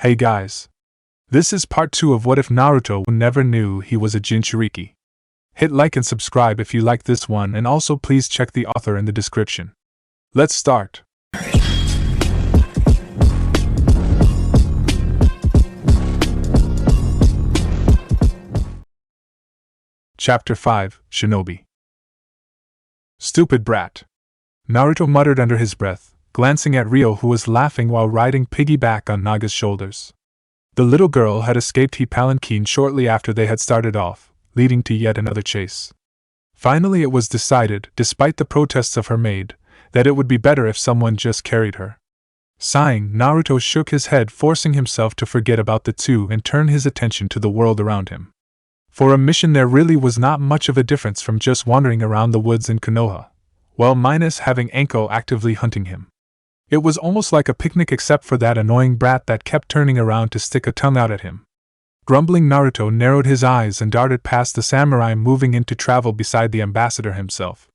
Hey guys. This is part 2 of What If Naruto Never Knew He Was a Jinchuuriki. Hit like and subscribe if you like this one, and also please check the author in the description. Let's start. Chapter 5, Shinobi. Stupid brat. Naruto muttered under his breath, glancing at Ryo, who was laughing while riding piggyback on Naga's shoulders. The little girl had escaped palanquin shortly after they had started off, leading to yet another chase. Finally it was decided, despite the protests of her maid, that it would be better if someone just carried her. Sighing, Naruto shook his head, forcing himself to forget about the two and turn his attention to the world around him. For a mission there really was not much of a difference from just wandering around the woods in Konoha, well, minus having Anko actively hunting him. It was almost like a picnic except for that annoying brat that kept turning around to stick a tongue out at him. Grumbling, Naruto narrowed his eyes and darted past the samurai, moving in to travel beside the ambassador himself.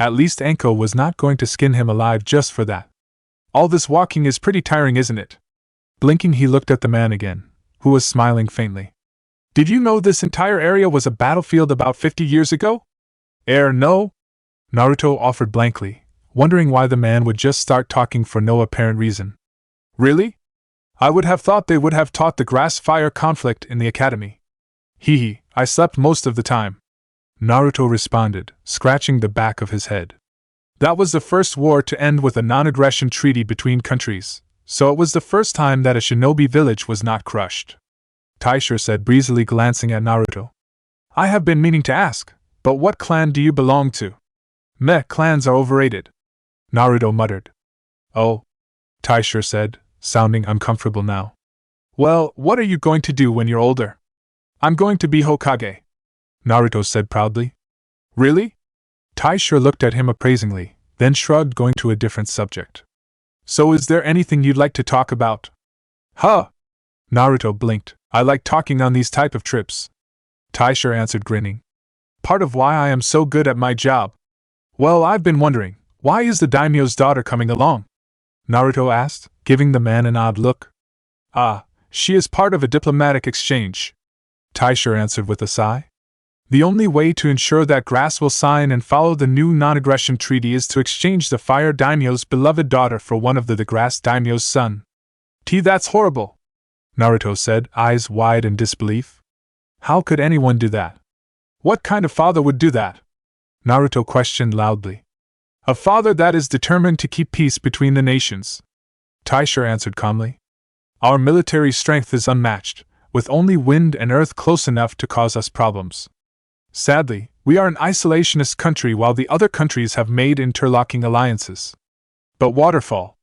At least Anko was not going to skin him alive just for that. All this walking is pretty tiring, isn't it? Blinking, he looked at the man again, who was smiling faintly. Did you know this entire area was a battlefield about 50 years ago? No? Naruto offered blankly, wondering why the man would just start talking for no apparent reason. Really? I would have thought they would have taught the grass-fire conflict in the academy. Hee, I slept most of the time. Naruto responded, scratching the back of his head. That was the first war to end with a non-aggression treaty between countries, so it was the first time that a shinobi village was not crushed. Taisho said breezily, glancing at Naruto. I have been meaning to ask, but what clan do you belong to? Meh, clans are overrated. Naruto muttered. Oh, Taisho said, sounding uncomfortable now. Well, what are you going to do when you're older? I'm going to be Hokage, Naruto said proudly. Really? Taisho looked at him appraisingly, then shrugged, going to a different subject. So is there anything you'd like to talk about? Huh? Naruto blinked. I like talking on these type of trips, Taisho answered, grinning. Part of why I am so good at my job. Well, I've been wondering, why is the daimyo's daughter coming along? Naruto asked, giving the man an odd look. Ah, she is part of a diplomatic exchange, Taisho answered with a sigh. The only way to ensure that Grass will sign and follow the new non-aggression treaty is to exchange the Fire Daimyo's beloved daughter for one of the Grass Daimyo's son. That's horrible, Naruto said, eyes wide in disbelief. How could anyone do that? What kind of father would do that? Naruto questioned loudly. A father that is determined to keep peace between the nations, Taisho answered calmly. Our military strength is unmatched, with only wind and earth close enough to cause us problems. Sadly, we are an isolationist country while the other countries have made interlocking alliances. But Waterfall.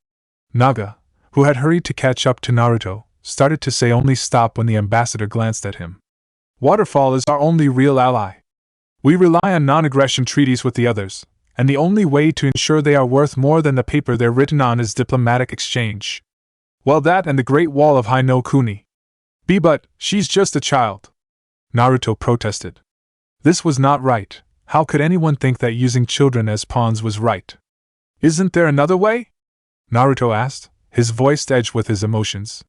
Naga, who had hurried to catch up to Naruto, started to say only stop when the ambassador glanced at him. Waterfall is our only real ally. We rely on non-aggression treaties with the others, and the only way to ensure they are worth more than the paper they're written on is diplomatic exchange. Well, that and the Great Wall of Hai no Kuni. But she's just a child, Naruto protested. This was not right. How could anyone think that using children as pawns was right? Isn't there another way? Naruto asked, his voice edged with his emotions.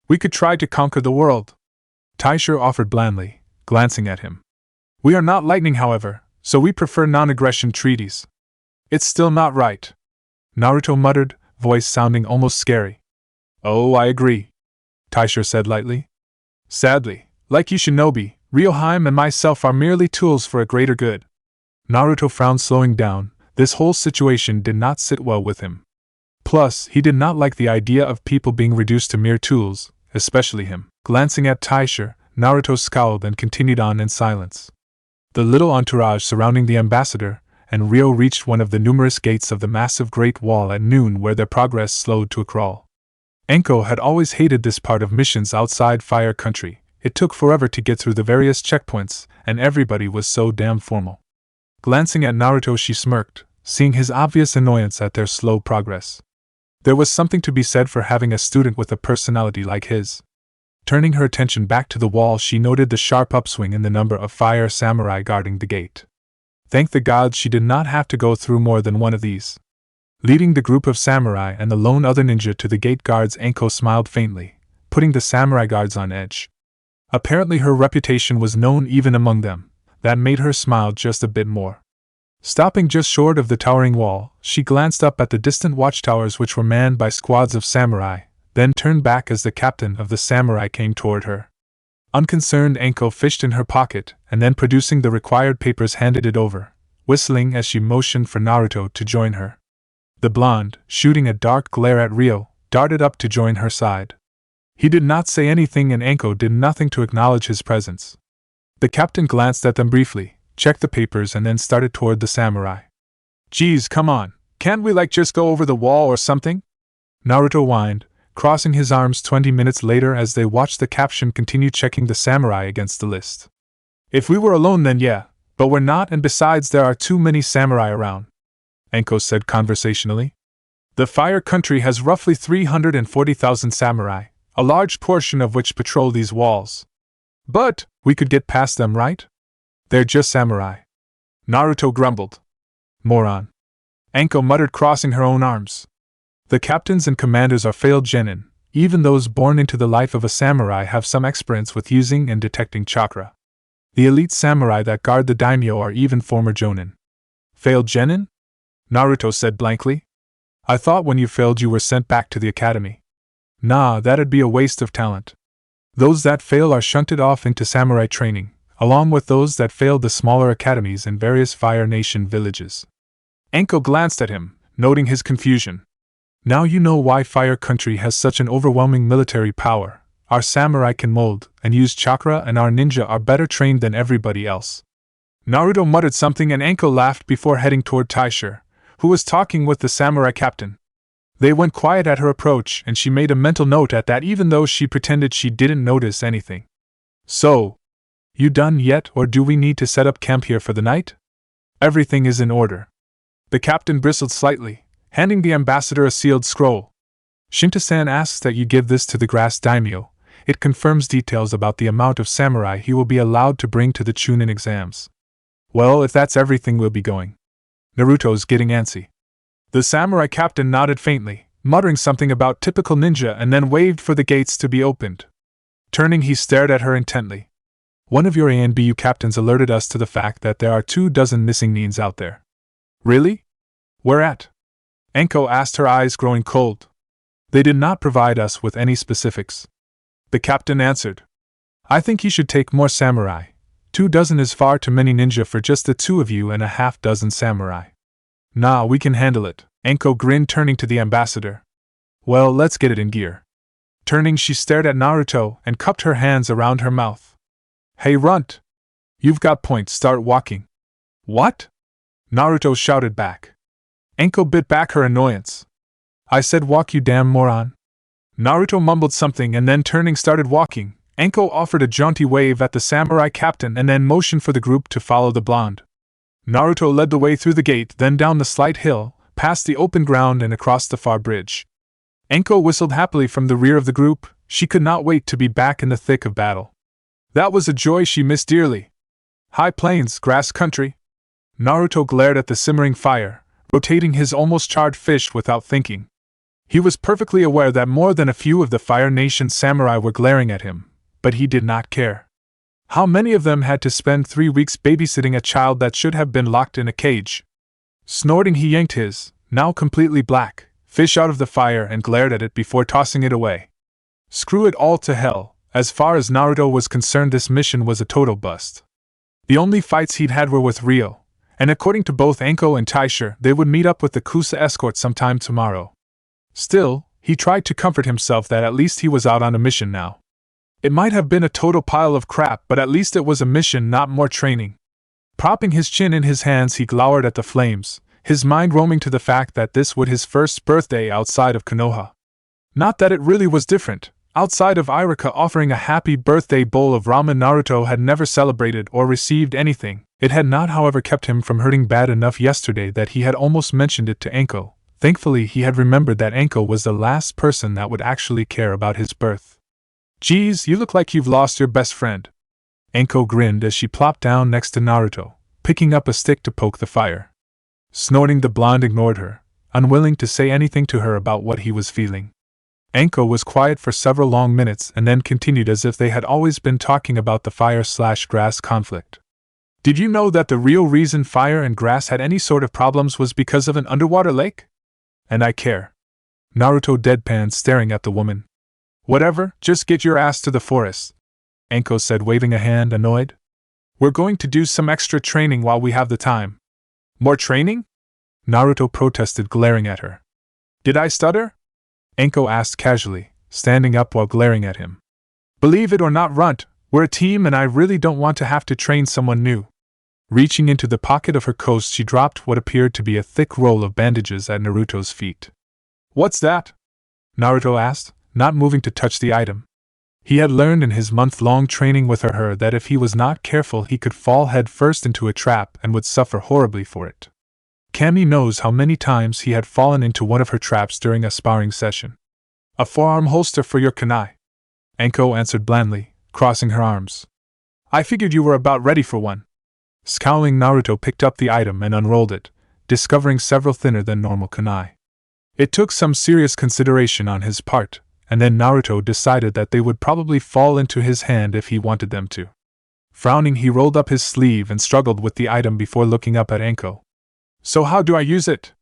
We could try to conquer the world, Taisho offered blandly, glancing at him. We are not lightning, however, so we prefer non-aggression treaties. It's still not right, Naruto muttered, voice sounding almost scary. Oh, I agree, Taisho said lightly. Sadly, like you shinobi, Ryoheim and myself are merely tools for a greater good. Naruto frowned, slowing down. This whole situation did not sit well with him. Plus, he did not like the idea of people being reduced to mere tools, especially him. Glancing at Taisho, Naruto scowled and continued on in silence. The little entourage surrounding the ambassador and Ryo reached one of the numerous gates of the massive Great Wall at noon, where their progress slowed to a crawl. Anko had always hated this part of missions outside Fire Country. It took forever to get through the various checkpoints, and everybody was so damn formal. Glancing at Naruto, she smirked, seeing his obvious annoyance at their slow progress. There was something to be said for having a student with a personality like his. Turning her attention back to the wall, she noted the sharp upswing in the number of fire samurai guarding the gate. Thank the gods she did not have to go through more than one of these. Leading the group of samurai and the lone other ninja to the gate guards, Anko smiled faintly, putting the samurai guards on edge. Apparently her reputation was known even among them. That made her smile just a bit more. Stopping just short of the towering wall, she glanced up at the distant watchtowers which were manned by squads of samurai, then turned back as the captain of the samurai came toward her. Unconcerned, Anko fished in her pocket, and then producing the required papers handed it over, whistling as she motioned for Naruto to join her. The blonde, shooting a dark glare at Ryo, darted up to join her side. He did not say anything and Anko did nothing to acknowledge his presence. The captain glanced at them briefly, checked the papers and then started toward the samurai. Geez, come on, can't we just go over the wall or something? Naruto whined, crossing his arms 20 minutes later as they watched the captain continue checking the samurai against the list. If we were alone then yeah, but we're not, and besides there are too many samurai around, Anko said conversationally. The Fire Country has roughly 340,000 samurai, a large portion of which patrol these walls. But we could get past them, right? They're just samurai. Naruto grumbled. Moron. Anko muttered, crossing her own arms. The captains and commanders are failed genin. Even those born into the life of a samurai have some experience with using and detecting chakra. The elite samurai that guard the daimyo are even former jonin. Failed genin? Naruto said blankly. I thought when you failed you were sent back to the academy. Nah, that'd be a waste of talent. Those that fail are shunted off into samurai training, along with those that failed the smaller academies in various Fire Nation villages. Anko glanced at him, noting his confusion. Now you know why Fire Country has such an overwhelming military power. Our samurai can mold and use chakra, and our ninja are better trained than everybody else. Naruto muttered something and Anko laughed before heading toward Taisha, who was talking with the samurai captain. They went quiet at her approach and she made a mental note at that, even though she pretended she didn't notice anything. So, you done yet, or do we need to set up camp here for the night? Everything is in order. The captain bristled slightly, handing the ambassador a sealed scroll. Shinta-san asks that you give this to the grass daimyo. It confirms details about the amount of samurai he will be allowed to bring to the Chunin exams. Well, if that's everything, we'll be going. Naruto's getting antsy. The samurai captain nodded faintly, muttering something about typical ninja, and then waved for the gates to be opened. Turning, he stared at her intently. One of your ANBU captains alerted us to the fact that there are 24 missing nins out there. Really? Where at? Anko asked, her eyes growing cold. They did not provide us with any specifics. The captain answered. I think you should take more samurai. 24 is far too many ninja for just the two of you and a half-dozen samurai. Nah, we can handle it, Anko grinned, turning to the ambassador. Well, let's get it in gear. Turning, she stared at Naruto and cupped her hands around her mouth. Hey runt! You've got points, start walking. What? Naruto shouted back. Anko bit back her annoyance. I said walk, you damn moron. Naruto mumbled something and then turning started walking. Anko offered a jaunty wave at the samurai captain and then motioned for the group to follow the blonde. Naruto led the way through the gate, then down the slight hill, past the open ground and across the far bridge. Anko whistled happily from the rear of the group. She could not wait to be back in the thick of battle. That was a joy she missed dearly. High plains, grass country. Naruto glared at the simmering fire, rotating his almost charred fish without thinking. He was perfectly aware that more than a few of the Fire Nation samurai were glaring at him, but he did not care. How many of them had to spend 3 weeks babysitting a child that should have been locked in a cage? Snorting, he yanked his, now completely black, fish out of the fire and glared at it before tossing it away. Screw it all to hell. As far as Naruto was concerned, this mission was a total bust. The only fights he'd had were with Ryo, and according to both Anko and Taisha, they would meet up with the Kusa escort sometime tomorrow. Still, he tried to comfort himself that at least he was out on a mission now. It might have been a total pile of crap, but at least it was a mission, not more training. Propping his chin in his hands, he glowered at the flames, his mind roaming to the fact that this was his first birthday outside of Konoha. Not that it really was different. Outside of Irika offering a happy birthday bowl of ramen, Naruto had never celebrated or received anything. It had not, however, kept him from hurting bad enough yesterday that he had almost mentioned it to Anko. Thankfully, he had remembered that Anko was the last person that would actually care about his birth. Geez, you look like you've lost your best friend. Anko grinned as she plopped down next to Naruto, picking up a stick to poke the fire. Snorting, the blonde ignored her, unwilling to say anything to her about what he was feeling. Anko was quiet for several long minutes and then continued as if they had always been talking about the fire/grass conflict. Did you know that the real reason fire and grass had any sort of problems was because of an underwater lake? And I care. Naruto deadpanned, staring at the woman. Whatever, just get your ass to the forest, Anko said, waving a hand, annoyed. We're going to do some extra training while we have the time. More training? Naruto protested, glaring at her. Did I stutter? Anko asked casually, standing up while glaring at him. Believe it or not, Runt, we're a team and I really don't want to have to train someone new. Reaching into the pocket of her coat, she dropped what appeared to be a thick roll of bandages at Naruto's feet. What's that? Naruto asked, not moving to touch the item. He had learned in his month-long training with her that if he was not careful he could fall head-first into a trap and would suffer horribly for it. Cammy knows how many times he had fallen into one of her traps during a sparring session. A forearm holster for your kunai, Anko answered blandly, crossing her arms. I figured you were about ready for one. Scowling, Naruto picked up the item and unrolled it, discovering several thinner than normal kunai. It took some serious consideration on his part, and then Naruto decided that they would probably fall into his hand if he wanted them to. Frowning, he rolled up his sleeve and struggled with the item before looking up at Anko. So how do I use it?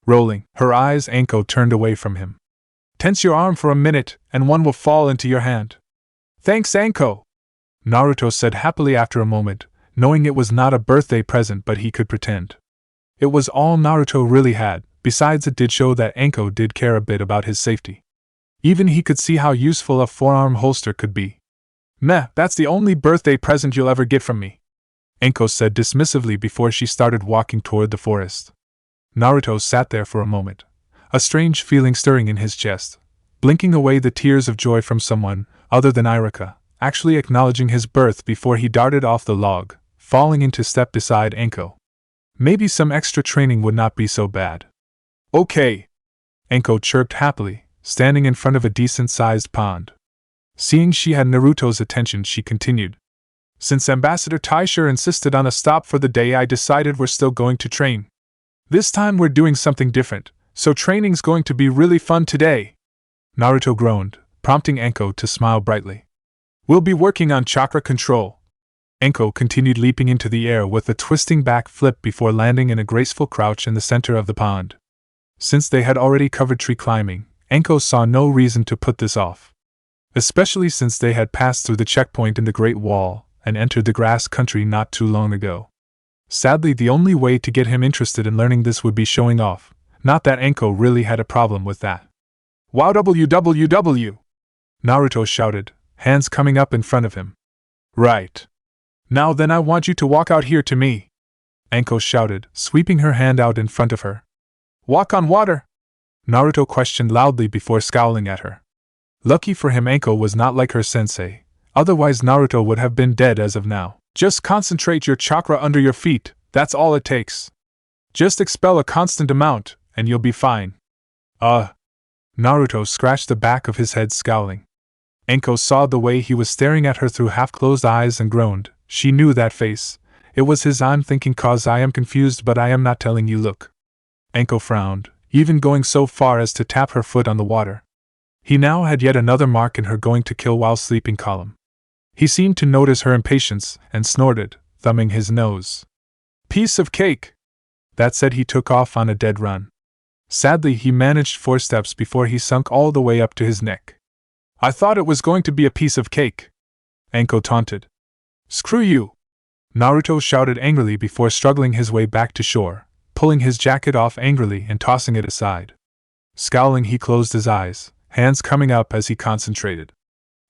Rolling her eyes, Anko turned away from him. Tense your arm for a minute, and one will fall into your hand. Thanks, Anko, Naruto said happily after a moment, knowing it was not a birthday present but he could pretend. It was all Naruto really had, besides it did show that Anko did care a bit about his safety. Even he could see how useful a forearm holster could be. Meh, that's the only birthday present you'll ever get from me, Anko said dismissively before she started walking toward the forest. Naruto sat there for a moment, a strange feeling stirring in his chest, blinking away the tears of joy from someone other than Irika, actually acknowledging his birth before he darted off the log, falling into step beside Anko. Maybe some extra training would not be so bad. Okay, Anko chirped happily, standing in front of a decent-sized pond. Seeing she had Naruto's attention, she continued. Since Ambassador Taisha insisted on a stop for the day, I decided we're still going to train. This time we're doing something different, so training's going to be really fun today. Naruto groaned, prompting Anko to smile brightly. We'll be working on chakra control. Anko continued, leaping into the air with a twisting back flip before landing in a graceful crouch in the center of the pond. Since they had already covered tree climbing, Anko saw no reason to put this off. Especially since they had passed through the checkpoint in the Great Wall and entered the grass country not too long ago. Sadly, the only way to get him interested in learning this would be showing off, not that Anko really had a problem with that. Wow, www! Naruto shouted, hands coming up in front of him. Right. Now then, I want you to walk out here to me, Anko shouted, sweeping her hand out in front of her. Walk on water? Naruto questioned loudly before scowling at her. Lucky for him, Anko was not like her sensei, otherwise Naruto would have been dead as of now. Just concentrate your chakra under your feet, that's all it takes. Just expel a constant amount, and you'll be fine. Naruto scratched the back of his head, scowling. Anko saw the way he was staring at her through half-closed eyes and groaned. She knew that face. It was his I'm thinking cause I am confused but I am not telling you look. Anko frowned, even going so far as to tap her foot on the water. He now had yet another mark in her going to kill while sleeping column. He seemed to notice her impatience and snorted, thumbing his nose. Piece of cake! That said, he took off on a dead run. Sadly, he managed 4 steps before he sunk all the way up to his neck. I thought it was going to be a piece of cake, Anko taunted. Screw you! Naruto shouted angrily before struggling his way back to shore, pulling his jacket off angrily and tossing it aside. Scowling, he closed his eyes, hands coming up as he concentrated.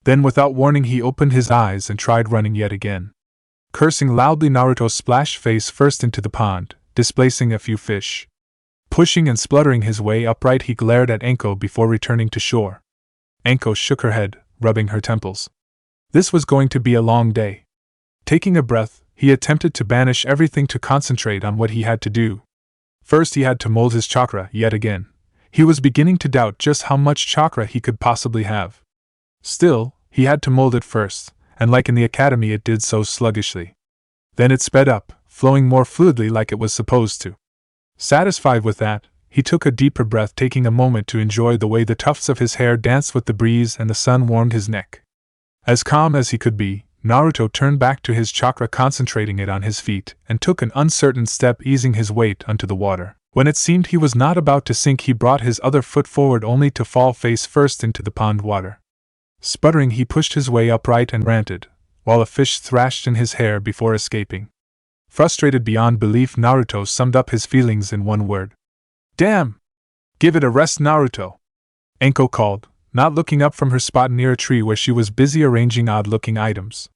Then without warning he opened his eyes and tried running yet again. Cursing loudly, Naruto splashed face first into the pond, displacing a few fish. Pushing and spluttering his way upright, he glared at Anko before returning to shore. Anko shook her head, rubbing her temples. This was going to be a long day. Taking a breath, he attempted to banish everything to concentrate on what he had to do. First, he had to mold his chakra yet again. He was beginning to doubt just how much chakra he could possibly have. Still, he had to mold it first, and like in the academy, it did so sluggishly. Then it sped up, flowing more fluidly like it was supposed to. Satisfied with that, He took a deeper breath, taking a moment to enjoy the way the tufts of his hair danced with the breeze and the sun warmed his neck. As calm as he could be, Naruto turned back to his chakra, concentrating it on his feet, and took an uncertain step, easing his weight onto the water. When it seemed he was not about to sink, he brought his other foot forward, only to fall face first into the pond water. Sputtering, he pushed his way upright and ranted, while a fish thrashed in his hair before escaping. Frustrated beyond belief, Naruto summed up his feelings in one word. "Damn! Give it a rest, Naruto!" Enko called, not looking up from her spot near a tree where she was busy arranging odd-looking items.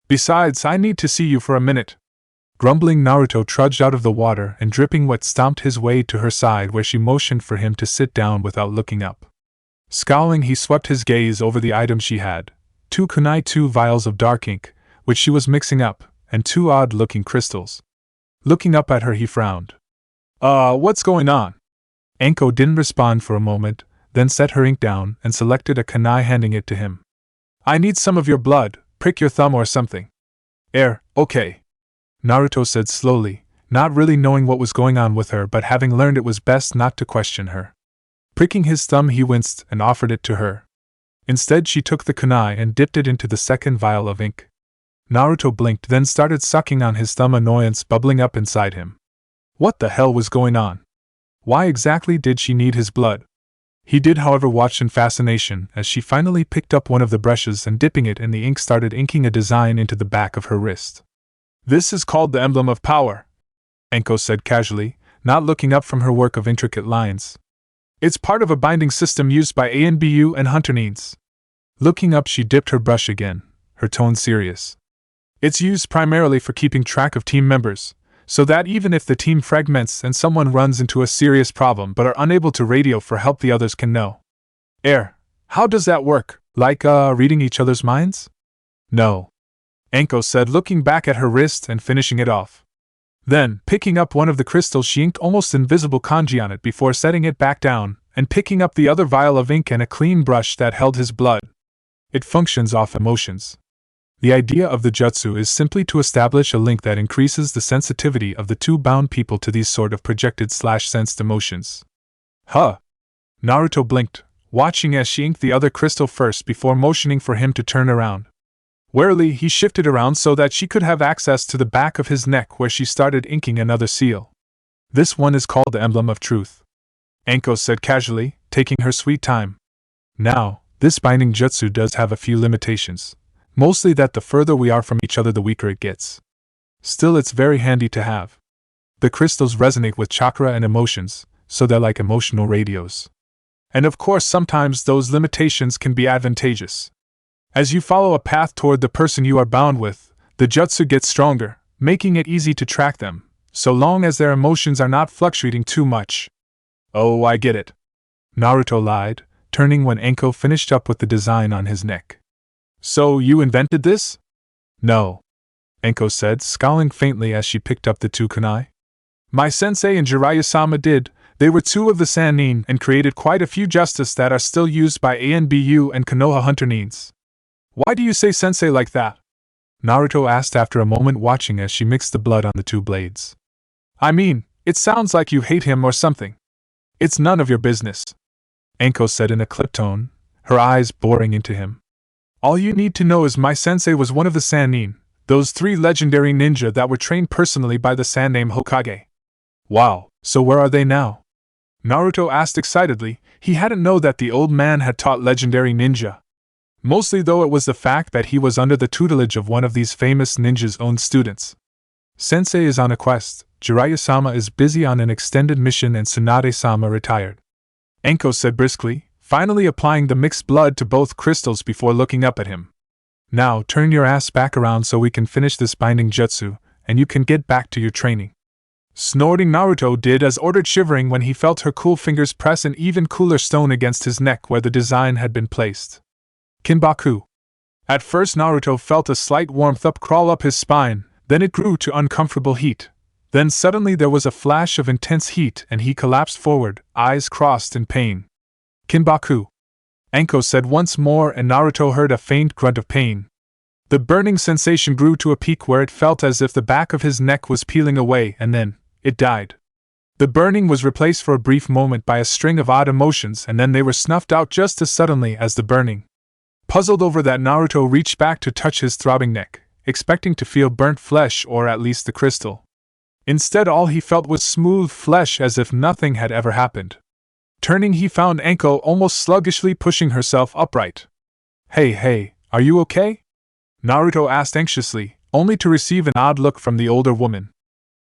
"Besides, I need to see you for a minute." Grumbling, Naruto trudged out of the water and dripping wet stomped his way to her side, where she motioned for him to sit down without looking up. Scowling, he swept his gaze over the items she had: 2 kunai, 2 vials of dark ink, which she was mixing up, and 2 odd-looking crystals. Looking up at her, he frowned. What's going on?" Enko didn't respond for a moment, then set her ink down and selected a kunai, handing it to him. "I need some of your blood, prick your thumb or something." Okay," Naruto said slowly, not really knowing what was going on with her, but having learned it was best not to question her. Pricking his thumb, he winced and offered it to her. Instead, she took the kunai and dipped it into the second vial of ink. Naruto blinked, then started sucking on his thumb, annoyance bubbling up inside him. What the hell was going on? Why exactly did she need his blood? He did, however, watch in fascination as she finally picked up one of the brushes and, dipping it in the ink, started inking a design into the back of her wrist. "This is called the Emblem of Power," Enko said casually, not looking up from her work of intricate lines. "It's part of a binding system used by ANBU and Hunter Needs." Looking up, she dipped her brush again, her tone serious. "It's used primarily for keeping track of team members, so that even if the team fragments and someone runs into a serious problem but are unable to radio for help, the others can know." How does that work? Like, reading each other's minds?" "No," Enko said, looking back at her wrist and finishing it off. Then, picking up one of the crystals, she inked almost invisible kanji on it before setting it back down, and picking up the other vial of ink and a clean brush that held his blood. "It functions off emotions. The idea of the jutsu is simply to establish a link that increases the sensitivity of the two bound people to these sort of projected/sensed emotions." "Huh?" Naruto blinked, watching as she inked the other crystal first before motioning for him to turn around. Warily, he shifted around so that she could have access to the back of his neck, where she started inking another seal. "This one is called the Emblem of Truth," Enko said casually, taking her sweet time. "Now, this binding jutsu does have a few limitations. Mostly that the further we are from each other, the weaker it gets. Still, it's very handy to have. The crystals resonate with chakra and emotions, so they're like emotional radios. And of course, sometimes those limitations can be advantageous. As you follow a path toward the person you are bound with, the jutsu gets stronger, making it easy to track them, so long as their emotions are not fluctuating too much." "Oh, I get it," Naruto lied, turning when Enko finished up with the design on his neck. "So you invented this?" "No," Enko said, scowling faintly as she picked up the 2 kunai. "My sensei and Jiraiya-sama did. They were 2 of the Sannin and created quite a few justice that are still used by ANBU and Konoha Hunter Needs." "Why do you say sensei like that?" Naruto asked after a moment, watching as she mixed the blood on the 2 blades. "I mean, it sounds like you hate him or something." "It's none of your business," Enko said in a clipped tone, her eyes boring into him. "All you need to know is my sensei was one of the Sannin, those 3 legendary ninja that were trained personally by the Sanname Hokage." "Wow, so where are they now?" Naruto asked excitedly. He hadn't known that the old man had taught legendary ninja. Mostly, though, it was the fact that he was under the tutelage of one of these famous ninjas' own students. "Sensei is on a quest, Jiraiya-sama is busy on an extended mission, and Tsunade-sama retired," Enko said briskly, finally applying the mixed blood to both crystals before looking up at him. "Now turn your ass back around so we can finish this binding jutsu, and you can get back to your training." Snorting, Naruto did as ordered, shivering when he felt her cool fingers press an even cooler stone against his neck where the design had been placed. Kinbaku. At first, Naruto felt a slight warmth crawl up his spine, then it grew to uncomfortable heat. Then suddenly there was a flash of intense heat and he collapsed forward, eyes crossed in pain. "Kinbaku," Enko said once more, and Naruto heard a faint grunt of pain. The burning sensation grew to a peak where it felt as if the back of his neck was peeling away, and then it died. The burning was replaced for a brief moment by a string of odd emotions, and then they were snuffed out just as suddenly as the burning. Puzzled over that, Naruto reached back to touch his throbbing neck, expecting to feel burnt flesh or at least the crystal. Instead, all he felt was smooth flesh, as if nothing had ever happened. Turning, he found Anko almost sluggishly pushing herself upright. Hey, are you okay?" Naruto asked anxiously, only to receive an odd look from the older woman.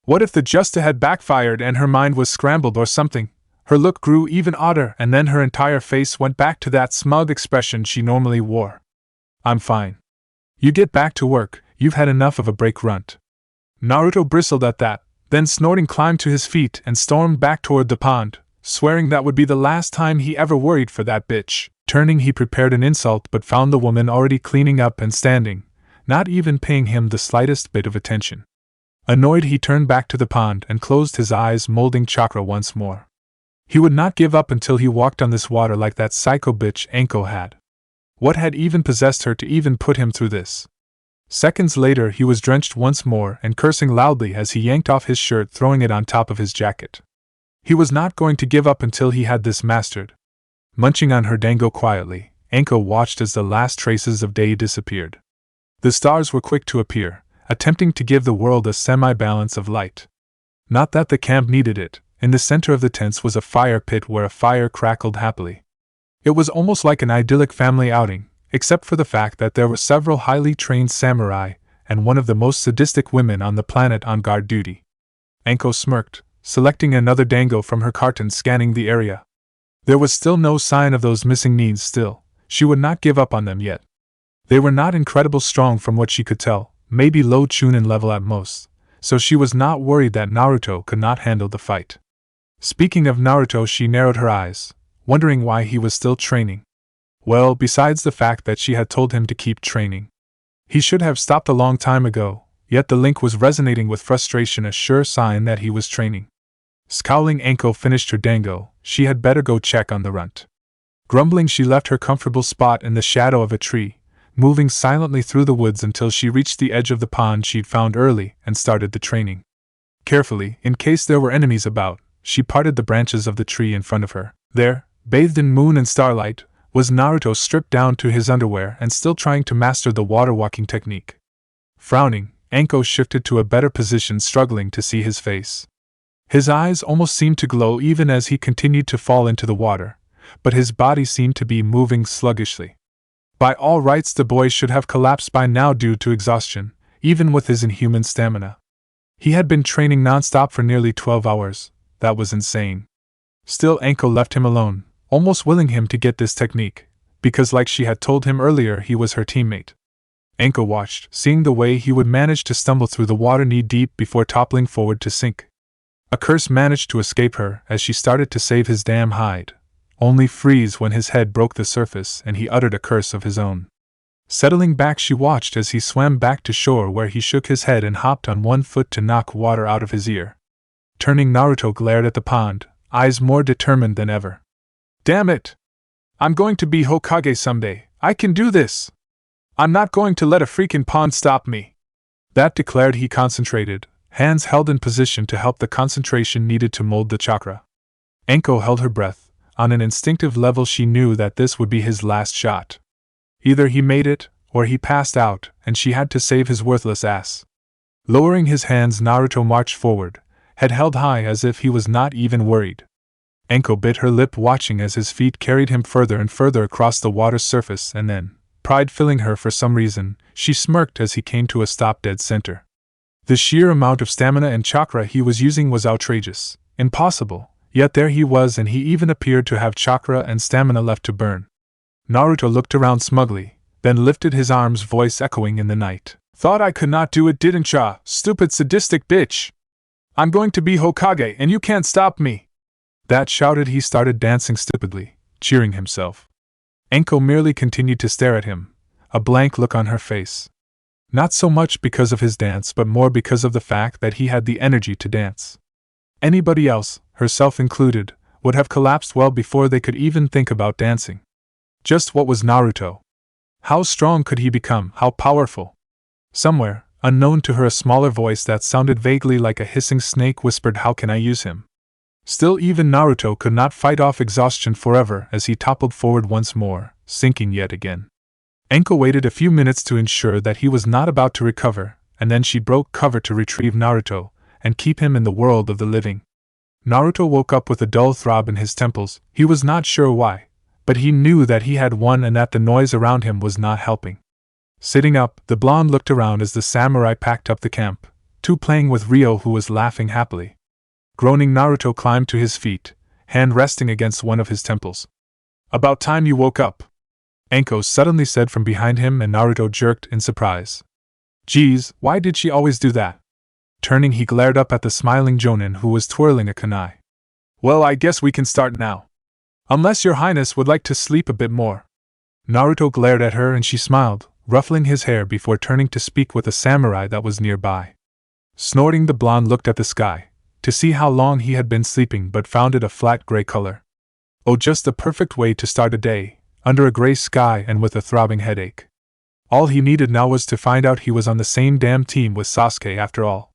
What if the Justa had backfired and her mind was scrambled or something? Her look grew even odder, and then her entire face went back to that smug expression she normally wore. "I'm fine. You get back to work, you've had enough of a break." Runt. Naruto bristled at that, then snorting climbed to his feet and stormed back toward the pond, swearing that would be the last time he ever worried for that bitch. Turning, he prepared an insult but found the woman already cleaning up and standing, not even paying him the slightest bit of attention. Annoyed, he turned back to the pond and closed his eyes, molding chakra once more. He would not give up until he walked on this water like that psycho bitch Anko had. What had even possessed her to even put him through this? Seconds later, he was drenched once more and cursing loudly as he yanked off his shirt, throwing it on top of his jacket. He was not going to give up until he had this mastered. Munching on her dango quietly, Anko watched as the last traces of day disappeared. The stars were quick to appear, attempting to give the world a semi-balance of light. Not that the camp needed it. In the center of the tents was a fire pit where a fire crackled happily. It was almost like an idyllic family outing, except for the fact that there were several highly trained samurai and one of the most sadistic women on the planet on guard duty. Anko smirked, selecting another dango from her carton, scanning the area. There was still no sign of those missing needs. Still, she would not give up on them yet. They were not incredibly strong from what she could tell, maybe low chunin level at most, so she was not worried that Naruto could not handle the fight. Speaking of Naruto, she narrowed her eyes, wondering why he was still training. Well, besides the fact that she had told him to keep training. He should have stopped a long time ago, yet the link was resonating with frustration, a sure sign that he was training. Scowling, Anko finished her dango. She had better go check on the runt. Grumbling, she left her comfortable spot in the shadow of a tree, moving silently through the woods until she reached the edge of the pond she'd found early and started the training. Carefully, in case there were enemies about, she parted the branches of the tree in front of her. There, bathed in moon and starlight, was Naruto, stripped down to his underwear and still trying to master the water walking technique. Frowning, Anko shifted to a better position, struggling to see his face. His eyes almost seemed to glow even as he continued to fall into the water, but his body seemed to be moving sluggishly. By all rights, the boy should have collapsed by now due to exhaustion, even with his inhuman stamina. He had been training non-stop for nearly 12 hours. That was insane. Still, Anko left him alone, almost willing him to get this technique, because like she had told him earlier, he was her teammate. Anko watched, seeing the way he would manage to stumble through the water knee-deep before toppling forward to sink. A curse managed to escape her as she started to save his damn hide, only freeze when his head broke the surface and he uttered a curse of his own. Settling back, she watched as he swam back to shore, where he shook his head and hopped on one foot to knock water out of his ear. Turning, Naruto glared at the pond, eyes more determined than ever. Damn it! I'm going to be Hokage someday. I can do this! I'm not going to let a freaking pond stop me! That declared he, concentrated, hands held in position to help the concentration needed to mold the chakra. Anko held her breath. On an instinctive level, she knew that this would be his last shot. Either he made it, or he passed out, and she had to save his worthless ass. Lowering his hands, Naruto marched forward, head held high as if he was not even worried. Anko bit her lip, watching as his feet carried him further and further across the water's surface, and then, pride filling her for some reason, she smirked as he came to a stop dead center. The sheer amount of stamina and chakra he was using was outrageous, impossible, yet there he was, and he even appeared to have chakra and stamina left to burn. Naruto looked around smugly, then lifted his arms, voice echoing in the night. Thought I could not do it, didn't ya, stupid sadistic bitch? I'm going to be Hokage and you can't stop me! That shouted, he started dancing stupidly, cheering himself. Anko merely continued to stare at him, a blank look on her face. Not so much because of his dance, but more because of the fact that he had the energy to dance. Anybody else, herself included, would have collapsed well before they could even think about dancing. Just what was Naruto? How strong could he become? How powerful? Somewhere, unknown to her, a smaller voice that sounded vaguely like a hissing snake whispered, "How can I use him?" Still, even Naruto could not fight off exhaustion forever as he toppled forward once more, sinking yet again. Enko waited a few minutes to ensure that he was not about to recover, and then she broke cover to retrieve Naruto and keep him in the world of the living. Naruto woke up with a dull throb in his temples. He was not sure why, but he knew that he had won and that the noise around him was not helping. Sitting up, the blonde looked around as the samurai packed up the camp, two playing with Ryo, who was laughing happily. Groaning, Naruto climbed to his feet, hand resting against one of his temples. "About time you woke up," Enko suddenly said from behind him, and Naruto jerked in surprise. "Geez, why did she always do that?" Turning, he glared up at the smiling Jonin who was twirling a kunai. "Well, I guess we can start now. Unless your highness would like to sleep a bit more." Naruto glared at her and she smiled, ruffling his hair before turning to speak with a samurai that was nearby. Snorting, the blonde looked at the sky to see how long he had been sleeping, but found it a flat gray color. Oh, just the perfect way to start a day, under a gray sky and with a throbbing headache. All he needed now was to find out he was on the same damn team with Sasuke after all.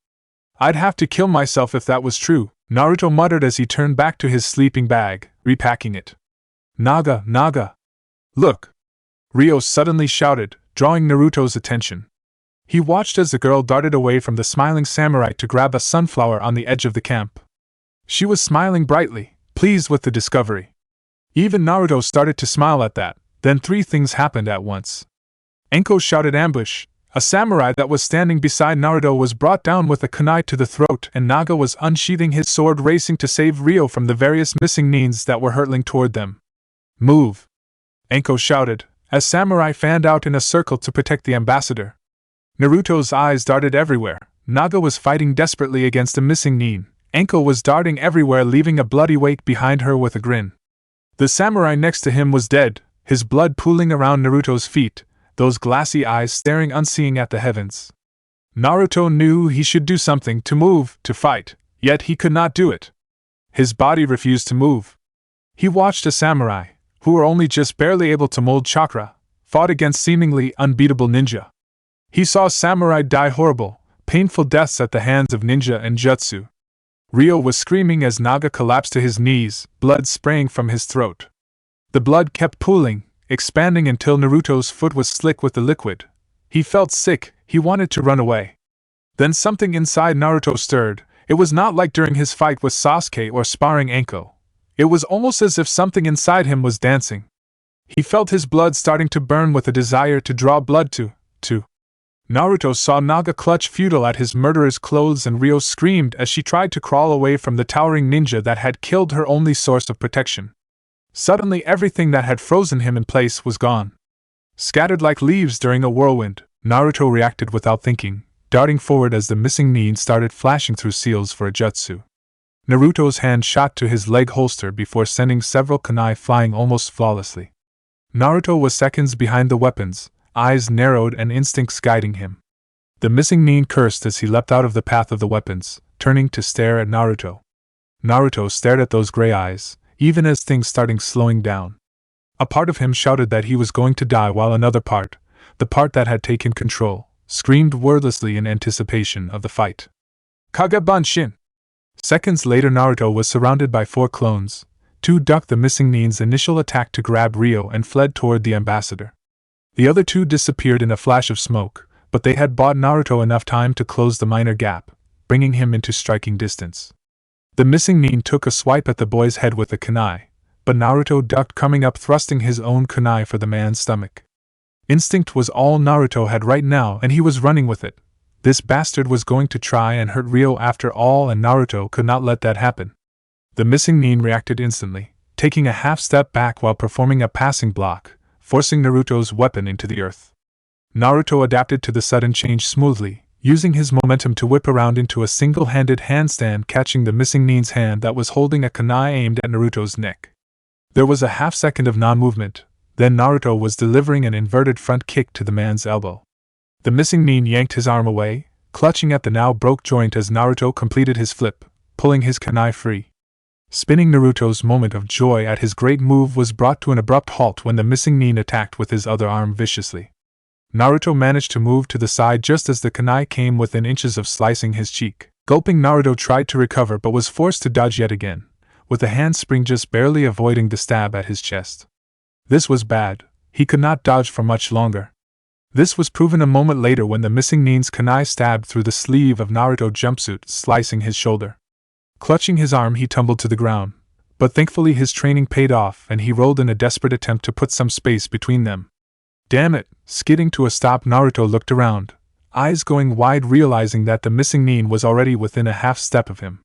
"I'd have to kill myself if that was true," Naruto muttered as he turned back to his sleeping bag, repacking it. "Naga, Naga! Look!" Ryo suddenly shouted, drawing Naruto's attention. He watched as the girl darted away from the smiling samurai to grab a sunflower on the edge of the camp. She was smiling brightly, pleased with the discovery. Even Naruto started to smile at that. Then three things happened at once. Enko shouted ambush. A samurai that was standing beside Naruto was brought down with a kunai to the throat, and Naga was unsheathing his sword, racing to save Ryo from the various missing nins that were hurtling toward them. "Move!" Enko shouted, as samurai fanned out in a circle to protect the ambassador. Naruto's eyes darted everywhere. Naga was fighting desperately against a missing nin. Enko was darting everywhere, leaving a bloody wake behind her with a grin. The samurai next to him was dead, his blood pooling around Naruto's feet, those glassy eyes staring unseeing at the heavens. Naruto knew he should do something, to move, to fight, yet he could not do it. His body refused to move. He watched a samurai, who were only just barely able to mold chakra, fought against seemingly unbeatable ninja. He saw samurai die horrible, painful deaths at the hands of ninja and jutsu. Ryo was screaming as Naga collapsed to his knees, blood spraying from his throat. The blood kept pooling, expanding until Naruto's foot was slick with the liquid. He felt sick, he wanted to run away. Then something inside Naruto stirred. It was not like during his fight with Sasuke or sparring Enko. It was almost as if something inside him was dancing. He felt his blood starting to burn with a desire to draw blood to. Naruto saw Naga clutch futile at his murderer's clothes, and Ryo screamed as she tried to crawl away from the towering ninja that had killed her only source of protection. Suddenly everything that had frozen him in place was gone. Scattered like leaves during a whirlwind, Naruto reacted without thinking, darting forward as the missing nin started flashing through seals for a jutsu. Naruto's hand shot to his leg holster before sending several kunai flying almost flawlessly. Naruto was seconds behind the weapons, eyes narrowed and instincts guiding him. The missing nin cursed as he leapt out of the path of the weapons, turning to stare at Naruto. Naruto stared at those gray eyes, even as things started slowing down. A part of him shouted that he was going to die, while another part, the part that had taken control, screamed wordlessly in anticipation of the fight. Kagebunshin! Seconds later, Naruto was surrounded by 4 clones. 2 ducked the missing nin's initial attack to grab Ryo and fled toward the ambassador. The other 2 disappeared in a flash of smoke, but they had bought Naruto enough time to close the minor gap, bringing him into striking distance. The missing nin took a swipe at the boy's head with a kunai, but Naruto ducked, coming up thrusting his own kunai for the man's stomach. Instinct was all Naruto had right now, and he was running with it. This bastard was going to try and hurt Ryo after all, and Naruto could not let that happen. The missing nin reacted instantly, taking a half step back while performing a passing block, forcing Naruto's weapon into the earth. Naruto adapted to the sudden change smoothly, using his momentum to whip around into a single-handed handstand, catching the missing nin's hand that was holding a kunai aimed at Naruto's neck. There was a half second of non-movement, then Naruto was delivering an inverted front kick to the man's elbow. The missing nin yanked his arm away, clutching at the now broke joint as Naruto completed his flip, pulling his kunai free. Spinning, Naruto's moment of joy at his great move was brought to an abrupt halt when the missing nin attacked with his other arm viciously. Naruto managed to move to the side just as the kunai came within inches of slicing his cheek. Gulping, Naruto tried to recover but was forced to dodge yet again, with the handspring just barely avoiding the stab at his chest. This was bad. He could not dodge for much longer. This was proven a moment later when the missing nin's kunai stabbed through the sleeve of Naruto's jumpsuit, slicing his shoulder. Clutching his arm, he tumbled to the ground, but thankfully his training paid off and he rolled in a desperate attempt to put some space between them. Damn it! Skidding to a stop, Naruto looked around, eyes going wide, realizing that the missing nin was already within a half step of him.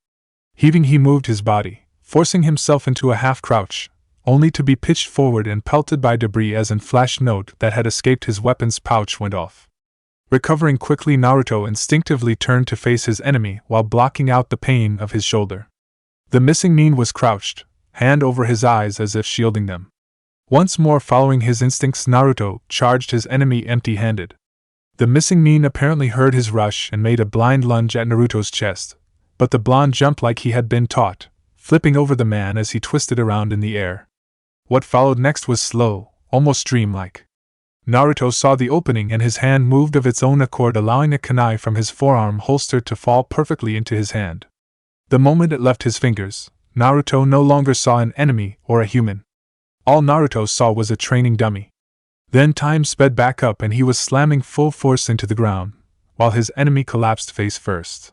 Heaving, he moved his body, forcing himself into a half crouch, only to be pitched forward and pelted by debris as a flash note that had escaped his weapon's pouch went off. Recovering quickly, Naruto instinctively turned to face his enemy while blocking out the pain of his shoulder. The missing nin was crouched, hand over his eyes as if shielding them. Once more following his instincts, Naruto charged his enemy empty-handed. The missing nin apparently heard his rush and made a blind lunge at Naruto's chest, but the blonde jumped like he had been taught, flipping over the man as he twisted around in the air. What followed next was slow, almost dreamlike. Naruto saw the opening and his hand moved of its own accord, allowing a kunai from his forearm holster to fall perfectly into his hand. The moment it left his fingers, Naruto no longer saw an enemy or a human. All Naruto saw was a training dummy. Then time sped back up and he was slamming full force into the ground, while his enemy collapsed face first.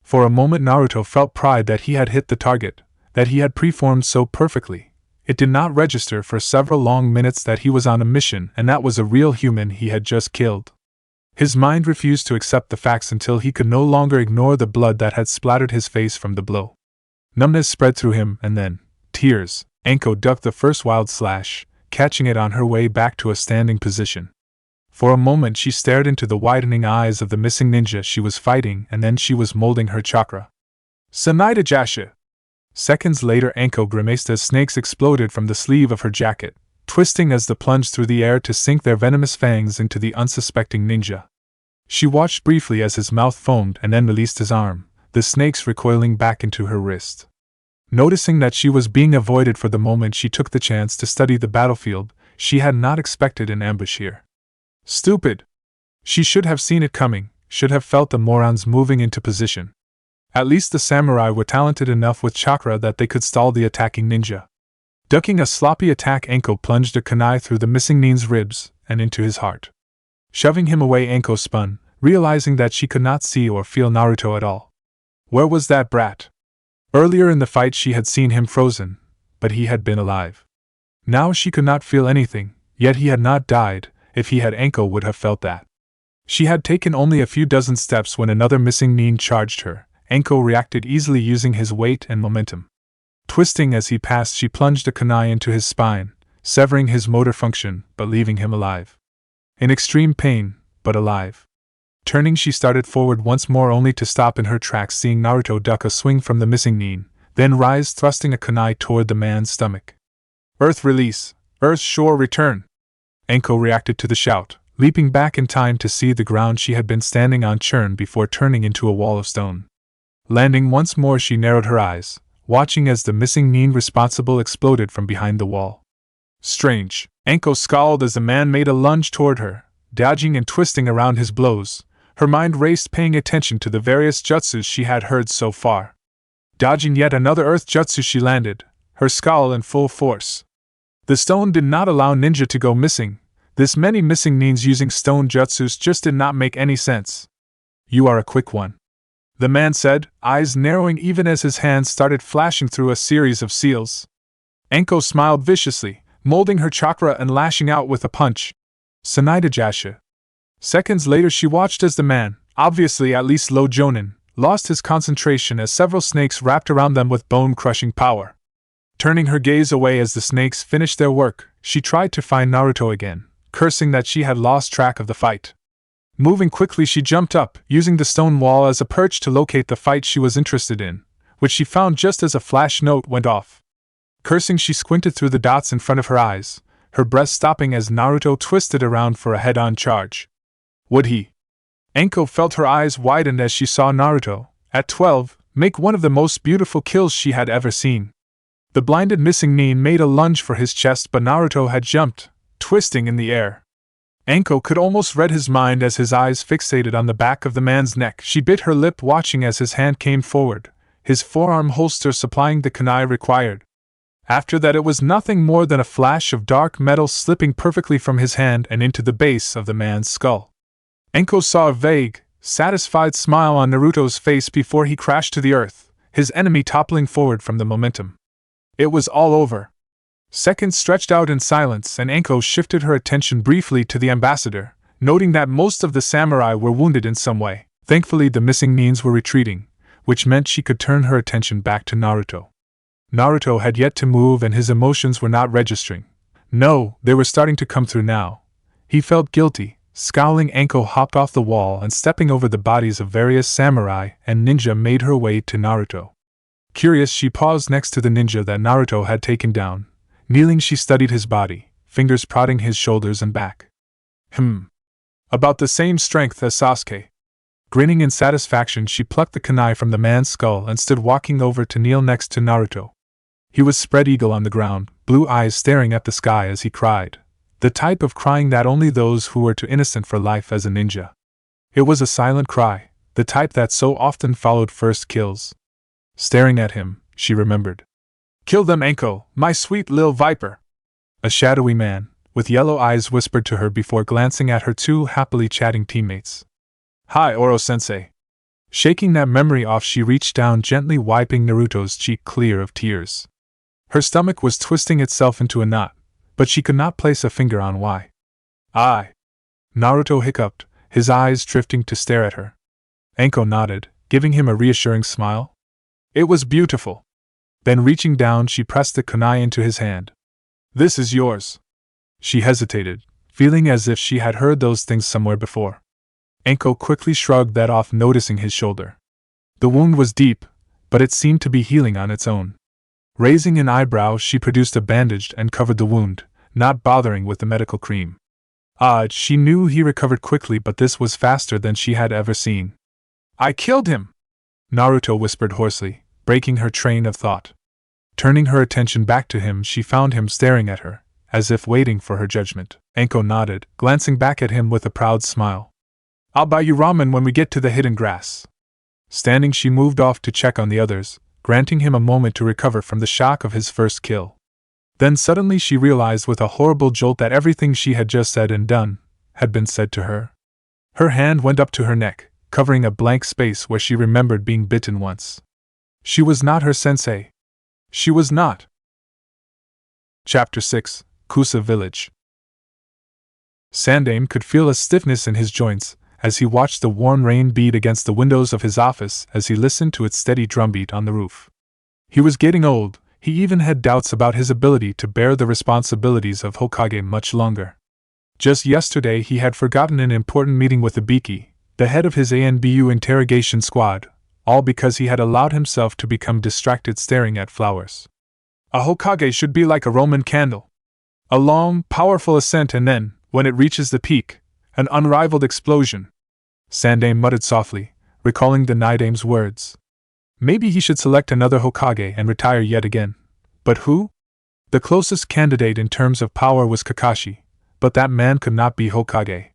For a moment Naruto felt pride that he had hit the target, that he had preformed so perfectly. It did not register for several long minutes that he was on a mission and that was a real human he had just killed. His mind refused to accept the facts until he could no longer ignore the blood that had splattered his face from the blow. Numbness spread through him and then, tears. Anko ducked the first wild slash, catching it on her way back to a standing position. For a moment she stared into the widening eyes of the missing ninja she was fighting and then she was molding her chakra. Sanaida Jasha! Seconds later Anko grimaced as snakes exploded from the sleeve of her jacket, twisting as they plunged through the air to sink their venomous fangs into the unsuspecting ninja. She watched briefly as his mouth foamed and then released his arm, the snakes recoiling back into her wrist. Noticing that she was being avoided for the moment, she took the chance to study the battlefield. She had not expected an ambush here. Stupid! She should have seen it coming, should have felt the morons moving into position. At least the samurai were talented enough with chakra that they could stall the attacking ninja. Ducking a sloppy attack, Anko plunged a kunai through the missing nin's ribs and into his heart. Shoving him away, Anko spun, realizing that she could not see or feel Naruto at all. Where was that brat? Earlier in the fight she had seen him frozen, but he had been alive. Now she could not feel anything, yet he had not died. If he had, Anko would have felt that. She had taken only a few dozen steps when another missing nin charged her. Anko reacted easily using his weight and momentum. Twisting as he passed, she plunged a kunai into his spine, severing his motor function but leaving him alive. In extreme pain, but alive. Turning, she started forward once more only to stop in her tracks, seeing Naruto duck a swing from the missing nin, then rise, thrusting a kunai toward the man's stomach. Earth release! Earth shore return! Anko reacted to the shout, leaping back in time to see the ground she had been standing on churn before turning into a wall of stone. Landing once more, she narrowed her eyes, watching as the missing nin responsible exploded from behind the wall. Strange! Anko scowled as the man made a lunge toward her, dodging and twisting around his blows. Her mind raced, paying attention to the various jutsus she had heard so far. Dodging yet another earth jutsu, she landed, her scowl in full force. The stone did not allow ninja to go missing. This many missing nins using stone jutsus just did not make any sense. You are a quick one, the man said, eyes narrowing even as his hands started flashing through a series of seals. Anko smiled viciously, molding her chakra and lashing out with a punch. Sanaida Jasha. Seconds later she watched as the man, obviously at least low jonin, lost his concentration as several snakes wrapped around them with bone-crushing power. Turning her gaze away as the snakes finished their work, she tried to find Naruto again, cursing that she had lost track of the fight. Moving quickly, she jumped up, using the stone wall as a perch to locate the fight she was interested in, which she found just as a flash note went off. Cursing, she squinted through the dots in front of her eyes, her breath stopping as Naruto twisted around for a head-on charge. Would he? Anko felt her eyes widen as she saw Naruto, at 12, make one of the most beautiful kills she had ever seen. The blinded missing nin made a lunge for his chest, but Naruto had jumped, twisting in the air. Anko could almost read his mind as his eyes fixated on the back of the man's neck. She bit her lip, watching as his hand came forward, his forearm holster supplying the kunai required. After that, it was nothing more than a flash of dark metal slipping perfectly from his hand and into the base of the man's skull. Enko saw a vague, satisfied smile on Naruto's face before he crashed to the earth, his enemy toppling forward from the momentum. It was all over. Seconds stretched out in silence, and Enko shifted her attention briefly to the ambassador, noting that most of the samurai were wounded in some way. Thankfully, the missing Nins were retreating, which meant she could turn her attention back to Naruto. Naruto had yet to move and his emotions were not registering. No, they were starting to come through now. He felt guilty. Scowling, Enko hopped off the wall and, stepping over the bodies of various samurai and ninja, made her way to Naruto. Curious, she paused next to the ninja that Naruto had taken down. Kneeling, she studied his body, fingers prodding his shoulders and back. About the same strength as Sasuke. Grinning in satisfaction, she plucked the kunai from the man's skull and stood walking over to kneel next to Naruto. He was spread eagle on the ground, blue eyes staring at the sky as he cried. The type of crying that only those who were too innocent for life as a ninja. It was a silent cry, the type that so often followed first kills. Staring at him, she remembered. "Kill them, Enko, my sweet lil viper!" A shadowy man, with yellow eyes, whispered to her before glancing at her two happily chatting teammates. "Hi, Oro-sensei." Shaking that memory off, she reached down, gently wiping Naruto's cheek clear of tears. Her stomach was twisting itself into a knot, but she could not place a finger on why. "Aye." Naruto hiccuped, his eyes drifting to stare at her. Enko nodded, giving him a reassuring smile. "It was beautiful." Then reaching down, she pressed the kunai into his hand. "This is yours." She hesitated, feeling as if she had heard those things somewhere before. Enko quickly shrugged that off, noticing his shoulder. The wound was deep, but it seemed to be healing on its own. Raising an eyebrow, she produced a bandage and covered the wound, not bothering with the medical cream. She knew he recovered quickly, but this was faster than she had ever seen. "I killed him!" Naruto whispered hoarsely, breaking her train of thought. Turning her attention back to him, she found him staring at her, as if waiting for her judgment. Enko nodded, glancing back at him with a proud smile. "I'll buy you ramen when we get to the hidden grass." Standing, she moved off to check on the others, granting him a moment to recover from the shock of his first kill. Then suddenly she realized with a horrible jolt that everything she had just said and done had been said to her. Her hand went up to her neck, covering a blank space where she remembered being bitten once. She was not her sensei. She was not. Chapter 6, Kusa Village. Sandaime could feel a stiffness in his joints as he watched the warm rain beat against the windows of his office as he listened to its steady drumbeat on the roof. He was getting old. He even had doubts about his ability to bear the responsibilities of Hokage much longer. Just yesterday he had forgotten an important meeting with Ibiki, the head of his ANBU interrogation squad, all because he had allowed himself to become distracted staring at flowers. A Hokage should be like a Roman candle. A long, powerful ascent, and then, when it reaches the peak, an unrivaled explosion. Sandaime muttered softly, recalling the Nidame's words. Maybe he should select another Hokage and retire yet again. But who? The closest candidate in terms of power was Kakashi, but that man could not be Hokage.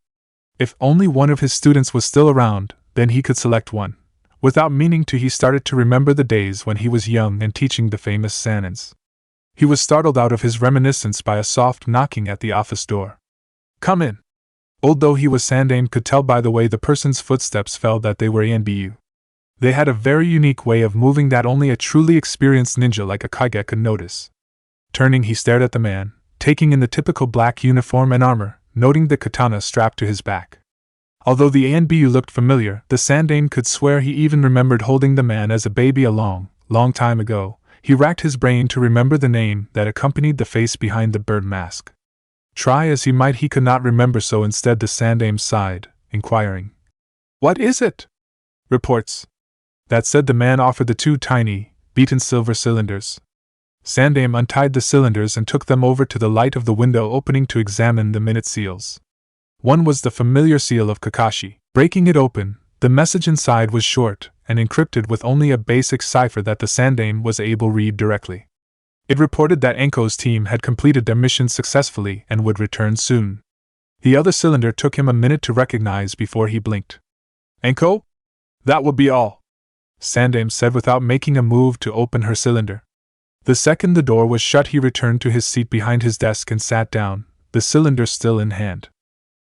If only one of his students was still around, then he could select one. Without meaning to, he started to remember the days when he was young and teaching the famous Sanins. He was startled out of his reminiscence by a soft knocking at the office door. "Come in." Although he was Sandaime, could tell by the way the person's footsteps fell that they were ANBU. They had a very unique way of moving that only a truly experienced ninja like a Kage could notice. Turning, he stared at the man, taking in the typical black uniform and armor, noting the katana strapped to his back. Although the ANBU looked familiar, the Sandaime could swear he even remembered holding the man as a baby a long, long time ago. He racked his brain to remember the name that accompanied the face behind the bird mask. Try as he might, he could not remember, so instead the Sandaime sighed, inquiring, "What is it?" "Reports." That said, the man offered the two tiny, beaten silver cylinders. Sandaime untied the cylinders and took them over to the light of the window opening to examine the minute seals. One was the familiar seal of Kakashi. Breaking it open, the message inside was short and encrypted with only a basic cipher that the Sandaime was able to read directly. It reported that Enko's team had completed their mission successfully and would return soon. The other cylinder took him a minute to recognize before he blinked. "Enko? That would be all." Sandaime said without making a move to open her cylinder. The second the door was shut, he returned to his seat behind his desk and sat down, the cylinder still in hand.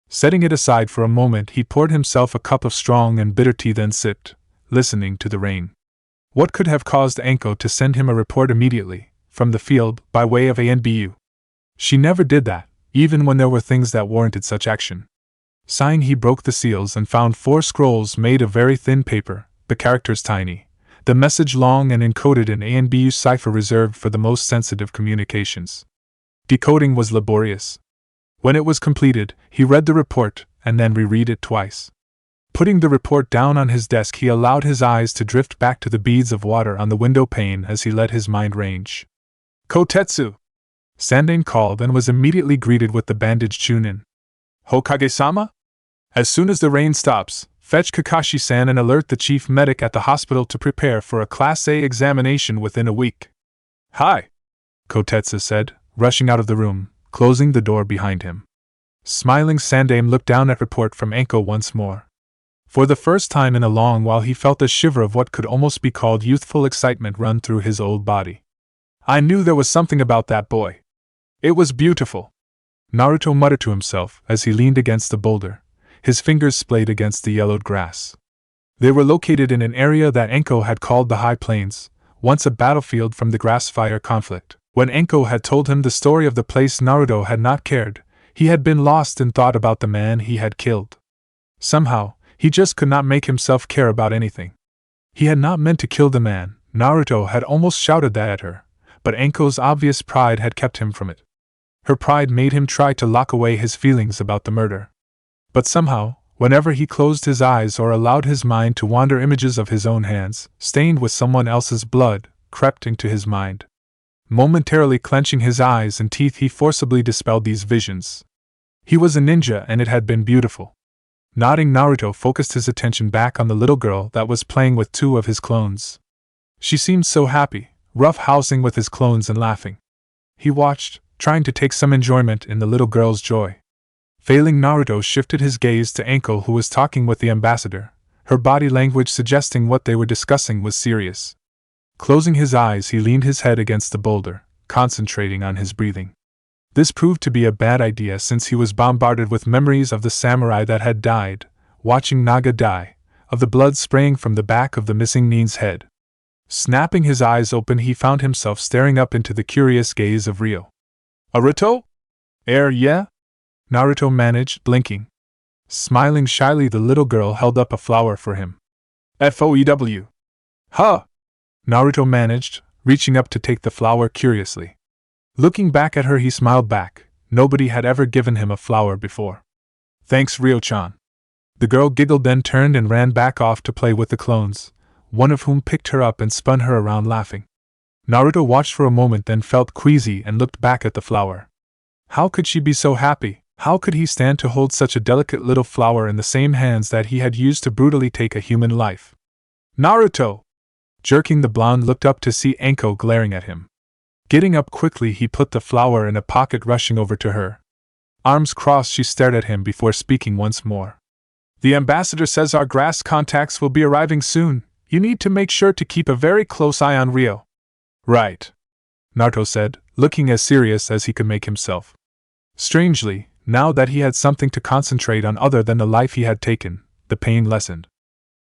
Setting it aside for a moment, he poured himself a cup of strong and bitter tea, then sipped, listening to the rain. What could have caused Anko to send him a report immediately, from the field, by way of ANBU? She never did that, even when there were things that warranted such action. Sighing, he broke the seals and found 4 scrolls made of very thin paper, the characters tiny, the message long and encoded in ANBU cipher reserved for the most sensitive communications. Decoding was laborious. When it was completed, he read the report, and then reread it twice. Putting the report down on his desk, he allowed his eyes to drift back to the beads of water on the window pane as he let his mind range. Kotetsu! Sandaime called and was immediately greeted with the bandaged Chunin. Hokage-sama? As soon as the rain stops, fetch Kakashi-san and alert the chief medic at the hospital to prepare for a Class A examination within a week. Hi! Kotetsu said, rushing out of the room, closing the door behind him. Smiling, Sandaime looked down at report from Anko once more. For the first time in a long while, he felt a shiver of what could almost be called youthful excitement run through his old body. I knew there was something about that boy. It was beautiful. Naruto muttered to himself as he leaned against the boulder, his fingers splayed against the yellowed grass. They were located in an area that Anko had called the High Plains, once a battlefield from the Grassfire conflict. When Anko had told him the story of the place, Naruto had not cared. He had been lost in thought about the man he had killed. Somehow, he just could not make himself care about anything. He had not meant to kill the man. Naruto had almost shouted that at her, but Anko's obvious pride had kept him from it. Her pride made him try to lock away his feelings about the murder. But somehow, whenever he closed his eyes or allowed his mind to wander, images of his own hands, stained with someone else's blood, crept into his mind. Momentarily clenching his eyes and teeth, he forcibly dispelled these visions. He was a ninja, and it had been beautiful. Nodding, Naruto focused his attention back on the little girl that was playing with 2 of his clones. She seemed so happy, rough-housing with his clones and laughing. He watched, trying to take some enjoyment in the little girl's joy. Failing, Naruto shifted his gaze to Anko, who was talking with the ambassador, her body language suggesting what they were discussing was serious. Closing his eyes, he leaned his head against the boulder, concentrating on his breathing. This proved to be a bad idea, since he was bombarded with memories of the samurai that had died, watching Naga die, of the blood spraying from the back of the missing Nin's head. Snapping his eyes open, he found himself staring up into the curious gaze of Ryo. Naruto? Yeah? Naruto managed, blinking. Smiling shyly, the little girl held up a flower for him. FOEW. Huh! Naruto managed, reaching up to take the flower curiously. Looking back at her, he smiled back. Nobody had ever given him a flower before. Thanks, Ryo-chan. The girl giggled, then turned and ran back off to play with the clones, one of whom picked her up and spun her around laughing. Naruto watched for a moment, then felt queasy and looked back at the flower. How could she be so happy? How could he stand to hold such a delicate little flower in the same hands that he had used to brutally take a human life? Naruto! Jerking, the blonde looked up to see Anko glaring at him. Getting up quickly, he put the flower in a pocket, rushing over to her. Arms crossed, she stared at him before speaking once more. The ambassador says our grass contacts will be arriving soon. You need to make sure to keep a very close eye on Ryo. Right. Naruto said, looking as serious as he could make himself. Strangely, now that he had something to concentrate on other than the life he had taken, the pain lessened.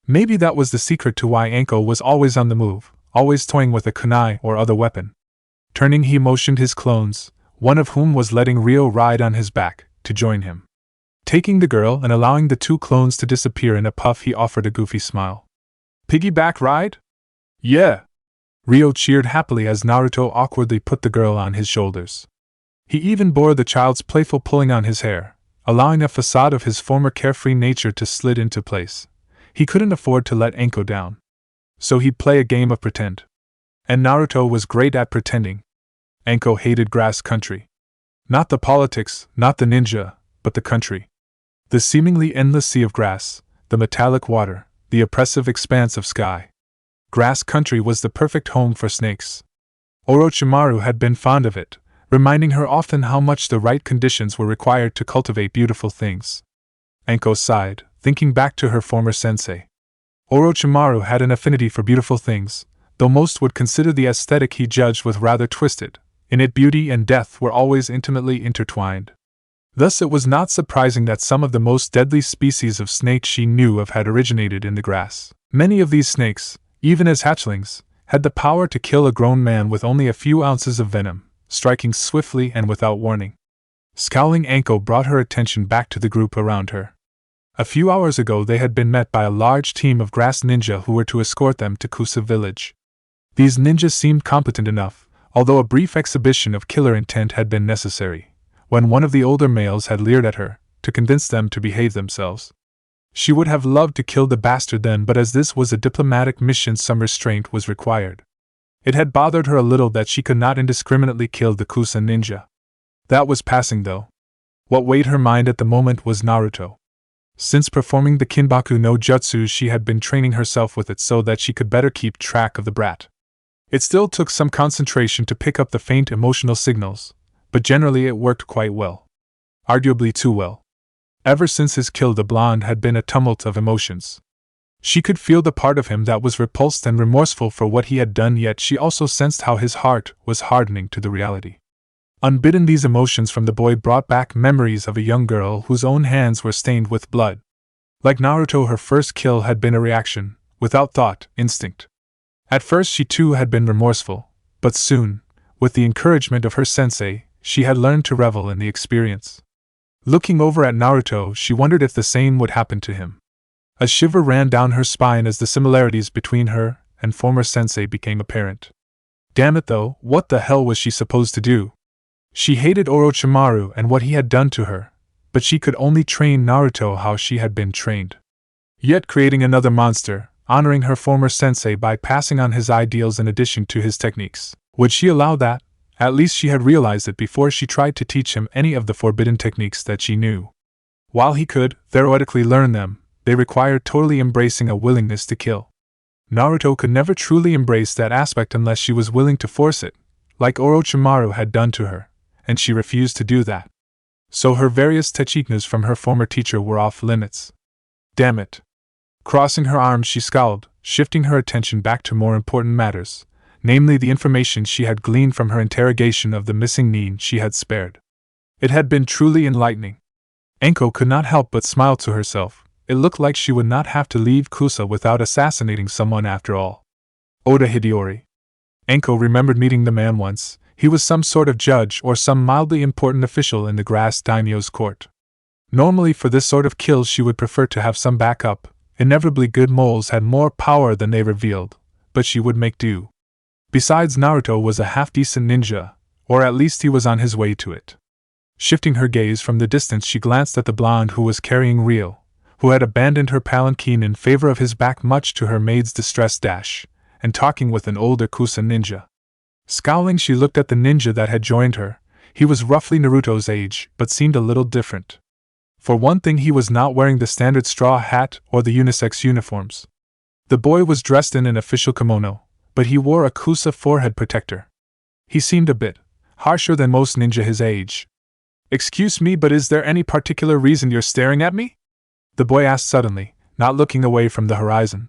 Maybe that was the secret to why Anko was always on the move, always toying with a kunai or other weapon. Turning, he motioned his clones, one of whom was letting Ryo ride on his back, to join him. Taking the girl and allowing the 2 clones to disappear in a puff, he offered a goofy smile. Piggyback ride? Yeah! Ryo cheered happily as Naruto awkwardly put the girl on his shoulders. He even bore the child's playful pulling on his hair, allowing a facade of his former carefree nature to slid into place. He couldn't afford to let Anko down. So he'd play a game of pretend. And Naruto was great at pretending. Anko hated grass country. Not the politics, not the ninja, but the country. The seemingly endless sea of grass, the metallic water, the oppressive expanse of sky. Grass country was the perfect home for snakes. Orochimaru had been fond of it, reminding her often how much the right conditions were required to cultivate beautiful things. Anko sighed, thinking back to her former sensei. Orochimaru had an affinity for beautiful things, though most would consider the aesthetic he judged with rather twisted. In it, beauty and death were always intimately intertwined. Thus it was not surprising that some of the most deadly species of snake she knew of had originated in the grass. Many of these snakes, even as hatchlings, had the power to kill a grown man with only a few ounces of venom, striking swiftly and without warning. Scowling Anko brought her attention back to the group around her. A few hours ago they had been met by a large team of grass ninja who were to escort them to Kusa village. These ninjas seemed competent enough, although a brief exhibition of killer intent had been necessary, when one of the older males had leered at her, to convince them to behave themselves. She would have loved to kill the bastard then, but as this was a diplomatic mission, some restraint was required. It had bothered her a little that she could not indiscriminately kill the Kusa ninja. That was passing though. What weighed her mind at the moment was Naruto. Since performing the Kinbaku no Jutsu, she had been training herself with it so that she could better keep track of the brat. It still took some concentration to pick up the faint emotional signals, but generally it worked quite well. Arguably too well. Ever since his kill, the blonde had been a tumult of emotions. She could feel the part of him that was repulsed and remorseful for what he had done, yet she also sensed how his heart was hardening to the reality. Unbidden, these emotions from the boy brought back memories of a young girl whose own hands were stained with blood. Like Naruto, her first kill had been a reaction, without thought, instinct. At first she too had been remorseful, but soon, with the encouragement of her sensei, she had learned to revel in the experience. Looking over at Naruto, she wondered if the same would happen to him. A shiver ran down her spine as the similarities between her and former sensei became apparent. Damn it though, what the hell was she supposed to do? She hated Orochimaru and what he had done to her, but she could only train Naruto how she had been trained. Yet creating another monster, honoring her former sensei by passing on his ideals in addition to his techniques. Would she allow that? At least she had realized it before she tried to teach him any of the forbidden techniques that she knew. While he could, theoretically, learn them, they required totally embracing a willingness to kill. Naruto could never truly embrace that aspect unless she was willing to force it, like Orochimaru had done to her, and she refused to do that. So her various techniques from her former teacher were off limits. Damn it. Crossing her arms, she scowled, shifting her attention back to more important matters, namely the information she had gleaned from her interrogation of the missing nin she had spared. It had been truly enlightening. Anko could not help but smile to herself. It looked like she would not have to leave Kusa without assassinating someone after all. Oda Hideyori. Anko remembered meeting the man once. He was some sort of judge or some mildly important official in the grass daimyo's court. Normally for this sort of kill she would prefer to have some backup. Inevitably good moles had more power than they revealed, but she would make do. Besides, Naruto was a half-decent ninja, or at least he was on his way to it. Shifting her gaze from the distance, she glanced at the blonde who was carrying Rio, who had abandoned her palanquin in favor of his back much to her maid's distressed dash, and talking with an older Kusa ninja. Scowling, she looked at the ninja that had joined her. He was roughly Naruto's age, but seemed a little different. For one thing, he was not wearing the standard straw hat or the unisex uniforms. The boy was dressed in an official kimono, but he wore a Kusa forehead protector. He seemed a bit harsher than most ninja his age. "Excuse me, but is there any particular reason you're staring at me?" the boy asked suddenly, not looking away from the horizon.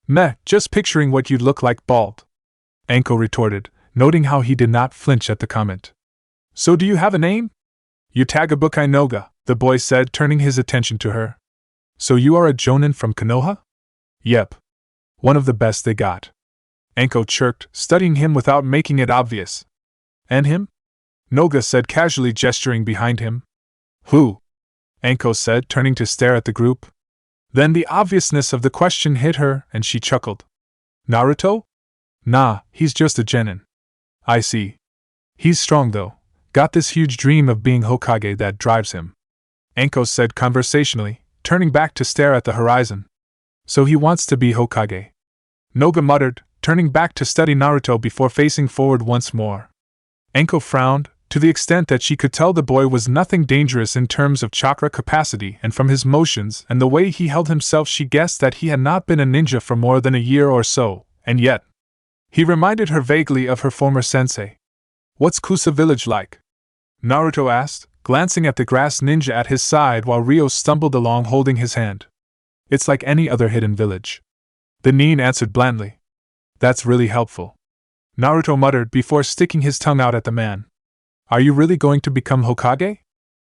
"Meh, just picturing what you'd look like bald," Anko retorted, noting how he did not flinch at the comment. "So do you have a name?" "Utagabukai Noga," the boy said, turning his attention to her. "So you are a jonin from Konoha?" "Yep. One of the best they got," Anko chirped, studying him without making it obvious. "And him?" Noga said casually, gesturing behind him. "Who?" Anko said, turning to stare at the group. Then the obviousness of the question hit her, and she chuckled. "Naruto? Nah, he's just a genin." "I see. He's strong though. Got this huge dream of being Hokage that drives him," Anko said conversationally, turning back to stare at the horizon. "So he wants to be Hokage," Noga muttered, turning back to study Naruto before facing forward once more. Anko frowned, to the extent that she could tell the boy was nothing dangerous in terms of chakra capacity, and from his motions and the way he held himself she guessed that he had not been a ninja for more than a year or so, and yet he reminded her vaguely of her former sensei. "What's Kusa village like?" Naruto asked, glancing at the grass ninja at his side while Ryo stumbled along holding his hand. "It's like any other hidden village. The nin answered blandly. That's really helpful. Naruto muttered before sticking his tongue out at the man. Are you really going to become Hokage?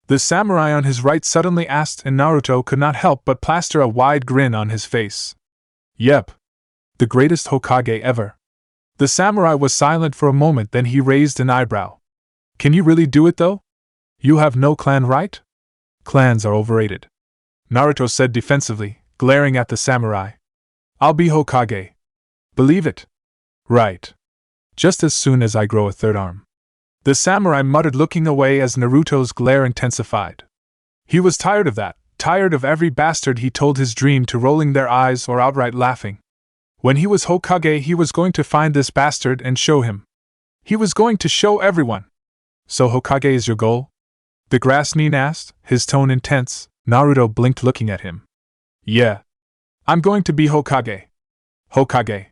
The samurai on his right suddenly asked, and Naruto could not help but plaster a wide grin on his face. Yep. The greatest Hokage ever. The samurai was silent for a moment, then he raised an eyebrow. Can you really do it though? You have no clan, right? Clans are overrated. Naruto said defensively, glaring at the samurai. I'll be Hokage. Believe it? Right. Just as soon as I grow a third arm. The samurai muttered, looking away as Naruto's glare intensified. He was tired of that, tired of every bastard he told his dream to rolling their eyes or outright laughing. When he was Hokage, he was going to find this bastard and show him. He was going to show everyone. So Hokage is your goal? The grass nin asked, his tone intense. Naruto blinked, looking at him. Yeah. I'm going to be Hokage. Hokage.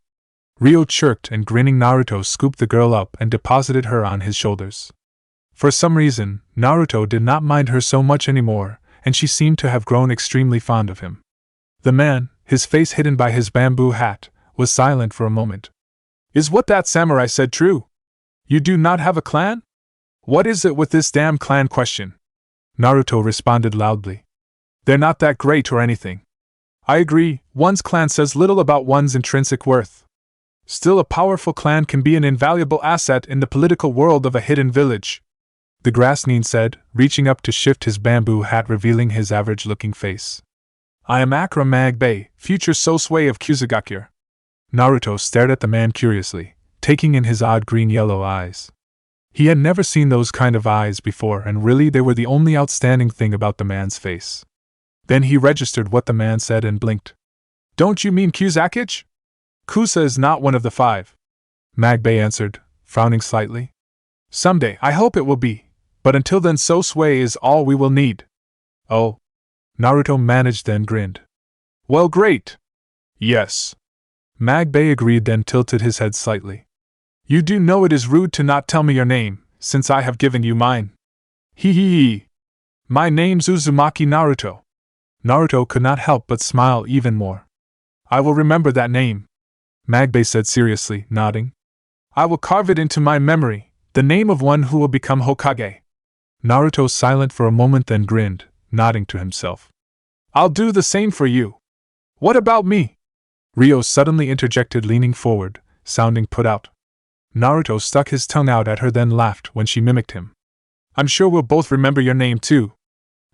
Ryo chirped, and grinning Naruto scooped the girl up and deposited her on his shoulders. For some reason, Naruto did not mind her so much anymore, and she seemed to have grown extremely fond of him. The man, his face hidden by his bamboo hat, was silent for a moment. Is what that samurai said true? You do not have a clan? What is it with this damn clan question? Naruto responded loudly. They're not that great or anything. I agree, one's clan says little about one's intrinsic worth. Still, a powerful clan can be an invaluable asset in the political world of a hidden village. The grass nin said, reaching up to shift his bamboo hat, revealing his average-looking face. I am Akra Magbei, future Sosui of Kusagakure. Naruto stared at the man curiously, taking in his odd green-yellow eyes. He had never seen those kind of eyes before, and really they were the only outstanding thing about the man's face. Then he registered what the man said and blinked. Don't you mean Kusakage? Kusa is not one of the 5. Magbei answered, frowning slightly. Someday I hope it will be, but until then Sosui is all we will need. Oh. Naruto managed, then grinned. Well, great. Yes. Magbei agreed, then tilted his head slightly. You do know it is rude to not tell me your name, since I have given you mine. Hee hee hee. My name's Uzumaki Naruto. Naruto could not help but smile even more. I will remember that name, Magbei said seriously, nodding. I will carve it into my memory, the name of one who will become Hokage. Naruto silent for a moment, then grinned, nodding to himself. I'll do the same for you. What about me? Ryo suddenly interjected, leaning forward, sounding put out. Naruto stuck his tongue out at her, then laughed when she mimicked him. I'm sure we'll both remember your name too,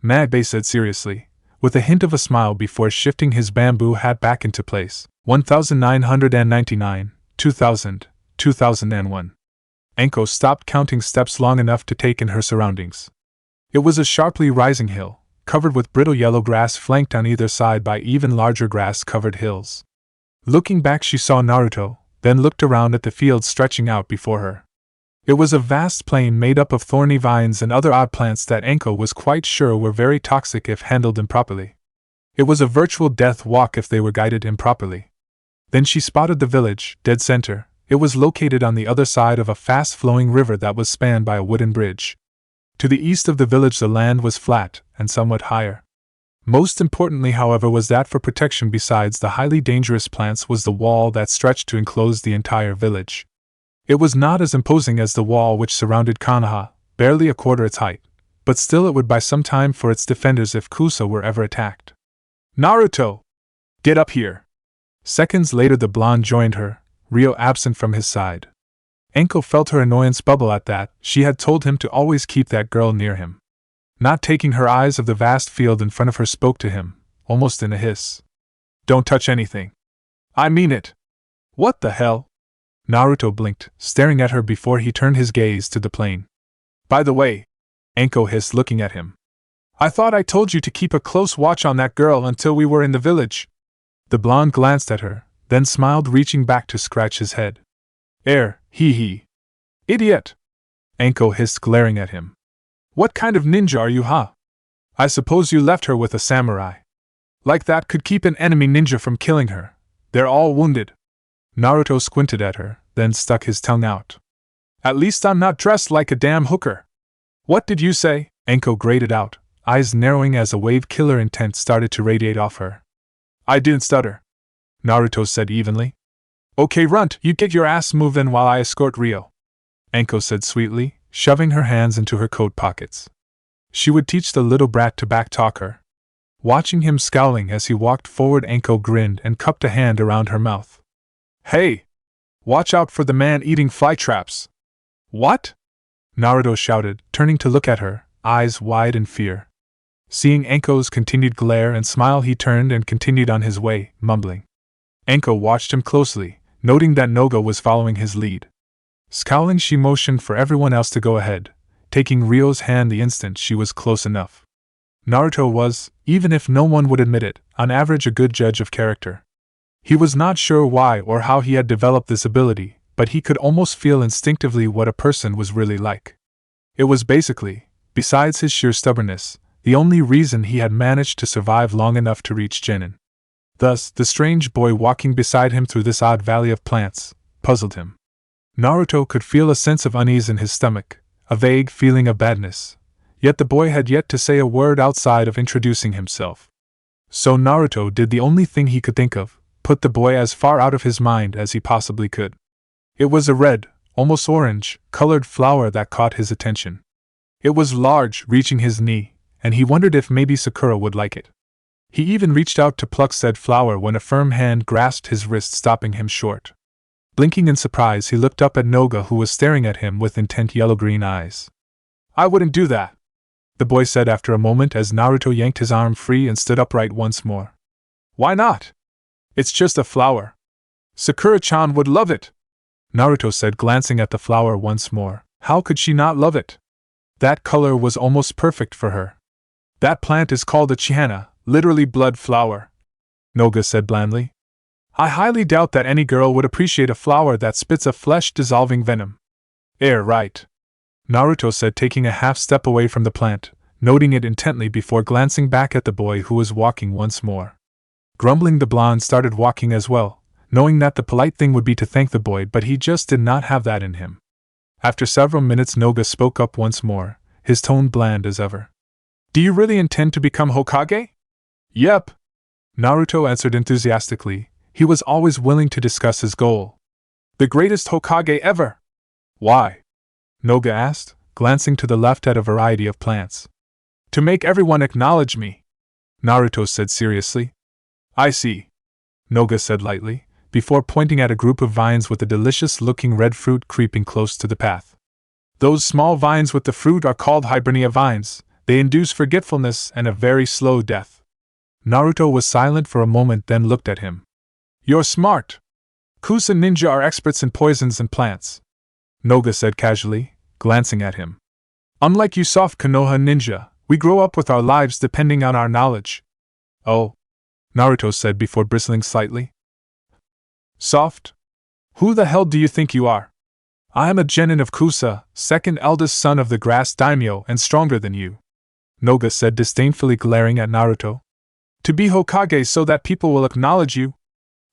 Magbei said seriously, with a hint of a smile before shifting his bamboo hat back into place. 1999, 2000, 2001. Anko stopped counting steps long enough to take in her surroundings. It was a sharply rising hill, covered with brittle yellow grass, flanked on either side by even larger grass-covered hills. Looking back, she saw Naruto, then looked around at the fields stretching out before her. It was a vast plain made up of thorny vines and other odd plants that Anko was quite sure were very toxic if handled improperly. It was a virtual death walk if they were guided improperly. Then she spotted the village, dead center. It was located on the other side of a fast-flowing river that was spanned by a wooden bridge. To the east of the village the land was flat and somewhat higher. Most importantly, however, was that for protection besides the highly dangerous plants was the wall that stretched to enclose the entire village. It was not as imposing as the wall which surrounded Konoha, barely a quarter its height, but still it would buy some time for its defenders if Kusa were ever attacked. Naruto! Get up here! Seconds later the blonde joined her, Ryo absent from his side. Anko felt her annoyance bubble at that. She had told him to always keep that girl near him. Not taking her eyes of the vast field in front of her, spoke to him, almost in a hiss. Don't touch anything. I mean it. What the hell? Naruto blinked, staring at her before he turned his gaze to the plain. By the way, Anko hissed, looking at him. I thought I told you to keep a close watch on that girl until we were in the village. The blonde glanced at her, then smiled, reaching back to scratch his head. Hee hee. Idiot! Anko hissed, glaring at him. What kind of ninja are you, huh? I suppose you left her with a samurai. Like that could keep an enemy ninja from killing her. They're all wounded. Naruto squinted at her, then stuck his tongue out. At least I'm not dressed like a damn hooker. What did you say? Anko grated out, eyes narrowing as a wave killer intent started to radiate off her. I didn't stutter. Naruto said evenly. Okay, Runt, you get your ass moving while I escort Rio, Anko said sweetly, shoving her hands into her coat pockets. She would teach the little brat to backtalk her. Watching him scowling as he walked forward, Anko grinned and cupped a hand around her mouth. Hey! Watch out for the man eating fly traps! What? Naruto shouted, turning to look at her, eyes wide in fear. Seeing Anko's continued glare and smile, he turned and continued on his way, mumbling. Anko watched him closely, noting that Noga was following his lead. Scowling, she motioned for everyone else to go ahead, taking Rio's hand the instant she was close enough. Naruto was, even if no one would admit it, on average a good judge of character. He was not sure why or how he had developed this ability, but he could almost feel instinctively what a person was really like. It was basically, besides his sheer stubbornness, the only reason he had managed to survive long enough to reach Genin. Thus, the strange boy walking beside him through this odd valley of plants puzzled him. Naruto could feel a sense of unease in his stomach, a vague feeling of badness, yet the boy had yet to say a word outside of introducing himself. So Naruto did the only thing he could think of, put the boy as far out of his mind as he possibly could. It was a red, almost orange, colored flower that caught his attention. It was large, reaching his knee, and he wondered if maybe Sakura would like it. He even reached out to pluck said flower when a firm hand grasped his wrist, stopping him short. Blinking in surprise, he looked up at Noga, who was staring at him with intent yellow-green eyes. I wouldn't do that, the boy said after a moment as Naruto yanked his arm free and stood upright once more. Why not? It's just a flower. Sakura-chan would love it, Naruto said, glancing at the flower once more. How could she not love it? That color was almost perfect for her. That plant is called a chihana, literally blood flower, Noga said blandly. I highly doubt that any girl would appreciate a flower that spits a flesh-dissolving venom. Right, Naruto said, taking a half step away from the plant, noting it intently before glancing back at the boy who was walking once more. Grumbling, the blonde started walking as well, knowing that the polite thing would be to thank the boy, but he just did not have that in him. After several minutes, Noga spoke up once more, his tone bland as ever. Do you really intend to become Hokage? Yep, Naruto answered enthusiastically. He was always willing to discuss his goal. The greatest Hokage ever! Why? Noga asked, glancing to the left at a variety of plants. To make everyone acknowledge me, Naruto said seriously. I see, Noga said lightly, before pointing at a group of vines with a delicious-looking red fruit creeping close to the path. Those small vines with the fruit are called hibernia vines. They induce forgetfulness and a very slow death. Naruto was silent for a moment, then looked at him. You're smart. Kusa ninja are experts in poisons and plants, Noga said casually, glancing at him. Unlike you soft Konoha ninja, we grow up with our lives depending on our knowledge. Oh, Naruto said before bristling slightly. Soft? Who the hell do you think you are? I am a genin of Kusa, second eldest son of the grass daimyo, and stronger than you, Noga said, disdainfully glaring at Naruto. To be Hokage so that people will acknowledge you?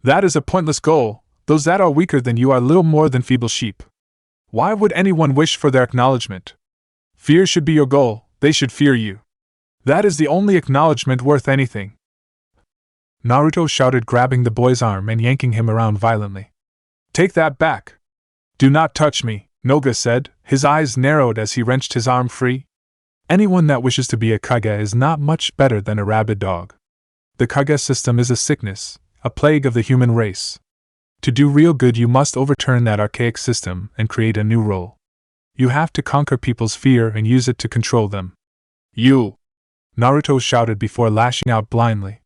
That is a pointless goal. Those that are weaker than you are little more than feeble sheep. Why would anyone wish for their acknowledgement? Fear should be your goal. They should fear you. That is the only acknowledgement worth anything. Naruto shouted, grabbing the boy's arm and yanking him around violently. Take that back. Do not touch me, Noga said, his eyes narrowed as he wrenched his arm free. Anyone that wishes to be a Kage is not much better than a rabid dog. The Kage system is a sickness, a plague of the human race. To do real good, you must overturn that archaic system and create a new role. You have to conquer people's fear and use it to control them. You! Naruto shouted before lashing out blindly.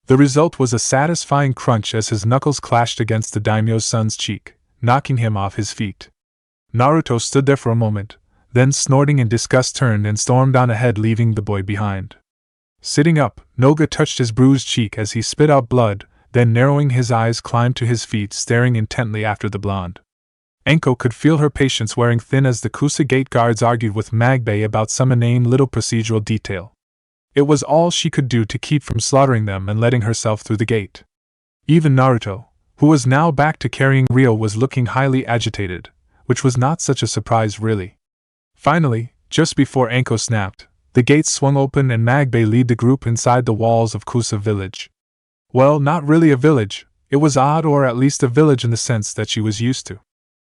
The result was a satisfying crunch as his knuckles clashed against the daimyo's son's cheek, knocking him off his feet. Naruto stood there for a moment, then snorting in disgust turned and stormed on ahead, leaving the boy behind. Sitting up, Noga touched his bruised cheek as he spit out blood, then narrowing his eyes climbed to his feet, staring intently after the blonde. Anko could feel her patience wearing thin as the Kusa gate guards argued with Magbei about some inane little procedural detail. It was all she could do to keep from slaughtering them and letting herself through the gate. Even Naruto, who was now back to carrying Rio, was looking highly agitated, which was not such a surprise really. Finally, just before Anko snapped, the gates swung open and Magbei led the group inside the walls of Kusa village. Well, not really a village, It was odd, or at least a village in the sense that she was used to.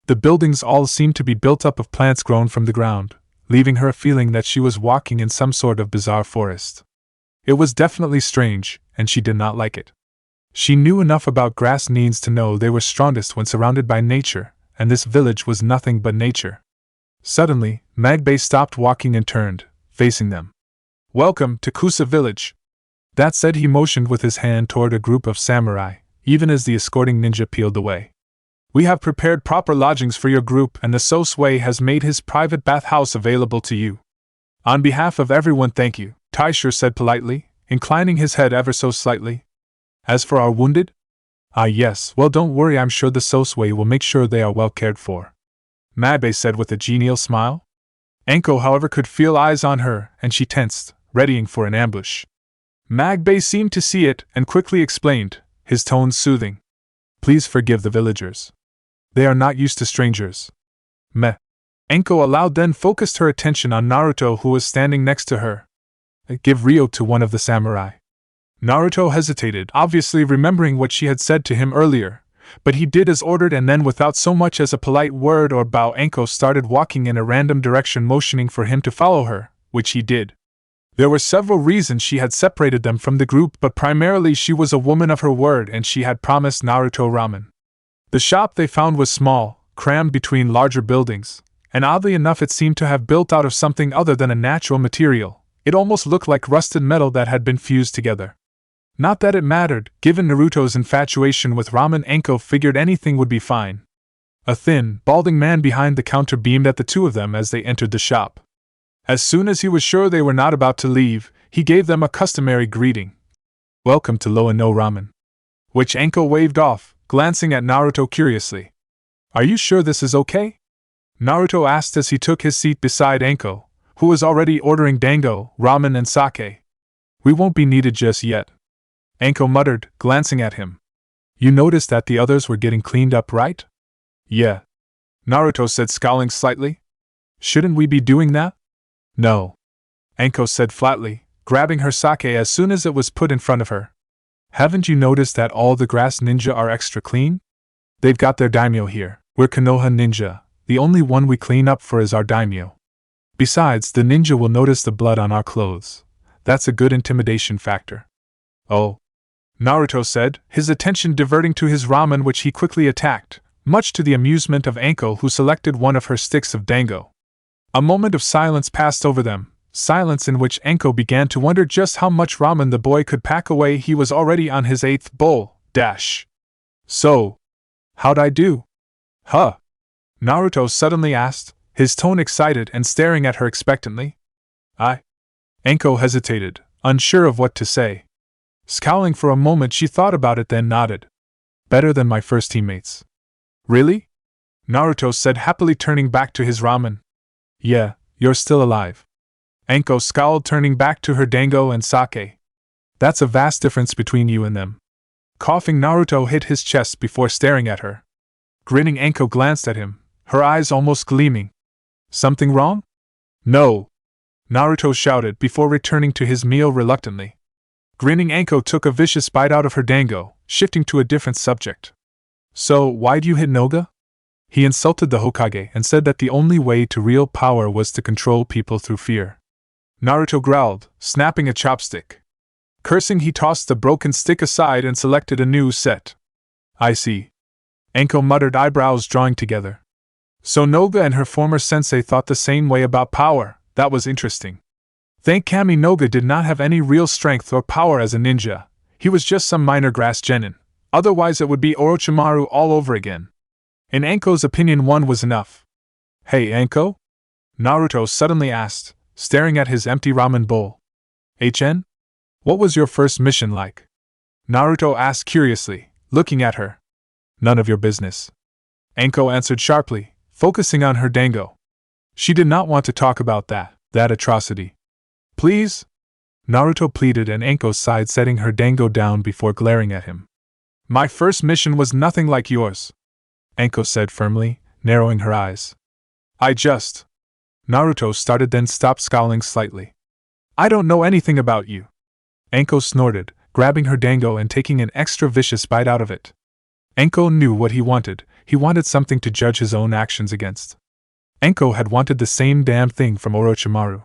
The buildings all seemed to be built up of plants grown from the ground, leaving her a feeling that she was walking in some sort of bizarre forest. It was definitely strange, and she did not like it. She knew enough about grass needs to know they were strongest when surrounded by nature, and this village was nothing but nature. Suddenly, Magbei stopped walking and turned, facing them. "Welcome to Kusa village." That said, he motioned with his hand toward a group of samurai, even as the escorting ninja peeled away. "We have prepared proper lodgings for your group, and the Sosui has made his private bathhouse available to you." "On behalf of everyone, thank you," Taisho said politely, inclining his head ever so slightly. "As for our wounded?" "Ah yes, well don't worry, I'm sure the Sosui will make sure they are well cared for," Magbei said with a genial smile. Enko, however, could feel eyes on her, and she tensed, readying for an ambush. Magbei seemed to see it, and quickly explained, his tone soothing. "Please forgive the villagers. They are not used to strangers." Meh. Enko aloud then focused her attention on Naruto, who was standing next to her. "Give Ryo to one of the samurai." Naruto hesitated, obviously remembering what she had said to him earlier, but he did as ordered, and then without so much as a polite word or bow, Enko started walking in a random direction, motioning for him to follow her, which he did. There were several reasons she had separated them from the group, but primarily she was a woman of her word and she had promised Naruto ramen. The shop they found was small, crammed between larger buildings, and oddly enough it seemed to have built out of something other than a natural material. It almost looked like rusted metal that had been fused together. Not that it mattered, given Naruto's infatuation with ramen. Enko figured anything would be fine. A thin, balding man behind the counter beamed at the two of them as they entered the shop. As soon as he was sure they were not about to leave, he gave them a customary greeting. "Welcome to Loa no Ramen," which Enko waved off, glancing at Naruto curiously. "Are you sure this is okay?" Naruto asked as he took his seat beside Enko, who was already ordering dango, ramen and sake. "We won't be needed just yet," Enko muttered, glancing at him. "You noticed that the others were getting cleaned up, right?" "Yeah," Naruto said, scowling slightly. "Shouldn't we be doing that?" "No," Enko said flatly, grabbing her sake as soon as it was put in front of her. "Haven't you noticed that all the grass ninja are extra clean? They've got their daimyo here. We're Konoha ninja. The only one we clean up for is our daimyo. Besides, the ninja will notice the blood on our clothes. That's a good intimidation factor." "Oh," Naruto said, his attention diverting to his ramen, which he quickly attacked, much to the amusement of Enko, who selected one of her sticks of dango. A moment of silence passed over them, silence in which Enko began to wonder just how much ramen the boy could pack away. He was already on his 8th bowl. "So, how'd I do?" "Huh?" Naruto suddenly asked, his tone excited and staring at her expectantly. Enko hesitated, unsure of what to say. Scowling for a moment, she thought about it, then nodded. "Better than my first teammates." "Really?" Naruto said, happily turning back to his ramen. "Yeah, you're still alive." Enko scowled, turning back to her dango and sake. "That's a vast difference between you and them." Coughing, Naruto hit his chest before staring at her. Grinning, Enko glanced at him, her eyes almost gleaming. "Something wrong?" "No!" Naruto shouted before returning to his meal reluctantly. Grinning, Enko took a vicious bite out of her dango, shifting to a different subject. "So, why'd you hit Noga?" "He insulted the Hokage and said that the only way to real power was to control people through fear." Naruto growled, snapping a chopstick. Cursing, he tossed the broken stick aside and selected a new set. "I see." Enko muttered, eyebrows drawing together. So Noga and her former sensei thought the same way about power. That was interesting. Thank Kami, Noga did not have any real strength or power as a ninja. He was just some minor grass genin. Otherwise it would be Orochimaru all over again. In Enko's opinion, one was enough. "Hey, Enko?" Naruto suddenly asked, staring at his empty ramen bowl. "HN? What was your first mission like?" Naruto asked curiously, looking at her. "None of your business," Enko answered sharply, focusing on her dango. She did not want to talk about that atrocity. "Please?" Naruto pleaded, and Enko sighed, setting her dango down before glaring at him. "My first mission was nothing like yours," Enko said firmly, narrowing her eyes. Naruto started, then stopped, scowling slightly. "I don't know anything about you," Enko snorted, grabbing her dango and taking an extra vicious bite out of it. Enko knew what he wanted something to judge his own actions against. Enko had wanted the same damn thing from Orochimaru.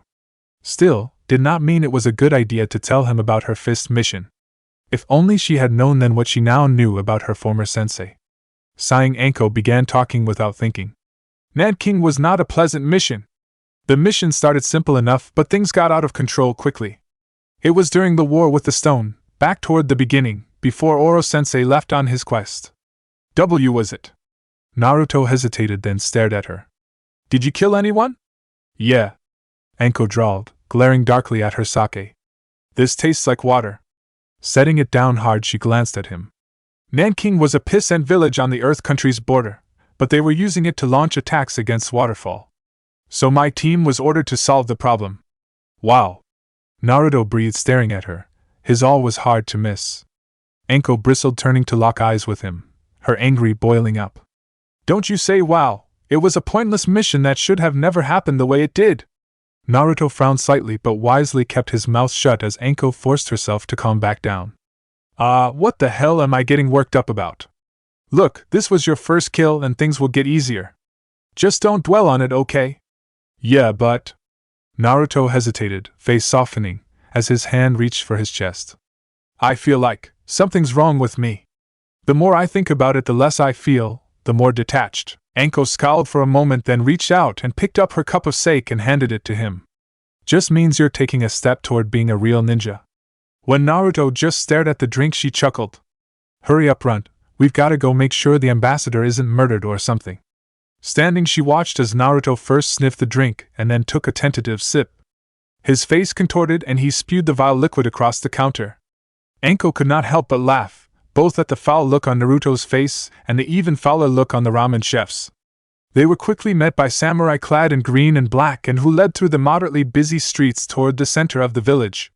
Still, did not mean it was a good idea to tell him about her fist mission. If only she had known then what she now knew about her former sensei. Sighing, Enko began talking without thinking. Nanking was not a pleasant mission. The mission started simple enough, but things got out of control quickly. It was during the war with the stone, back toward the beginning, before Oro-sensei left on his quest. Was it? Naruto hesitated, then stared at her. Did you kill anyone? Yeah. Enko drawled, glaring darkly at her sake. This tastes like water. Setting it down hard, she glanced at him. Nanking was a peasant village on the Earth country's border, but they were using it to launch attacks against Waterfall. So my team was ordered to solve the problem. Wow. Naruto breathed, staring at her. His all was hard to miss. Enko bristled, turning to lock eyes with him, her angry boiling up. Don't you say wow, it was a pointless mission that should have never happened the way it did. Naruto frowned slightly but wisely kept his mouth shut as Enko forced herself to calm back down. What the hell am I getting worked up about? Look, this was your first kill and things will get easier. Just don't dwell on it, okay? Yeah, but… Naruto hesitated, face softening, as his hand reached for his chest. I feel like something's wrong with me. The more I think about it, the less I feel, the more detached. Enko scowled for a moment, then reached out and picked up her cup of sake and handed it to him. Just means you're taking a step toward being a real ninja. When Naruto just stared at the drink, she chuckled. Hurry up, Runt. We've gotta go make sure the ambassador isn't murdered or something. Standing, she watched as Naruto first sniffed the drink and then took a tentative sip. His face contorted and he spewed the vile liquid across the counter. Enko could not help but laugh, both at the foul look on Naruto's face and the even fouler look on the ramen chefs. They were quickly met by samurai clad in green and black and who led through the moderately busy streets toward the center of the village.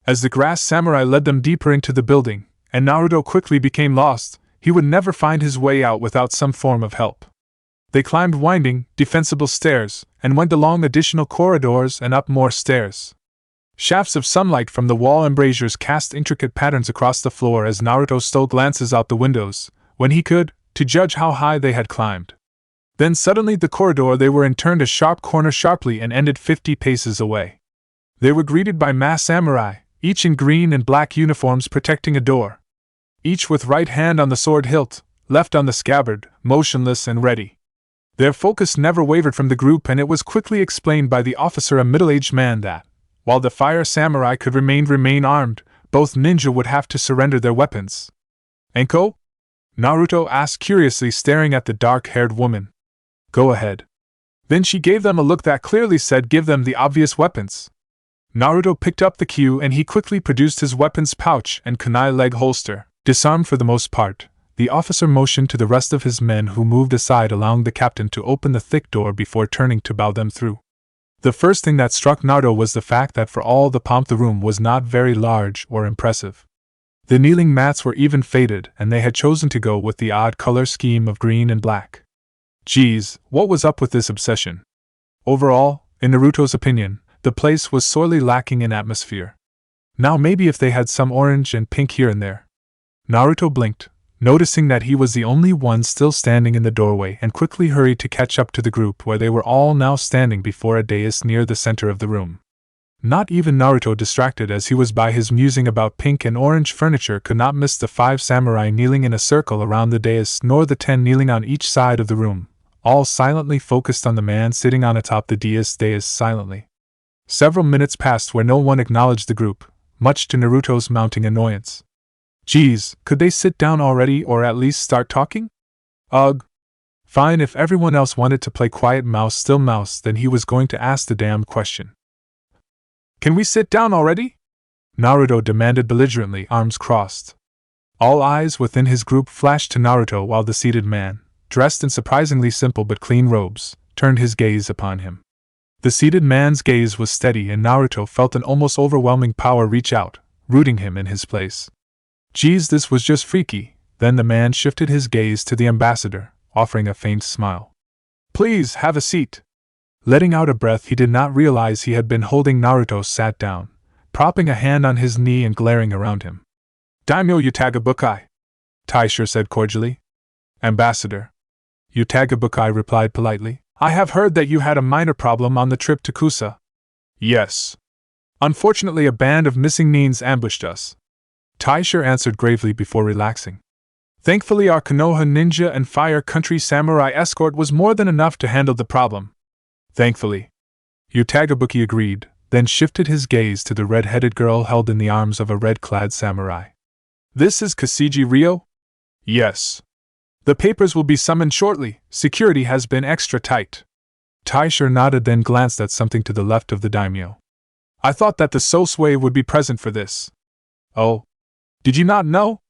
As the grass samurai led them deeper into the building, and Naruto quickly became lost, he would never find his way out without some form of help. They climbed winding, defensible stairs, and went along additional corridors and up more stairs. Shafts of sunlight from the wall embrasures cast intricate patterns across the floor as Naruto stole glances out the windows, when he could, to judge how high they had climbed. Then suddenly the corridor they were in turned a sharp corner sharply and ended 50 paces away. They were greeted by mass samurai, each in green and black uniforms protecting a door. Each with right hand on the sword hilt, left on the scabbard, motionless and ready. Their focus never wavered from the group, and it was quickly explained by the officer, a middle-aged man, that, while the fire samurai could remain armed, both ninja would have to surrender their weapons. Enko? Naruto asked curiously, staring at the dark-haired woman. Go ahead. Then she gave them a look that clearly said, give them the obvious weapons. Naruto picked up the cue and he quickly produced his weapons pouch and kunai leg holster. Disarmed for the most part, the officer motioned to the rest of his men, who moved aside, allowing the captain to open the thick door before turning to bow them through. The first thing that struck Naruto was the fact that for all the pomp the room was not very large or impressive. The kneeling mats were even faded, and they had chosen to go with the odd color scheme of green and black. Geez, what was up with this obsession? Overall, in Naruto's opinion, the place was sorely lacking in atmosphere. Now maybe if they had some orange and pink here and there. Naruto blinked, noticing that he was the only one still standing in the doorway, and quickly hurried to catch up to the group, where they were all now standing before a dais near the center of the room. Not even Naruto, distracted as he was by his musing about pink and orange furniture, could not miss the 5 samurai kneeling in a circle around the dais, nor the 10 kneeling on each side of the room, all silently focused on the man sitting on atop the dais silently. Several minutes passed where no one acknowledged the group, much to Naruto's mounting annoyance. Geez, could they sit down already, or at least start talking? Ugh. Fine, if everyone else wanted to play quiet mouse still mouse, then he was going to ask the damned question. Can we sit down already? Naruto demanded belligerently, arms crossed. All eyes within his group flashed to Naruto while the seated man, dressed in surprisingly simple but clean robes, turned his gaze upon him. The seated man's gaze was steady, and Naruto felt an almost overwhelming power reach out, rooting him in his place. Geez, this was just freaky. Then the man shifted his gaze to the ambassador, offering a faint smile. Please, have a seat. Letting out a breath he did not realize he had been holding, Naruto sat down, propping a hand on his knee and glaring around him. Daimyo Utaga Bukai, Taisho said cordially. Ambassador. Utagabukai replied politely. I have heard that you had a minor problem on the trip to Kusa. Yes. Unfortunately, a band of missing Nins ambushed us. Taisha answered gravely before relaxing. Thankfully, our Konoha ninja and Fire Country samurai escort was more than enough to handle the problem. Thankfully. Utagabuki agreed, then shifted his gaze to the red-headed girl held in the arms of a red-clad samurai. This is Kasiji Ryo? Yes. The papers will be summoned shortly. Security has been extra tight. Taisha nodded, then glanced at something to the left of the daimyo. I thought that the Sosui would be present for this. Oh. Did you not know?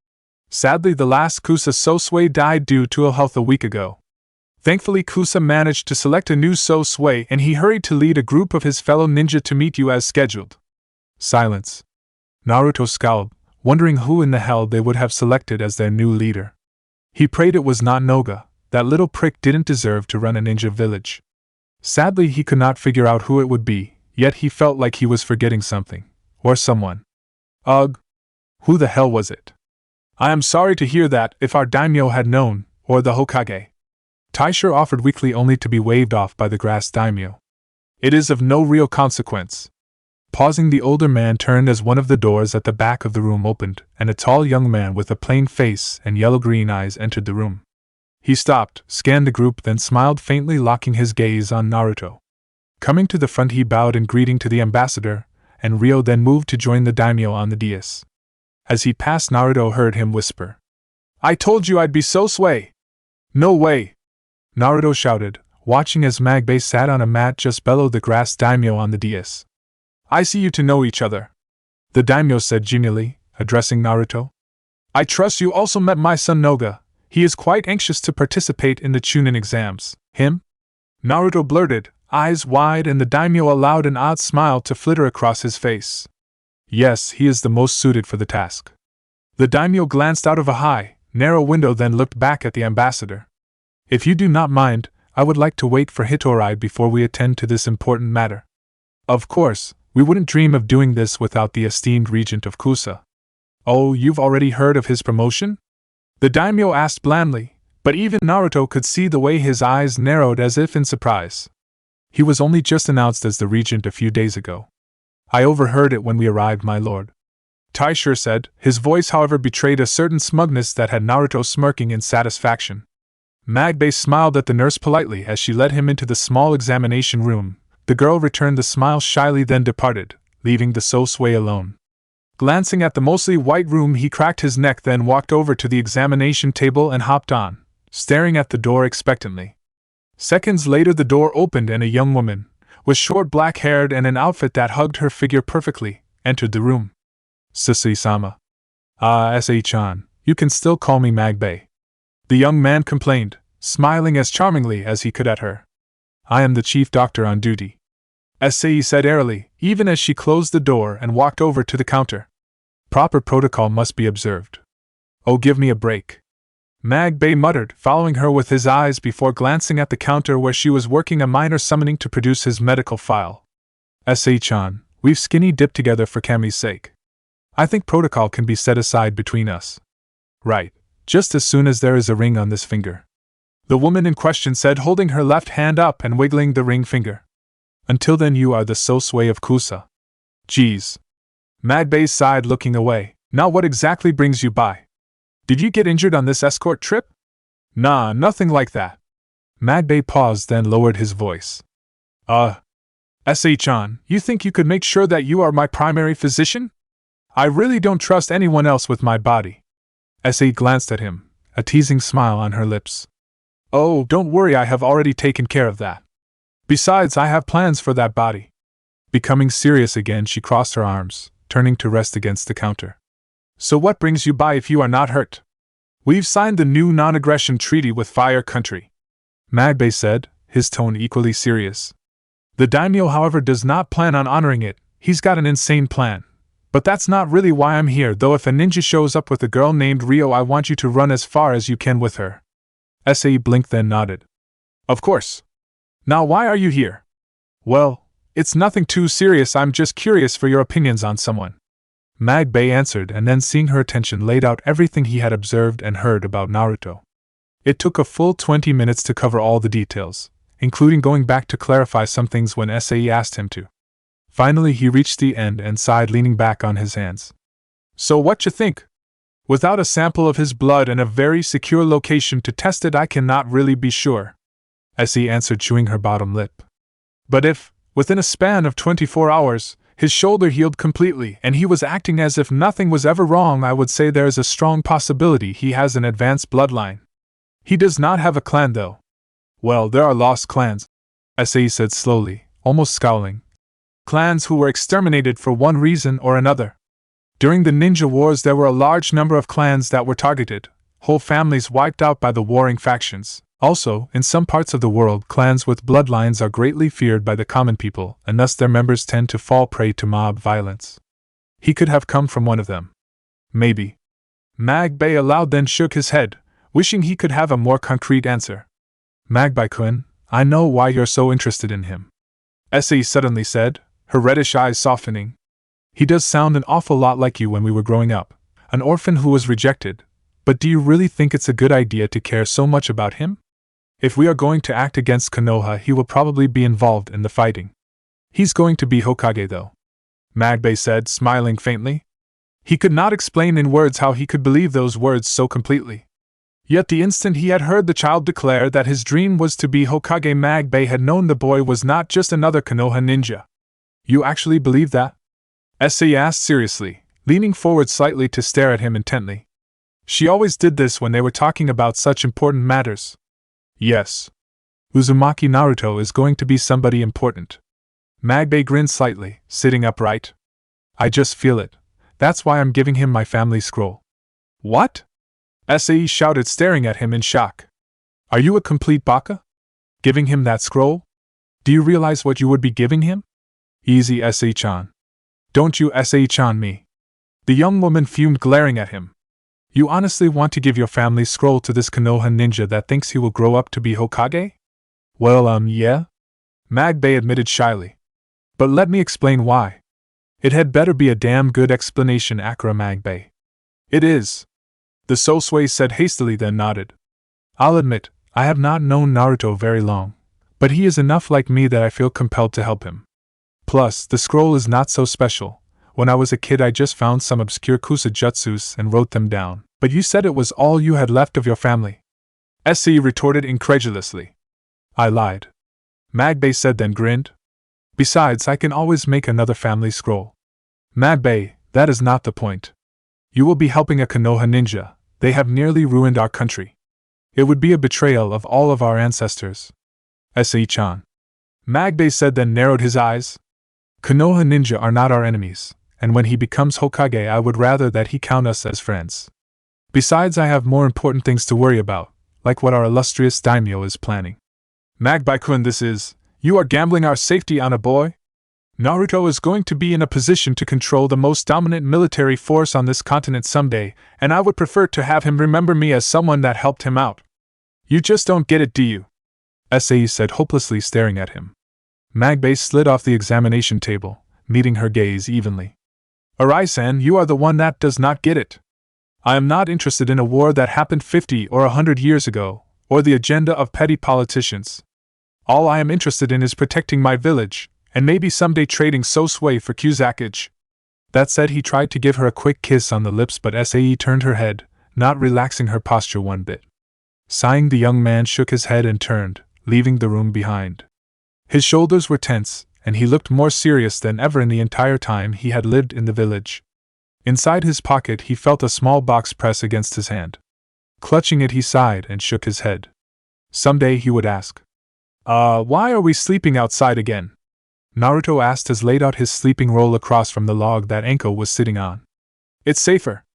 Sadly, the last Kusa Sosui died due to ill health a week ago. Thankfully, Kusa managed to select a new Sosui, and he hurried to lead a group of his fellow ninja to meet you as scheduled. Silence. Naruto scowled, wondering who in the hell they would have selected as their new leader. He prayed it was not Noga. That little prick didn't deserve to run a ninja village. Sadly, he could not figure out who it would be, yet he felt like he was forgetting something. Or someone. Ugh. Who the hell was it? I am sorry to hear that, if our daimyo had known, or the Hokage. Taisha offered weakly, only to be waved off by the grass daimyo. It is of no real consequence. Pausing, the older man turned as one of the doors at the back of the room opened, and a tall young man with a plain face and yellow-green eyes entered the room. He stopped, scanned the group, then smiled faintly, locking his gaze on Naruto. Coming to the front, he bowed in greeting to the ambassador, and Ryo then moved to join the daimyo on the dais. As he passed, Naruto heard him whisper, I told you I'd be Sosui! No way! Naruto shouted, watching as Magbei sat on a mat just below the grass daimyo on the dais. I see you to know each other. The daimyo said genially, addressing Naruto. I trust you also met my son Noga. He is quite anxious to participate in the Chunin exams. Him? Naruto blurted, eyes wide, and the daimyo allowed an odd smile to flitter across his face. Yes, he is the most suited for the task. The daimyo glanced out of a high, narrow window, then looked back at the ambassador. If you do not mind, I would like to wait for Hitorai before we attend to this important matter. Of course, we wouldn't dream of doing this without the esteemed regent of Kusa. Oh, you've already heard of his promotion? The daimyo asked blandly, but even Naruto could see the way his eyes narrowed as if in surprise. He was only just announced as the regent a few days ago. I overheard it when we arrived, my lord. Taisha said, his voice however betrayed a certain smugness that had Naruto smirking in satisfaction. Magbei smiled at the nurse politely as she led him into the small examination room. The girl returned the smile shyly, then departed, leaving the Sosui alone. Glancing at the mostly white room, he cracked his neck, then walked over to the examination table and hopped on, staring at the door expectantly. Seconds later, the door opened and a young woman, with short black hair and an outfit that hugged her figure perfectly, entered the room. Sasui-sama. Ah, Sai-chan, you can still call me Magbei. The young man complained, smiling as charmingly as he could at her. I am the chief doctor on duty. Sai said airily, even as she closed the door and walked over to the counter. Proper protocol must be observed. Oh, give me a break. Magbei muttered, following her with his eyes before glancing at the counter where she was working a minor summoning to produce his medical file. Sai-chan, we've skinny dipped together for Kami's sake. I think protocol can be set aside between us. Right, just as soon as there is a ring on this finger. The woman in question said, holding her left hand up and wiggling the ring finger. Until then you are the Sosui of Kusa. Geez. Magbei sighed, looking away. Now what exactly brings you by? Did you get injured on this escort trip? Nah, nothing like that. Magbei paused, then lowered his voice. Sai-chan, you think you could make sure that you are my primary physician? I really don't trust anyone else with my body. Sai glanced at him, a teasing smile on her lips. Oh, don't worry, I have already taken care of that. Besides, I have plans for that body. Becoming serious again, she crossed her arms, turning to rest against the counter. So what brings you by if you are not hurt? We've signed the new non-aggression treaty with Fire Country. Magbei said, his tone equally serious. The daimyo, however, does not plan on honoring it. He's got an insane plan. But that's not really why I'm here, though if a ninja shows up with a girl named Ryo, I want you to run as far as you can with her. Sai blinked, then nodded. Of course. Now why are you here? Well, it's nothing too serious, I'm just curious for your opinions on someone. Magbei answered, and then seeing her attention laid out everything he had observed and heard about Naruto. It took a full 20 minutes to cover all the details, including going back to clarify some things when SAE asked him to. Finally he reached the end and sighed, leaning back on his hands. So what you think? Without a sample of his blood and a very secure location to test it, I cannot really be sure, SAE answered, chewing her bottom lip. But if, within a span of 24 hours, his shoulder healed completely and he was acting as if nothing was ever wrong, I would say there is a strong possibility he has an advanced bloodline. He does not have a clan though. Well, there are lost clans, SAE said slowly, almost scowling. Clans who were exterminated for one reason or another. During the ninja wars there were a large number of clans that were targeted, whole families wiped out by the warring factions. Also, in some parts of the world, clans with bloodlines are greatly feared by the common people, and thus their members tend to fall prey to mob violence. He could have come from one of them. Maybe. Magbei aloud then shook his head, wishing he could have a more concrete answer. Magbei-kun, I know why you're so interested in him, SAE suddenly said, her reddish eyes softening. He does sound an awful lot like you when we were growing up, an orphan who was rejected, but do you really think it's a good idea to care so much about him? If we are going to act against Konoha, he will probably be involved in the fighting. He's going to be Hokage though, Magbei said, smiling faintly. He could not explain in words how he could believe those words so completely. Yet the instant he had heard the child declare that his dream was to be Hokage, Magbei had known the boy was not just another Konoha ninja. You actually believe that? SAE asked seriously, leaning forward slightly to stare at him intently. She always did this when they were talking about such important matters. Yes. Uzumaki Naruto is going to be somebody important. Magbei grinned slightly, sitting upright. I just feel it. That's why I'm giving him my family scroll. What? SAE shouted, staring at him in shock. Are you a complete baka? Giving him that scroll? Do you realize what you would be giving him? Easy, SAE-chan. Don't you SAE-chan me. The young woman fumed, glaring at him. You honestly want to give your family scroll to this Konoha ninja that thinks he will grow up to be Hokage? Well, yeah. Magbei admitted shyly. But let me explain why. It had better be a damn good explanation, Akira Magbei. It is. The Sosui said hastily, then nodded. I'll admit, I have not known Naruto very long, but he is enough like me that I feel compelled to help him. Plus, the scroll is not so special. When I was a kid I just found some obscure kusajutsus and wrote them down. But you said it was all you had left of your family. SAE retorted incredulously. I lied. Magbei said, then grinned. Besides, I can always make another family scroll. Magbei, that is not the point. You will be helping a Konoha ninja. They have nearly ruined our country. It would be a betrayal of all of our ancestors. SAE-chan. Magbei said, then narrowed his eyes. Konoha ninja are not our enemies, and when he becomes Hokage I would rather that he count us as friends. Besides, I have more important things to worry about, like what our illustrious daimyo is planning. Magbei-kun, you are gambling our safety on a boy? Naruto is going to be in a position to control the most dominant military force on this continent someday, and I would prefer to have him remember me as someone that helped him out. You just don't get it, do you? SAE said, hopelessly staring at him. Magbei slid off the examination table, meeting her gaze evenly. Arai-san, you are the one that does not get it. I am not interested in a war that happened 50 or 100 years ago, or the agenda of petty politicians. All I am interested in is protecting my village, and maybe someday trading Sosui for Kusakage. That said, he tried to give her a quick kiss on the lips, but SAE turned her head, not relaxing her posture one bit. Sighing, the young man shook his head and turned, leaving the room behind. His shoulders were tense, and he looked more serious than ever in the entire time he had lived in the village. Inside his pocket he felt a small box press against his hand. Clutching it, he sighed and shook his head. Someday he would ask. Why are we sleeping outside again? Naruto asked as laid out his sleeping roll across from the log that Anko was sitting on. It's safer,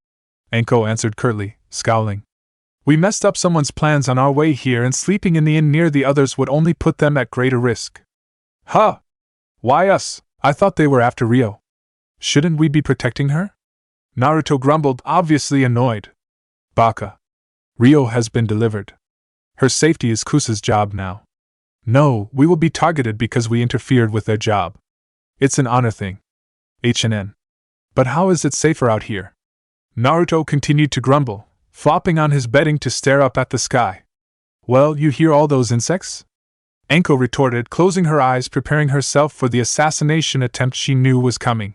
Anko answered curtly, scowling. We messed up someone's plans on our way here, and sleeping in the inn near the others would only put them at greater risk. Huh! Why us? I thought they were after Rio. Shouldn't we be protecting her? Naruto grumbled, obviously annoyed. Baka. Rio has been delivered. Her safety is Kusa's job now. No, we will be targeted because we interfered with their job. It's an honor thing. HNN. But how is it safer out here? Naruto continued to grumble, flopping on his bedding to stare up at the sky. Well, you hear all those insects? Anko retorted, closing her eyes, preparing herself for the assassination attempt she knew was coming.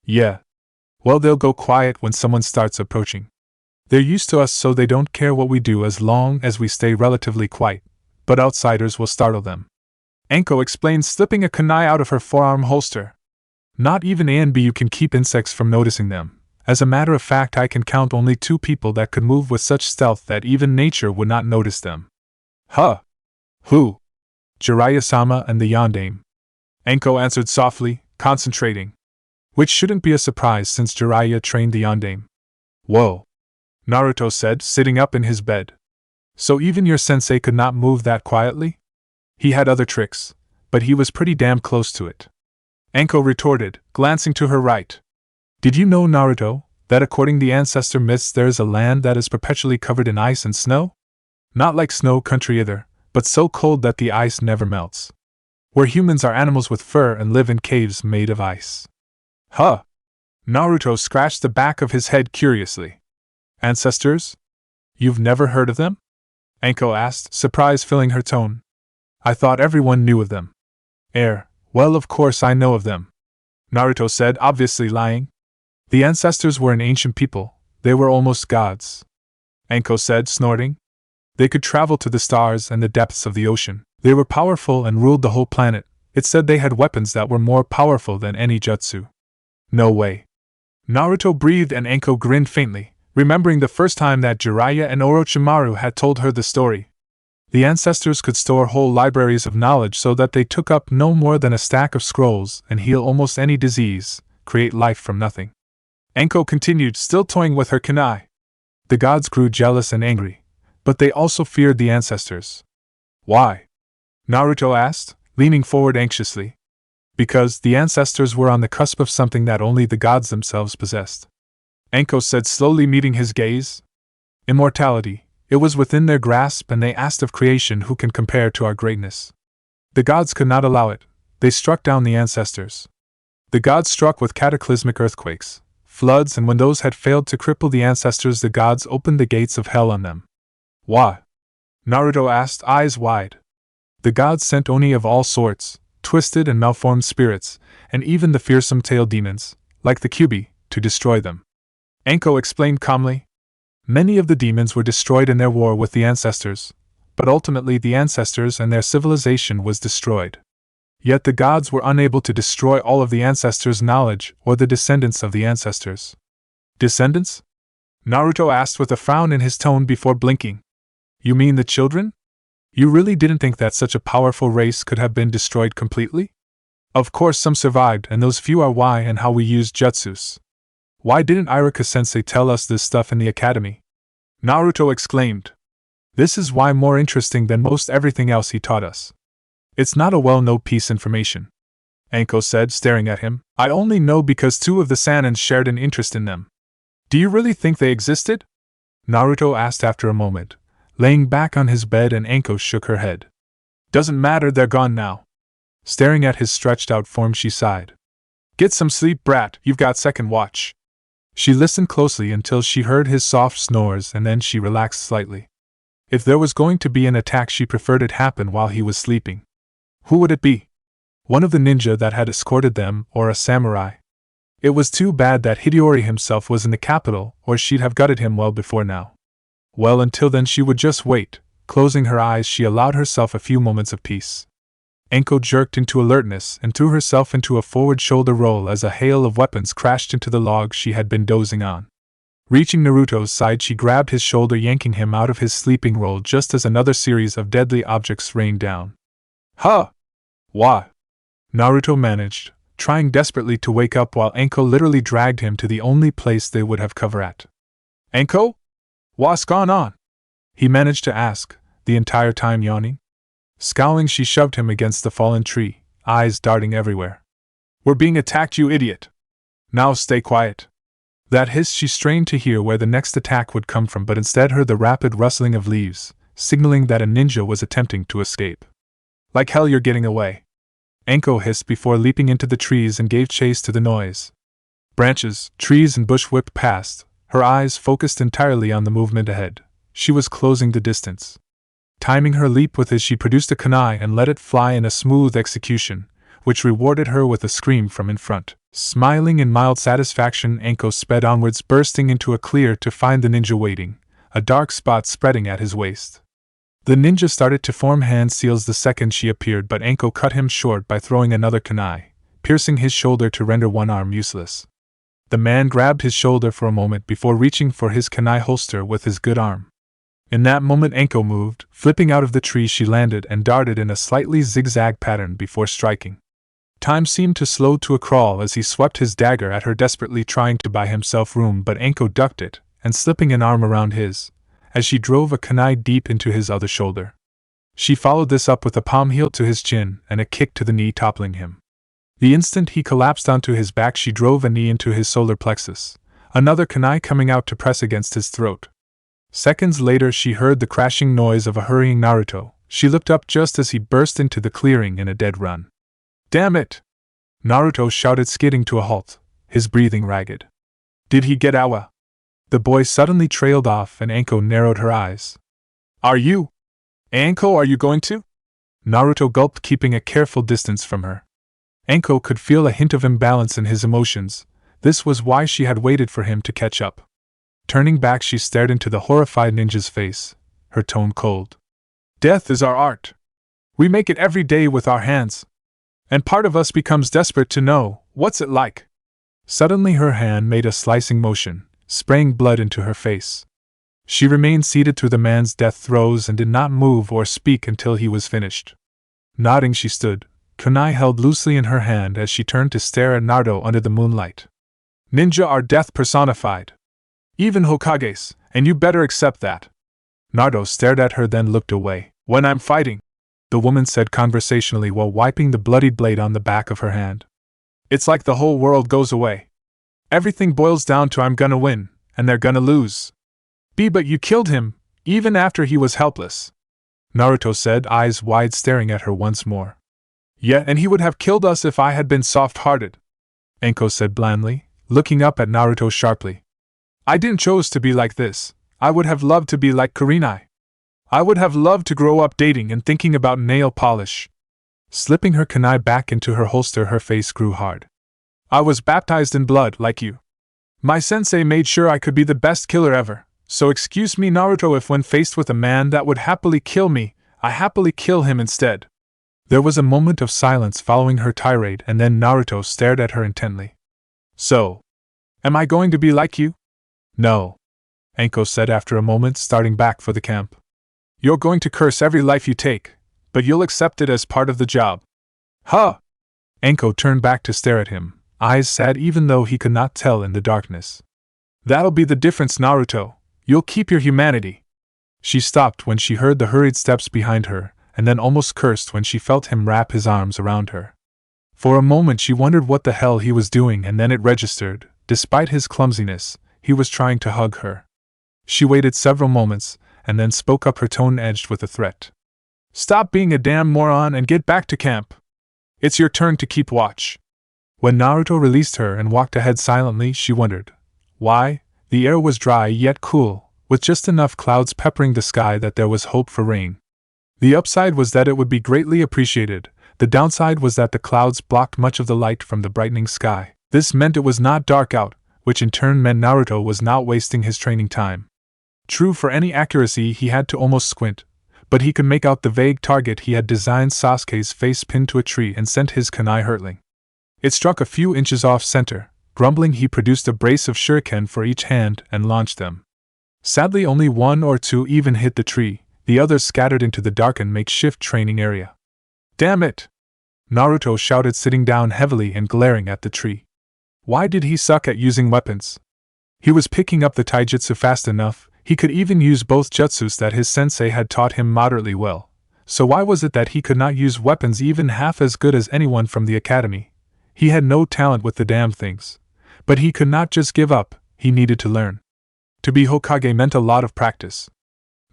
Yeah. Well, they'll go quiet when someone starts approaching. They're used to us, so they don't care what we do as long as we stay relatively quiet, but outsiders will startle them. Anko explained, slipping a kunai out of her forearm holster. Not even A and B you can keep insects from noticing them. As a matter of fact, I can count only 2 people that could move with such stealth that even nature would not notice them. Huh? Who? Jiraiya-sama and the yondaime. Anko answered softly, concentrating. Which shouldn't be a surprise since Jiraiya trained the yondaime. Whoa. Naruto said, sitting up in his bed. So even your sensei could not move that quietly? He had other tricks, but he was pretty damn close to it. Anko retorted, glancing to her right. Did you know, Naruto, that according to the ancestor myths there is a land that is perpetually covered in ice and snow? Not like snow country either, but so cold that the ice never melts. Where humans are animals with fur and live in caves made of ice. Huh? Naruto scratched the back of his head curiously. Ancestors? You've never heard of them? Anko asked, surprise filling her tone. I thought everyone knew of them. Well, of course I know of them. Naruto said, obviously lying. The ancestors were an ancient people. They were almost gods. Anko said, snorting. They could travel to the stars and the depths of the ocean. They were powerful and ruled the whole planet. It said they had weapons that were more powerful than any jutsu. No way. Naruto breathed and Anko grinned faintly, remembering the first time that Jiraiya and Orochimaru had told her the story. The ancestors could store whole libraries of knowledge so that they took up no more than a stack of scrolls and heal almost any disease, create life from nothing. Anko continued, still toying with her kunai. The gods grew jealous and angry, but they also feared the ancestors. Why? Naruto asked, leaning forward anxiously. Because the ancestors were on the cusp of something that only the gods themselves possessed. Anko said, slowly meeting his gaze. Immortality. It was within their grasp, and they asked of creation who can compare to our greatness. The gods could not allow it. They struck down the ancestors. The gods struck with cataclysmic earthquakes, floods, and when those had failed to cripple the ancestors, the gods opened the gates of hell on them. Why? Naruto asked, eyes wide. The gods sent oni of all sorts, twisted and malformed spirits, and even the fearsome tail demons, like the Kyuubi, to destroy them. Anko explained calmly. Many of the demons were destroyed in their war with the ancestors, but ultimately the ancestors and their civilization was destroyed. Yet the gods were unable to destroy all of the ancestors' knowledge or the descendants of the ancestors. Descendants? Naruto asked with a frown in his tone before blinking. You mean the children? You really didn't think that such a powerful race could have been destroyed completely? Of course some survived, and those few are why and how we use jutsus. Why didn't Iruka-sensei tell us this stuff in the academy? Naruto exclaimed. This is why more interesting than most everything else he taught us. It's not a well-known piece information. Anko said, staring at him. I only know because 2 of the Sanins shared an interest in them. Do you really think they existed? Naruto asked after a moment, laying back on his bed, and Anko shook her head. Doesn't matter, they're gone now. Staring at his stretched-out form, she sighed. Get some sleep, brat, you've got second watch. She listened closely until she heard his soft snores, and then she relaxed slightly. If there was going to be an attack, she preferred it happen while he was sleeping. Who would it be? One of the ninja that had escorted them, or a samurai? It was too bad that Hideyori himself was in the capital, or she'd have gutted him well before now. Well, until then she would just wait. Closing her eyes, she allowed herself a few moments of peace. Anko jerked into alertness and threw herself into a forward shoulder roll as a hail of weapons crashed into the log she had been dozing on. Reaching Naruto's side, she grabbed his shoulder, yanking him out of his sleeping roll just as another series of deadly objects rained down. Huh! Why? Naruto managed, trying desperately to wake up while Anko literally dragged him to the only place they would have cover at. Anko? What's gone on? He managed to ask, the entire time yawning. Scowling, she shoved him against the fallen tree, eyes darting everywhere. We're being attacked, you idiot! Now stay quiet. That hiss, she strained to hear where the next attack would come from, but instead heard the rapid rustling of leaves, signaling that a ninja was attempting to escape. Like hell you're getting away. Anko hissed before leaping into the trees and gave chase to the noise. Branches, trees, and bush whipped past, her eyes focused entirely on the movement ahead. She was closing the distance. Timing her leap with his, she produced a kunai and let it fly in a smooth execution, which rewarded her with a scream from in front. Smiling in mild satisfaction, Anko sped onwards, bursting into a clear to find the ninja waiting, a dark spot spreading at his waist. The ninja started to form hand seals the second she appeared, but Anko cut him short by throwing another kunai, piercing his shoulder to render one arm useless. The man grabbed his shoulder for a moment before reaching for his kunai holster with his good arm. In that moment Anko moved, flipping out of the tree she landed and darted in a slightly zigzag pattern before striking. Time seemed to slow to a crawl as he swept his dagger at her, desperately trying to buy himself room, but Anko ducked it, and slipping an arm around his, as she drove a kunai deep into his other shoulder. She followed this up with a palm heel to his chin and a kick to the knee, toppling him. The instant he collapsed onto his back, she drove a knee into his solar plexus, another kunai coming out to press against his throat. Seconds later she heard the crashing noise of a hurrying Naruto. She looked up just as he burst into the clearing in a dead run. "Damn it!" Naruto shouted, skidding to a halt, his breathing ragged. "Did he get Awa?" The boy suddenly trailed off and Anko narrowed her eyes. Are you going to?" Naruto gulped, keeping a careful distance from her. Anko could feel a hint of imbalance in his emotions. This was why she had waited for him to catch up. Turning back, she stared into the horrified ninja's face, her tone cold. "Death is our art. We make it every day with our hands. And part of us becomes desperate to know, what's it like?" Suddenly her hand made a slicing motion, spraying blood into her face. She remained seated through the man's death throes and did not move or speak until he was finished. Nodding, she stood, kunai held loosely in her hand as she turned to stare at Naruto under the moonlight. "Ninja are death personified. Even Hokages, and you better accept that." Naruto stared at her, then looked away. "When I'm fighting," the woman said conversationally while wiping the bloodied blade on the back of her hand, "it's like the whole world goes away. Everything boils down to I'm gonna win, and they're gonna lose. But you killed him, even after he was helpless," Naruto said, eyes wide, staring at her once more. "Yeah, and he would have killed us if I had been soft-hearted," Anko said blandly, looking up at Naruto sharply. "I didn't choose to be like this. I would have loved to be like Kurenai. I would have loved to grow up dating and thinking about nail polish." Slipping her kunai back into her holster, her face grew hard. "I was baptized in blood like you. My sensei made sure I could be the best killer ever, so excuse me, Naruto, if when faced with a man that would happily kill me, I happily kill him instead." There was a moment of silence following her tirade, and then Naruto stared at her intently. "So, am I going to be like you?" "No," Anko said after a moment, starting back for the camp. "You're going to curse every life you take, but you'll accept it as part of the job." "Huh!" Anko turned back to stare at him, eyes sad even though he could not tell in the darkness. "That'll be the difference, Naruto. You'll keep your humanity." She stopped when she heard the hurried steps behind her, and then almost cursed when she felt him wrap his arms around her. For a moment she wondered what the hell he was doing, and then it registered. Despite his clumsiness, he was trying to hug her. She waited several moments, and then spoke up, her tone edged with a threat. "Stop being a damn moron and get back to camp. It's your turn to keep watch." When Naruto released her and walked ahead silently, she wondered why. The air was dry yet cool, with just enough clouds peppering the sky that there was hope for rain. The upside was that it would be greatly appreciated. The downside was that the clouds blocked much of the light from the brightening sky. This meant it was not dark out, which in turn meant Naruto was not wasting his training time. True, for any accuracy he had to almost squint, but he could make out the vague target. He had designed Sasuke's face pinned to a tree and sent his kunai hurtling. It struck a few inches off center. Grumbling, he produced a brace of shuriken for each hand and launched them. Sadly, only one or two even hit the tree, the others scattered into the darkened makeshift training area. "Damn it!" Naruto shouted, sitting down heavily and glaring at the tree. Why did he suck at using weapons? He was picking up the taijutsu fast enough. He could even use both jutsus that his sensei had taught him moderately well. So why was it that he could not use weapons even half as good as anyone from the academy? He had no talent with the damned things. But he could not just give up, he needed to learn. To be Hokage meant a lot of practice.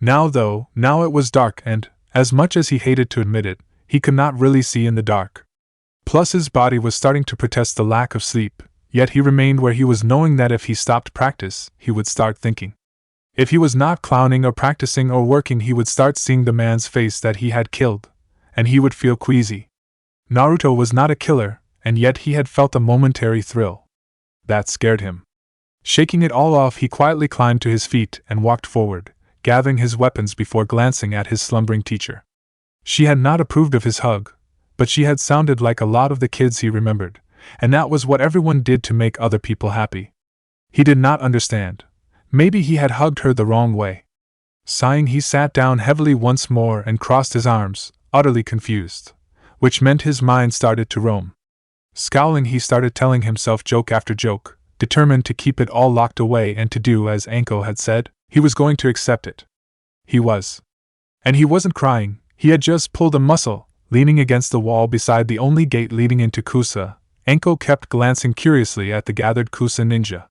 Now it was dark and, as much as he hated to admit it, he could not really see in the dark. Plus his body was starting to protest the lack of sleep, yet he remained where he was, knowing that if he stopped practice, he would start thinking. If he was not clowning or practicing or working, he would start seeing the man's face that he had killed, and he would feel queasy. Naruto was not a killer, and yet he had felt a momentary thrill. That scared him. Shaking it all off, he quietly climbed to his feet and walked forward, gathering his weapons before glancing at his slumbering teacher. She had not approved of his hug, but she had sounded like a lot of the kids he remembered, and that was what everyone did to make other people happy. He did not understand. Maybe he had hugged her the wrong way. Sighing, he sat down heavily once more and crossed his arms, utterly confused, which meant his mind started to roam. Scowling, he started telling himself joke after joke, determined to keep it all locked away and to do as Anko had said. He was going to accept it. He was. And he wasn't crying, he had just pulled a muscle. Leaning against the wall beside the only gate leading into Kusa, Anko kept glancing curiously at the gathered Kusa ninja.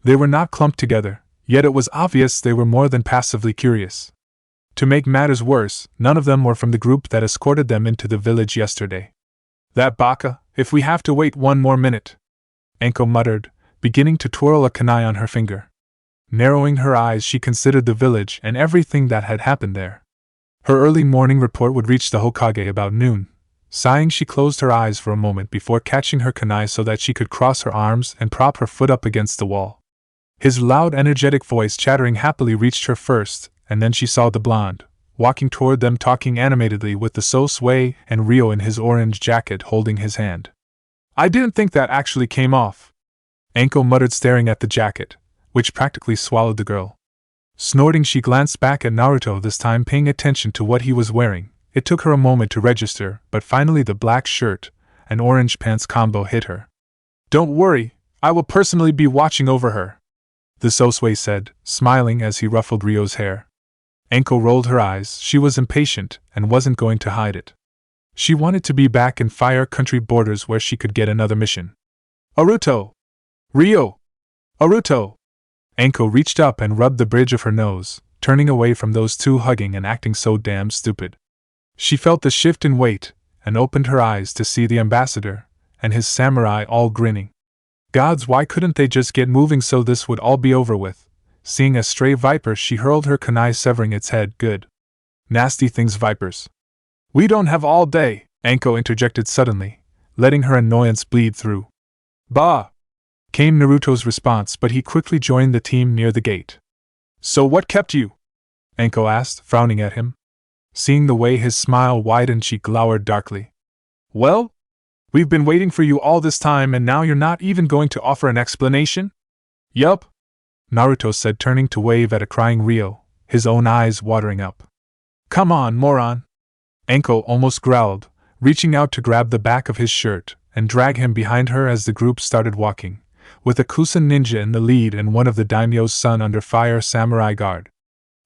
They were not clumped together, yet it was obvious they were more than passively curious. To make matters worse, none of them were from the group that escorted them into the village yesterday. That baka, if we have to wait one more minute, Anko muttered, beginning to twirl a kunai on her finger. Narrowing her eyes, she considered the village and everything that had happened there. Her early morning report would reach the Hokage about noon. Sighing, she closed her eyes for a moment before catching her kunai so that she could cross her arms and prop her foot up against the wall. His loud, energetic voice chattering happily reached her first, and then she saw the blonde, walking toward them talking animatedly with the Sosui and Rio in his orange jacket holding his hand. I didn't think that actually came off, Anko muttered, staring at the jacket, which practically swallowed the girl. Snorting, she glanced back at Naruto, this time paying attention to what he was wearing. It took her a moment to register, but finally the black shirt and orange pants combo hit her. Don't worry, I will personally be watching over her, the Sosui said, smiling as he ruffled Rio's hair. Anko rolled her eyes. She was impatient and wasn't going to hide it. She wanted to be back in Fire Country borders where she could get another mission. Naruto! Rio! Naruto! Anko reached up and rubbed the bridge of her nose, turning away from those two hugging and acting so damn stupid. She felt the shift in weight, and opened her eyes to see the ambassador and his samurai all grinning. Gods, why couldn't they just get moving so this would all be over with? Seeing a stray viper, she hurled her kunai, severing its head. Good. Nasty things, vipers. We don't have all day, Anko interjected suddenly, letting her annoyance bleed through. Bah! Came Naruto's response, but he quickly joined the team near the gate. So what kept you? Anko asked, frowning at him. Seeing the way his smile widened, she glowered darkly. Well? We've been waiting for you all this time and now you're not even going to offer an explanation? Yup, Naruto said, turning to wave at a crying Rio, his own eyes watering up. Come on, moron! Anko almost growled, reaching out to grab the back of his shirt and drag him behind her as the group started walking, with a Kusa ninja in the lead and one of the daimyo's son under fire samurai guard.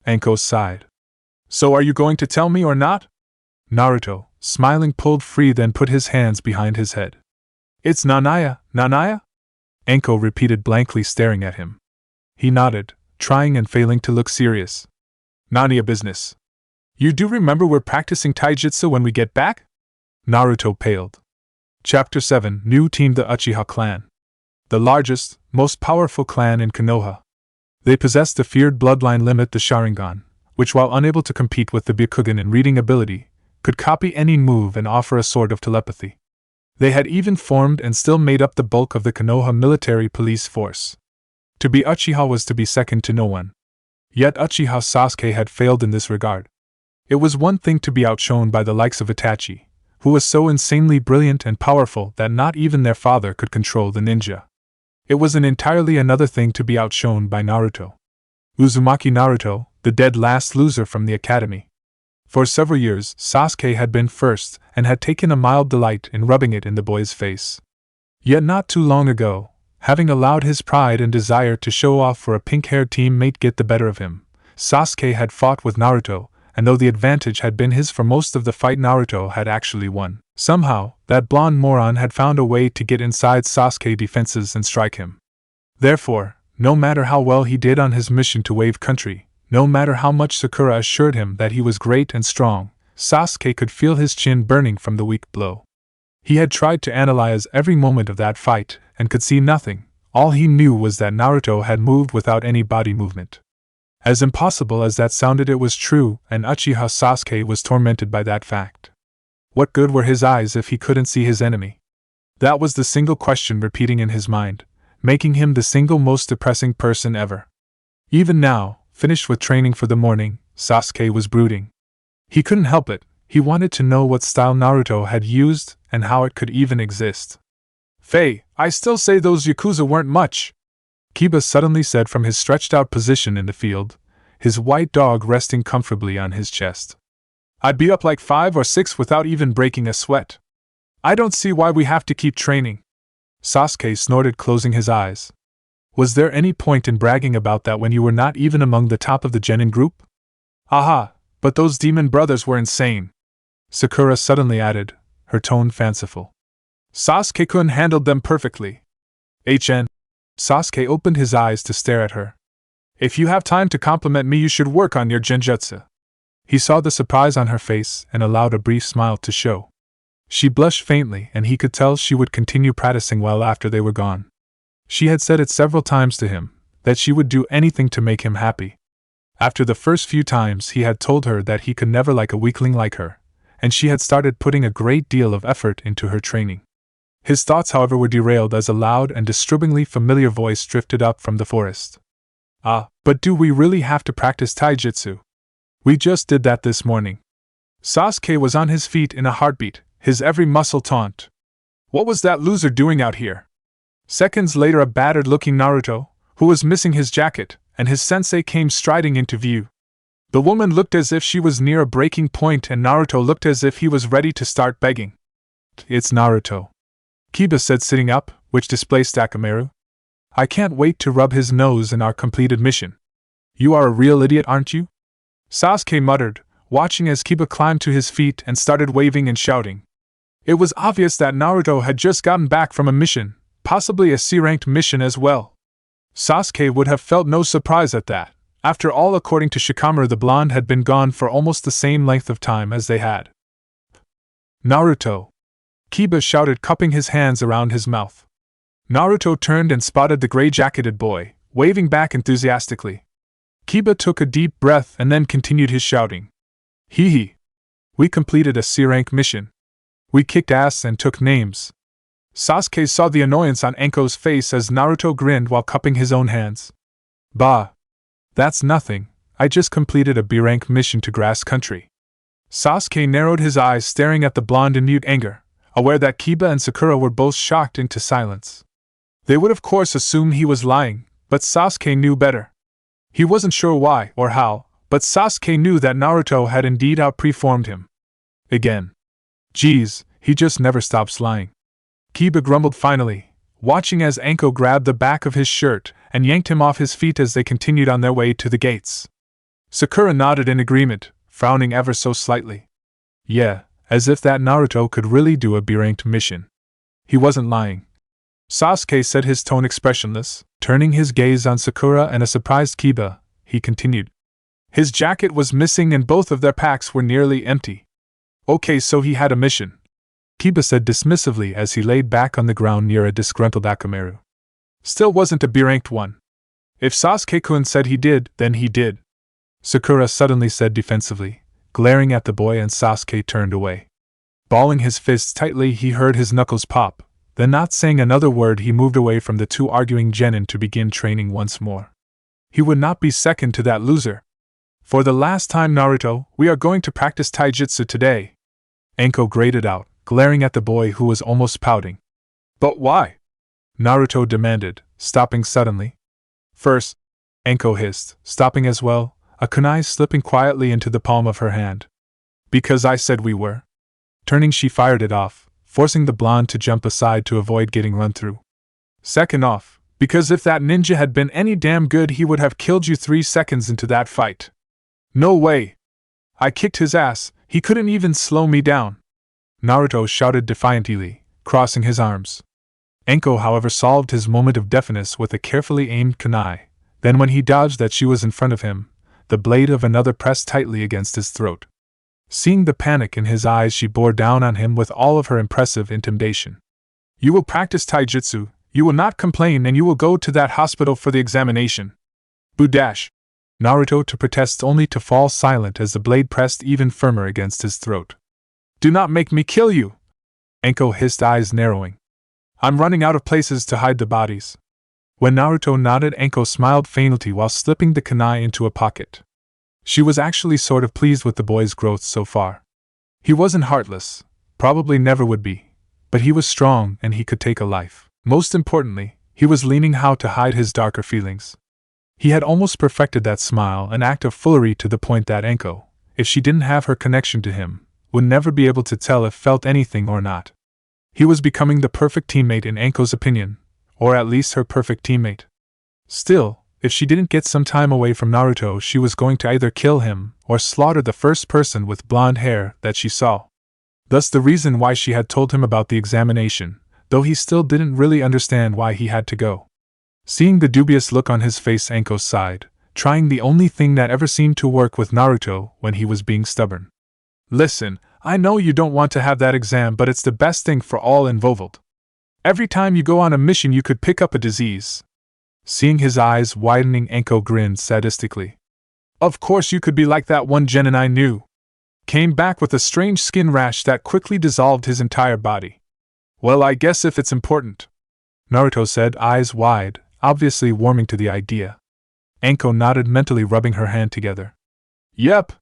Anko sighed. So are you going to tell me or not? Naruto, smiling, pulled free, then put his hands behind his head. It's Nanaya, Nanaya? Anko repeated blankly, staring at him. He nodded, trying and failing to look serious. Nani a business. You do remember we're practicing taijutsu when we get back? Naruto paled. Chapter 7. New Team. The Uchiha clan. The largest, most powerful clan in Konoha. They possessed the feared bloodline limit, the Sharingan, which, while unable to compete with the Byakugan in reading ability, could copy any move and offer a sort of telepathy. They had even formed and still made up the bulk of the Konoha military police force. To be Uchiha was to be second to no one. Yet Uchiha Sasuke had failed in this regard. It was one thing to be outshone by the likes of Itachi, who was so insanely brilliant and powerful that not even their father could control the ninja. It was an entirely another thing to be outshone by Naruto. Uzumaki Naruto, the dead last loser from the academy. For several years, Sasuke had been first and had taken a mild delight in rubbing it in the boy's face. Yet not too long ago, having allowed his pride and desire to show off for a pink-haired teammate get the better of him, Sasuke had fought with Naruto, and though the advantage had been his for most of the fight, Naruto had actually won. Somehow, that blonde moron had found a way to get inside Sasuke's defenses and strike him. Therefore, no matter how well he did on his mission to Wave Country, no matter how much Sakura assured him that he was great and strong, Sasuke could feel his chin burning from the weak blow. He had tried to analyze every moment of that fight, and could see nothing. All he knew was that Naruto had moved without any body movement. As impossible as that sounded, it was true, and Uchiha Sasuke was tormented by that fact. What good were his eyes if he couldn't see his enemy? That was the single question repeating in his mind, making him the single most depressing person ever. Even now, finished with training for the morning, Sasuke was brooding. He couldn't help it, he wanted to know what style Naruto had used and how it could even exist. "Faye, I still say those Yakuza weren't much," Kiba suddenly said from his stretched-out position in the field, his white dog resting comfortably on his chest. "I'd be up like 5 or 6 without even breaking a sweat. I don't see why we have to keep training." Sasuke snorted, closing his eyes. "Was there any point in bragging about that when you were not even among the top of the genin group?" "Aha, but those demon brothers were insane," Sakura suddenly added, her tone fanciful. "Sasuke-kun handled them perfectly." "HN." Sasuke opened his eyes to stare at her. "If you have time to compliment me, you should work on your genjutsu." He saw the surprise on her face and allowed a brief smile to show. She blushed faintly, and he could tell she would continue practicing well after they were gone. She had said it several times to him, that she would do anything to make him happy. After the first few times he had told her that he could never like a weakling like her, and she had started putting a great deal of effort into her training. His thoughts, however, were derailed as a loud and disturbingly familiar voice drifted up from the forest. "Ah, but do we really have to practice taijutsu? We just did that this morning." Sasuke was on his feet in a heartbeat, his every muscle taut. What was that loser doing out here? Seconds later, a battered-looking Naruto, who was missing his jacket, and his sensei came striding into view. The woman looked as if she was near a breaking point, and Naruto looked as if he was ready to start begging. "It's Naruto," Kiba said, sitting up, which displaced Akamaru. "I can't wait to rub his nose in our completed mission." "You are a real idiot, aren't you?" Sasuke muttered, watching as Kiba climbed to his feet and started waving and shouting. It was obvious that Naruto had just gotten back from a mission, possibly a C-ranked mission as well. Sasuke would have felt no surprise at that. After all, according to Shikamaru, the blonde had been gone for almost the same length of time as they had. "Naruto!" Kiba shouted, cupping his hands around his mouth. Naruto turned and spotted the gray-jacketed boy, waving back enthusiastically. Kiba took a deep breath and then continued his shouting. "Hee hee! We completed a C-rank mission. We kicked ass and took names." Sasuke saw the annoyance on Anko's face as Naruto grinned while cupping his own hands. "Bah! That's nothing, I just completed a B-rank mission to Grass Country." Sasuke narrowed his eyes, staring at the blonde in mute anger, aware that Kiba and Sakura were both shocked into silence. They would of course assume he was lying, but Sasuke knew better. He wasn't sure why or how, but Sasuke knew that Naruto had indeed outperformed him. Again. Geez, he just never stops lying. Kiba grumbled finally, watching as Anko grabbed the back of his shirt and yanked him off his feet as they continued on their way to the gates. Sakura nodded in agreement, frowning ever so slightly. Yeah, as if that Naruto could really do a B-ranked mission. He wasn't lying. Sasuke said, his tone expressionless, turning his gaze on Sakura and a surprised Kiba. He continued. His jacket was missing and both of their packs were nearly empty. Okay, so he had a mission, Kiba said dismissively as he laid back on the ground near a disgruntled Akamaru. Still wasn't a B-ranked one. If Sasuke-kun said he did, then he did, Sakura suddenly said defensively, glaring at the boy, and Sasuke turned away. Balling his fists tightly, he heard his knuckles pop, then not saying another word he moved away from the two arguing genin to begin training once more. He would not be second to that loser. For the last time, Naruto, we are going to practice taijutsu today, Anko grated out, glaring at the boy who was almost pouting. But why? Naruto demanded, stopping suddenly. First, Anko hissed, stopping as well, a kunai slipping quietly into the palm of her hand. Because I said we were. Turning, she fired it off, forcing the blonde to jump aside to avoid getting run through. Second off, because if that ninja had been any damn good, he would have killed you 3 seconds into that fight. No way! I kicked his ass, he couldn't even slow me down, Naruto shouted defiantly, crossing his arms. Anko, however, solved his moment of deafness with a carefully aimed kunai. Then when he dodged that she was in front of him, the blade of another pressed tightly against his throat. Seeing the panic in his eyes, she bore down on him with all of her impressive intimidation. You will practice taijutsu, you will not complain, and you will go to that hospital for the examination. Budash! Naruto to protest only to fall silent as the blade pressed even firmer against his throat. "Do not make me kill you!" Enko hissed, eyes narrowing. "I'm running out of places to hide the bodies." When Naruto nodded, Enko smiled faintly while slipping the kunai into a pocket. She was actually sort of pleased with the boy's growth so far. He wasn't heartless, probably never would be, but he was strong and he could take a life. Most importantly, he was learning how to hide his darker feelings. He had almost perfected that smile, an act of foolery to the point that Enko, if she didn't have her connection to him, would never be able to tell if felt anything or not. He was becoming the perfect teammate in Enko's opinion, or at least her perfect teammate. Still, if she didn't get some time away from Naruto, she was going to either kill him or slaughter the first person with blonde hair that she saw. Thus the reason why she had told him about the examination, though he still didn't really understand why he had to go. Seeing the dubious look on his face, Enko sighed, trying the only thing that ever seemed to work with Naruto when he was being stubborn. "Listen, I know you don't want to have that exam, but it's the best thing for all involved. Every time you go on a mission you could pick up a disease." Seeing his eyes widening, Enko grinned sadistically. "Of course you could be like that one genin I knew. Came back with a strange skin rash that quickly dissolved his entire body." "Well, I guess if it's important," Naruto said, eyes wide, obviously warming to the idea. Enko nodded, mentally rubbing her hand together. "Yep.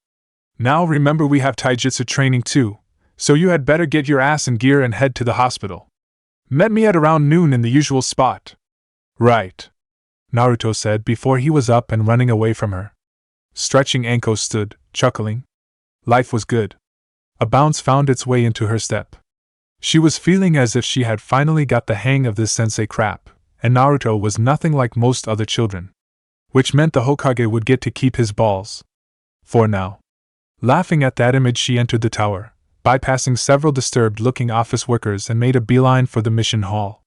Now remember, we have taijutsu training too, so you had better get your ass in gear and head to the hospital. Met me at around noon in the usual spot." "Right," Naruto said before he was up and running away from her. Stretching, Enko stood, chuckling. Life was good. A bounce found its way into her step. She was feeling as if she had finally got the hang of this sensei crap, and Naruto was nothing like most other children. Which meant the Hokage would get to keep his balls. For now. Laughing at that image, she entered the tower, bypassing several disturbed-looking office workers, and made a beeline for the mission hall.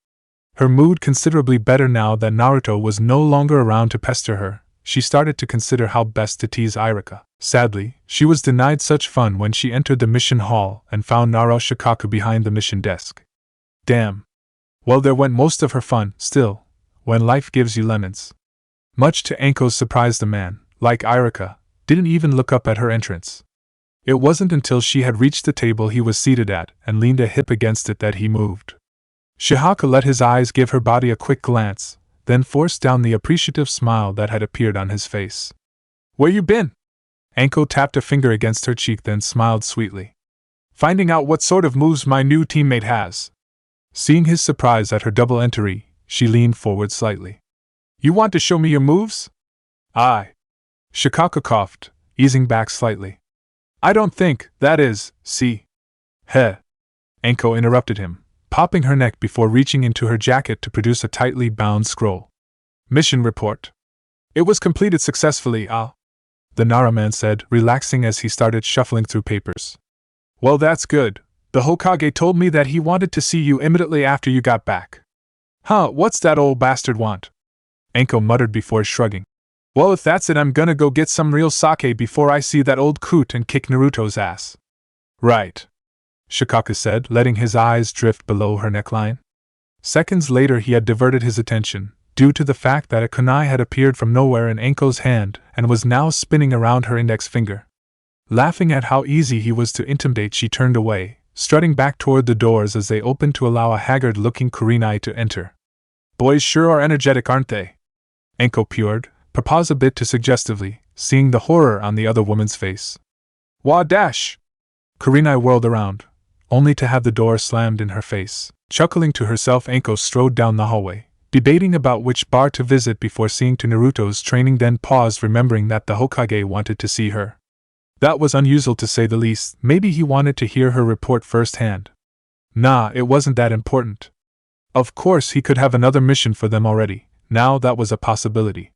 Her mood considerably better now that Naruto was no longer around to pester her. She started to consider how best to tease Irika. Sadly, she was denied such fun when she entered the mission hall and found Naruto Shikaku behind the mission desk. Damn. Well, there went most of her fun. Still, when life gives you lemons. Much to Enko's surprise, the man, like Irika, didn't even look up at her entrance. It wasn't until she had reached the table he was seated at and leaned a hip against it that he moved. Shikaku let his eyes give her body a quick glance, then forced down the appreciative smile that had appeared on his face. "Where you been?" Enko tapped a finger against her cheek, then smiled sweetly. "Finding out what sort of moves my new teammate has." Seeing his surprise at her double entry, she leaned forward slightly. "You want to show me your moves?" "Aye." Shikaku coughed, easing back slightly. "I don't think, that is, see." "Heh." Enko interrupted him, popping her neck before reaching into her jacket to produce a tightly bound scroll. "Mission report. It was completed successfully, the Nara man said, relaxing as he started shuffling through papers. "Well, that's good. The Hokage told me that he wanted to see you immediately after you got back." "Huh, what's that old bastard want?" Enko muttered before shrugging. "Well, if that's it, I'm gonna go get some real sake before I see that old coot and kick Naruto's ass." "Right," Shikaku said, letting his eyes drift below her neckline. Seconds later he had diverted his attention, due to the fact that a kunai had appeared from nowhere in Enko's hand and was now spinning around her index finger. Laughing at how easy he was to intimidate, she turned away, strutting back toward the doors as they opened to allow a haggard-looking kurenai to enter. "Boys sure are energetic, aren't they?" Enko purred, paused a bit too suggestively, seeing the horror on the other woman's face. "Wah dash!" Kurenai whirled around, only to have the door slammed in her face. Chuckling to herself, Enko strode down the hallway, debating about which bar to visit before seeing to Naruto's training, then paused, remembering that the Hokage wanted to see her. That was unusual to say the least. Maybe he wanted to hear her report firsthand. Nah, it wasn't that important. Of course he could have another mission for them already, now that was a possibility.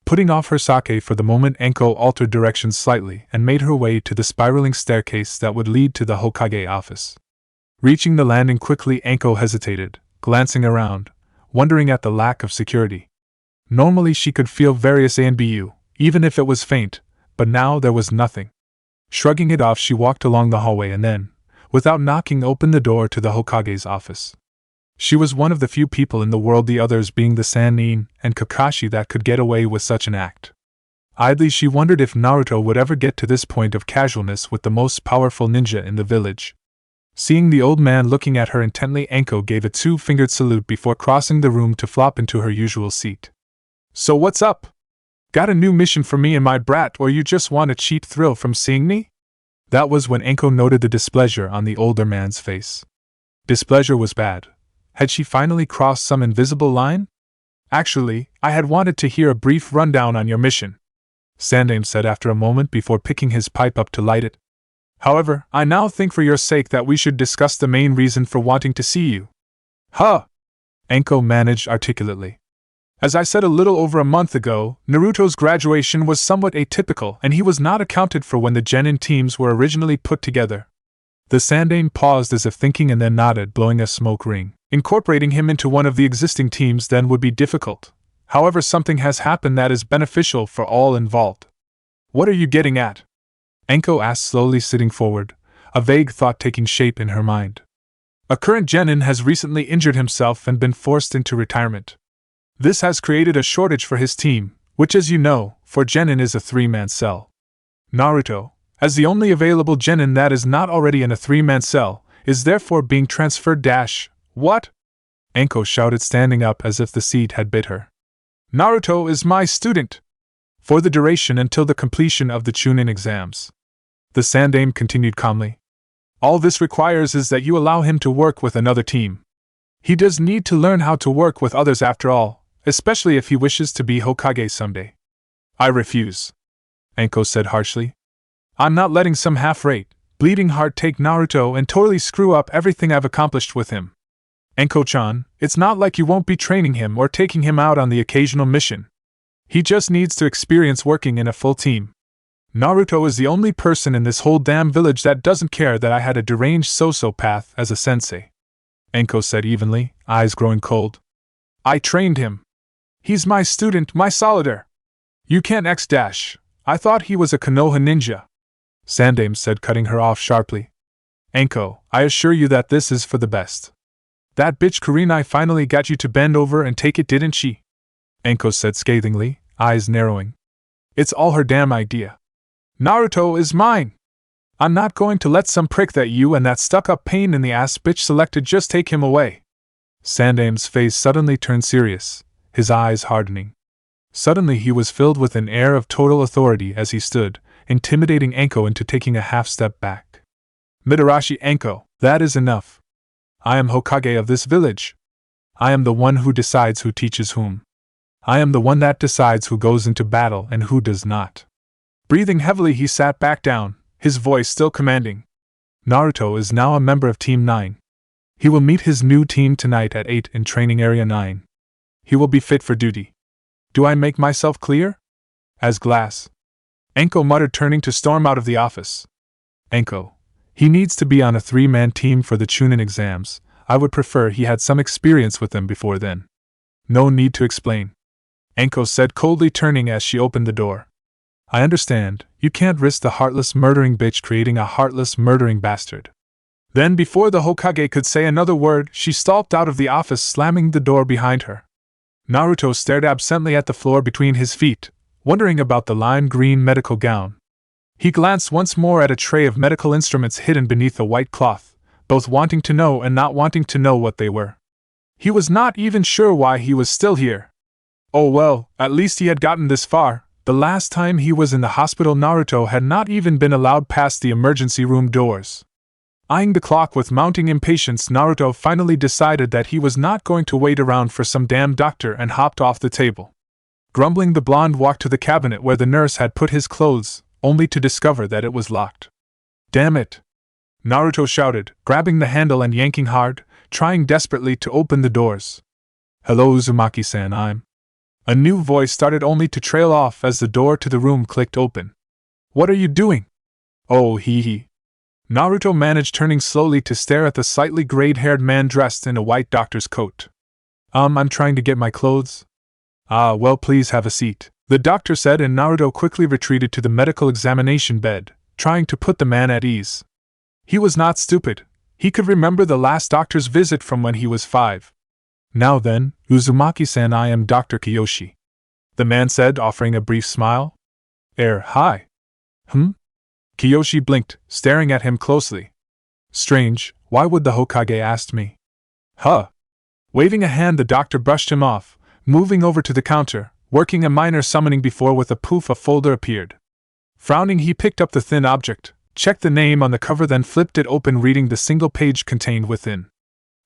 Putting off her sake for the moment, Enko altered directions slightly and made her way to the spiraling staircase that would lead to the Hokage office. Reaching the landing quickly, Enko hesitated, glancing around, wondering at the lack of security. Normally she could feel various ANBU, even if it was faint, but now there was nothing. Shrugging it off, she walked along the hallway and then, without knocking, opened the door to the Hokage's office. She was one of the few people in the world, the others being the Sannin and Kakashi, that could get away with such an act. Idly she wondered if Naruto would ever get to this point of casualness with the most powerful ninja in the village. Seeing the old man looking at her intently, Anko gave a two-fingered salute before crossing the room to flop into her usual seat. So what's up? Got a new mission for me and my brat, or you just want a cheap thrill from seeing me? That was when Anko noted the displeasure on the older man's face. Displeasure was bad. Had she finally crossed some invisible line? Actually, I had wanted to hear a brief rundown on your mission, Sandaime said after a moment before picking his pipe up to light it. However, I now think for your sake that we should discuss the main reason for wanting to see you. Huh! Anko managed articulately. As I said a little over a month ago, Naruto's graduation was somewhat atypical and he was not accounted for when the genin teams were originally put together. The Sandaime paused as if thinking and then nodded, blowing a smoke ring. Incorporating him into one of the existing teams then would be difficult. However, something has happened that is beneficial for all involved. What are you getting at? Anko asked, slowly sitting forward, a vague thought taking shape in her mind. A current genin has recently injured himself and been forced into retirement. This has created a shortage for his team, which, as you know, for genin is a three-man cell. Naruto, as the only available genin that is not already in a three-man cell, is therefore being transferred. What? Anko shouted, standing up as if the seat had bit her. Naruto is my student! For the duration until the completion of the Chunin exams. The Sandaime continued calmly. All this requires is that you allow him to work with another team. He does need to learn how to work with others after all, especially if he wishes to be Hokage someday. I refuse, Anko said harshly. I'm not letting some half-rate, bleeding heart take Naruto and totally screw up everything I've accomplished with him. Anko-chan, it's not like you won't be training him or taking him out on the occasional mission. He just needs to experience working in a full team. Naruto is the only person in this whole damn village that doesn't care that I had a deranged sociopath as a sensei. Anko said evenly, eyes growing cold. I trained him. He's my student, my solitaire. You can't I thought he was a Konoha ninja. Sandaime said, cutting her off sharply. Anko, I assure you that this is for the best. That bitch Kurenai finally got you to bend over and take it, didn't she? Anko said scathingly, eyes narrowing. It's all her damn idea. Naruto is mine! I'm not going to let some prick that you and that stuck-up pain in the ass bitch selected just take him away. Sandaime's face suddenly turned serious, his eyes hardening. Suddenly he was filled with an air of total authority as he stood, intimidating Anko into taking a half-step back. Mitarashi Anko, that is enough. I am Hokage of this village. I am the one who decides who teaches whom. I am the one that decides who goes into battle and who does not. Breathing heavily, he sat back down, his voice still commanding. Naruto is now a member of Team 9. He will meet his new team tonight at 8 in Training Area 9. He will be fit for duty. Do I make myself clear? As glass. Anko muttered, turning to storm out of the office. Anko. He needs to be on a 3-man team for the Chunin exams. I would prefer he had some experience with them before then. No need to explain. Anko said coldly, turning as she opened the door. I understand, you can't risk the heartless murdering bitch creating a heartless murdering bastard. Then, before the Hokage could say another word, she stalked out of the office, slamming the door behind her. Naruto stared absently at the floor between his feet, wondering about the lime green medical gown. He glanced once more at a tray of medical instruments hidden beneath a white cloth, both wanting to know and not wanting to know what they were. He was not even sure why he was still here. Oh well, at least he had gotten this far. The last time he was in the hospital, Naruto had not even been allowed past the emergency room doors. Eyeing the clock with mounting impatience, Naruto finally decided that he was not going to wait around for some damn doctor and hopped off the table. Grumbling, the blonde walked to the cabinet where the nurse had put his clothes, only to discover that it was locked. Damn it! Naruto shouted, grabbing the handle and yanking hard, trying desperately to open the doors. Hello, Uzumaki-san, I'm... A new voice started, only to trail off as the door to the room clicked open. What are you doing? Oh, hee. Naruto managed, turning slowly to stare at the slightly grayed-haired man dressed in a white doctor's coat. I'm trying to get my clothes. Ah, well, please have a seat, the doctor said, and Naruto quickly retreated to the medical examination bed, trying to put the man at ease. He was not stupid. He could remember the last doctor's visit from when he was 5. Now then, Uzumaki-san, I am Dr. Kiyoshi, the man said, offering a brief smile. Hi. Kiyoshi blinked, staring at him closely. Strange, why would the Hokage ask me? Huh. Waving a hand, the doctor brushed him off, moving over to the counter, working a minor summoning before with a poof a folder appeared. Frowning, he picked up the thin object, checked the name on the cover, then flipped it open, reading the single page contained within.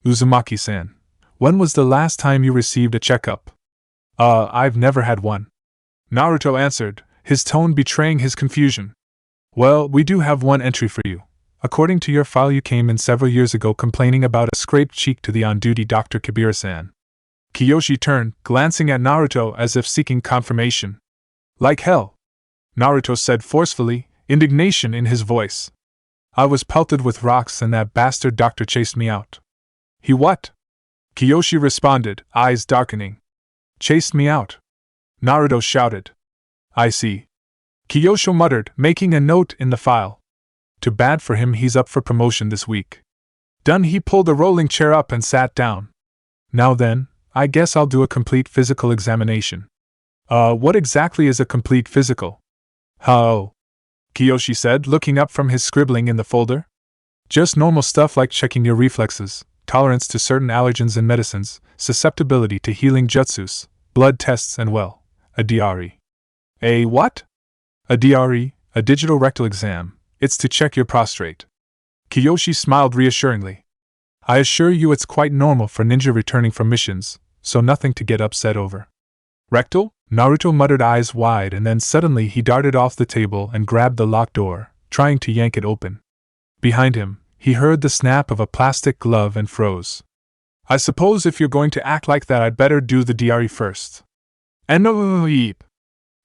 Uzumaki-san, when was the last time you received a checkup? I've never had one. Naruto answered, his tone betraying his confusion. Well, we do have one entry for you. According to your file, you came in several years ago complaining about a scraped cheek to the on-duty Dr. Kabira-san. Kiyoshi turned, glancing at Naruto as if seeking confirmation. Like hell, Naruto said forcefully, indignation in his voice. I was pelted with rocks and that bastard doctor chased me out. He what? Kiyoshi responded, eyes darkening. Chased me out. Naruto shouted. I see. Kiyoshi muttered, making a note in the file. Too bad for him, he's up for promotion this week. Done. He pulled a rolling chair up and sat down. Now then, I guess I'll do a complete physical examination. What exactly is a complete physical? Oh, Kiyoshi said, looking up from his scribbling in the folder. Just normal stuff like checking your reflexes, tolerance to certain allergens and medicines, susceptibility to healing jutsus, blood tests, and well, a DRE. A what? A DRE, a digital rectal exam. It's to check your prostate. Kiyoshi smiled reassuringly. I assure you it's quite normal for ninja returning from missions, so nothing to get upset over. Rectal? Naruto muttered, eyes wide, and then suddenly he darted off the table and grabbed the locked door, trying to yank it open. Behind him, he heard the snap of a plastic glove and froze. I suppose if you're going to act like that, I'd better do the DRE first. And no,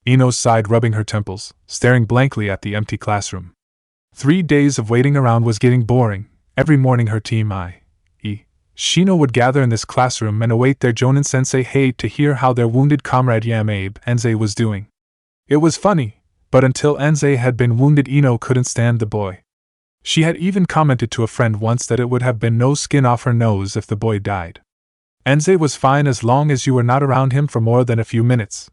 Ino sighed, rubbing her temples, staring blankly at the empty classroom. 3 days of waiting around was getting boring. Every morning her team, i.e. Shino, would gather in this classroom and await their Jonin sensei Hei to hear how their wounded comrade Yamabe Enze was doing. It was funny, but until Enze had been wounded, Ino couldn't stand the boy. She had even commented to a friend once that it would have been no skin off her nose if the boy died. Enze was fine as long as you were not around him for more than a few minutes.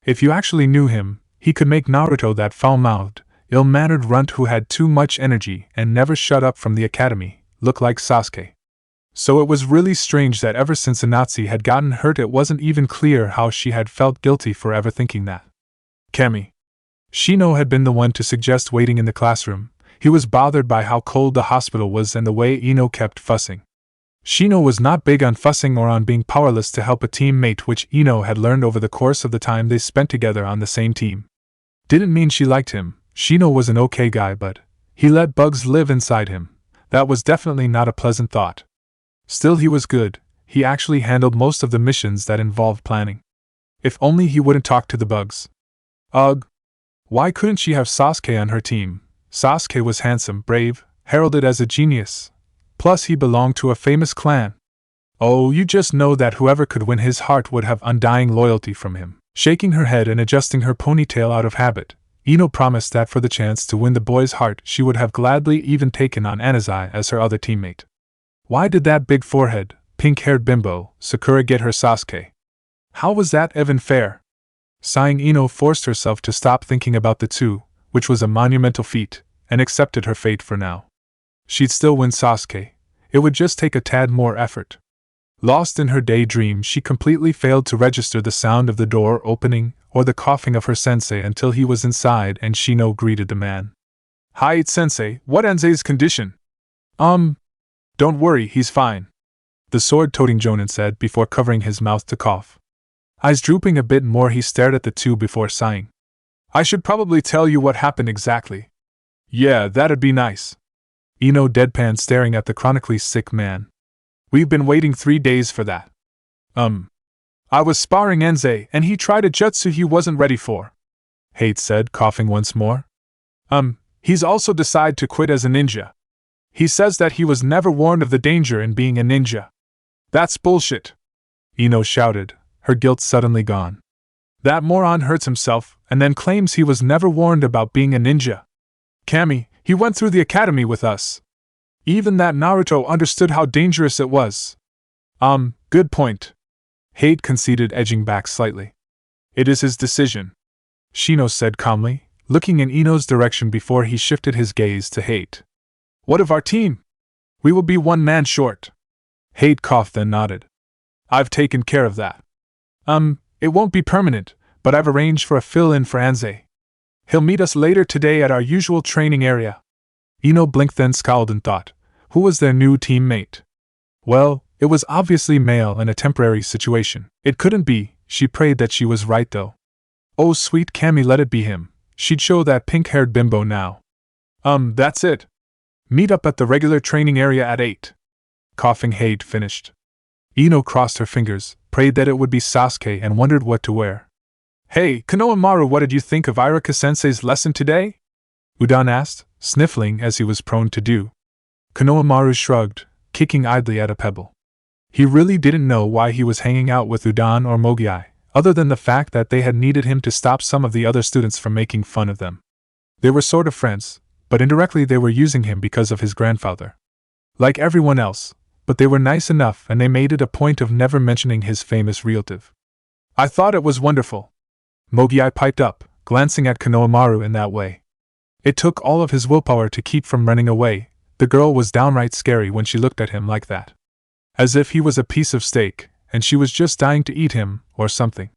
If you actually knew him, he could make Naruto, that foul-mouthed, ill-mannered runt who had too much energy and never shut up from the academy, look like Sasuke. So it was really strange that ever since Anatsu had gotten hurt, it wasn't even clear how she had felt guilty for ever thinking that. Kami. Shino had been the one to suggest waiting in the classroom. He was bothered by how cold the hospital was and the way Ino kept fussing. Shino was not big on fussing or on being powerless to help a teammate, which Ino had learned over the course of the time they spent together on the same team. Didn't mean she liked him. Shino was an okay guy, but he let bugs live inside him. That was definitely not a pleasant thought. Still, he was good. He actually handled most of the missions that involved planning. If only he wouldn't talk to the bugs. Ugh. Why couldn't she have Sasuke on her team? Sasuke was handsome, brave, heralded as a genius. Plus, he belonged to a famous clan. Oh, you just know that whoever could win his heart would have undying loyalty from him. Shaking her head and adjusting her ponytail out of habit, Ino promised that for the chance to win the boy's heart, she would have gladly even taken on Anazai as her other teammate. Why did that big forehead, pink-haired bimbo, Sakura, get her Sasuke? How was that even fair? Sighing, Ino forced herself to stop thinking about the two, which was a monumental feat, and accepted her fate for now. She'd still win Sasuke. It would just take a tad more effort. Lost in her daydream, she completely failed to register the sound of the door opening or the coughing of her sensei until he was inside and Shino greeted the man. Hi, it's sensei. What Enze's condition? Don't worry, he's fine, the sword-toting Jonin said before covering his mouth to cough. Eyes drooping a bit more, he stared at the two before sighing. I should probably tell you what happened exactly. Yeah, that'd be nice. Ino deadpan, staring at the chronically sick man. We've been waiting 3 days for that. I was sparring Enze and he tried a jutsu he wasn't ready for, Hate said, coughing once more. He's also decided to quit as a ninja. He says that he was never warned of the danger in being a ninja. That's bullshit, Ino shouted, her guilt suddenly gone. That moron hurts himself and then claims he was never warned about being a ninja. Kami, he went through the academy with us. Even that Naruto understood how dangerous it was. Good point. Hate conceded, edging back slightly. It is his decision, Shino said calmly, looking in Ino's direction before he shifted his gaze to Hate. What of our team? We will be one man short. Hate coughed then nodded. I've taken care of that. It won't be permanent, but I've arranged for a fill-in for Anze. He'll meet us later today at our usual training area. Ino blinked then scowled and thought, who was their new teammate? Well, it was obviously male and a temporary situation. It couldn't be, she prayed that she was right though. Oh sweet Cammy, let it be him. She'd show that pink-haired bimbo now. That's it. Meet up at the regular training area at 8. Coughing Hate finished. Ino crossed her fingers, prayed that it would be Sasuke and wondered what to wear. Hey, Konohamaru, what did you think of Iraka-sensei's lesson today? Udan asked, sniffling as he was prone to do. Konohamaru shrugged, kicking idly at a pebble. He really didn't know why he was hanging out with Udan or Mogiai, other than the fact that they had needed him to stop some of the other students from making fun of them. They were sort of friends, but indirectly they were using him because of his grandfather. Like everyone else, but they were nice enough and they made it a point of never mentioning his famous relative. I thought it was wonderful. Mogiai piped up, glancing at Konohamaru in that way. It took all of his willpower to keep from running away. The girl was downright scary when she looked at him like that. As if he was a piece of steak, and she was just dying to eat him, or something.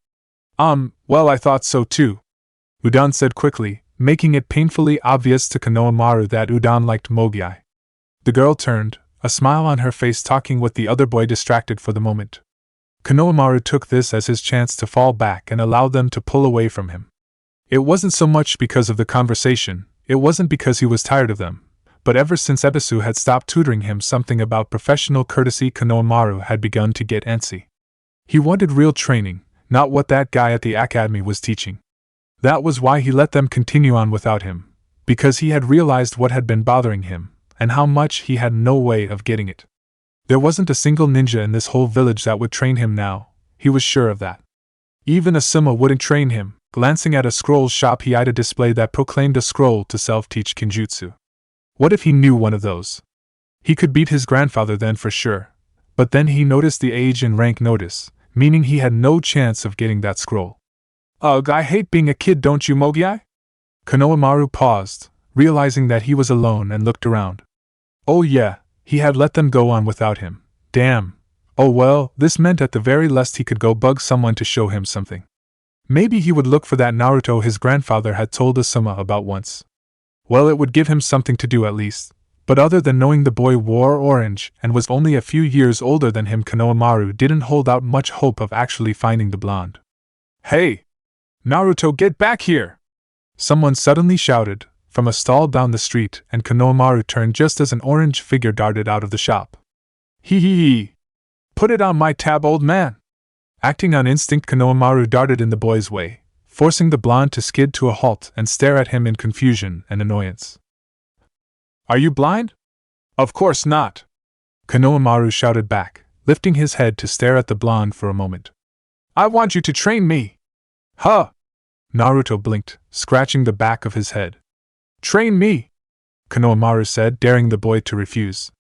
Well, I thought so too. Udan said quickly, making it painfully obvious to Konohamaru that Udan liked Mogiai. The girl turned, a smile on her face, talking with the other boy distracted for the moment. Konohamaru took this as his chance to fall back and allow them to pull away from him. It wasn't so much because of the conversation, it wasn't because he was tired of them, but ever since Ebisu had stopped tutoring him something about professional courtesy, Konohamaru had begun to get antsy. He wanted real training, not what that guy at the academy was teaching. That was why he let them continue on without him, because he had realized what had been bothering him, and how much he had no way of getting it. There wasn't a single ninja in this whole village that would train him now, he was sure of that. Even Asuma wouldn't train him. Glancing at a scroll shop, he eyed a display that proclaimed a scroll to self-teach Kinjutsu. What if he knew one of those? He could beat his grandfather then for sure, but then he noticed the age and rank notice, meaning he had no chance of getting that scroll. Ugh, I hate being a kid, don't you, Mogiai? Konohamaru paused, realizing that he was alone, and looked around. Oh yeah, he had let them go on without him. Damn. Oh well, this meant at the very least he could go bug someone to show him something. Maybe he would look for that Naruto his grandfather had told Asuma about once. Well, it would give him something to do at least, but other than knowing the boy wore orange and was only a few years older than him, Konohamaru didn't hold out much hope of actually finding the blonde. Hey! Naruto, get back here! Someone suddenly shouted from a stall down the street, and Konohamaru turned just as an orange figure darted out of the shop. Hee hee hee! Put it on my tab, old man! Acting on instinct, Konohamaru darted in the boy's way, forcing the blonde to skid to a halt and stare at him in confusion and annoyance. Are you blind? Of course not! Konohamaru shouted back, lifting his head to stare at the blonde for a moment. I want you to train me! Huh! Naruto blinked, scratching the back of his head. Train me! Konohamaru said, daring the boy to refuse.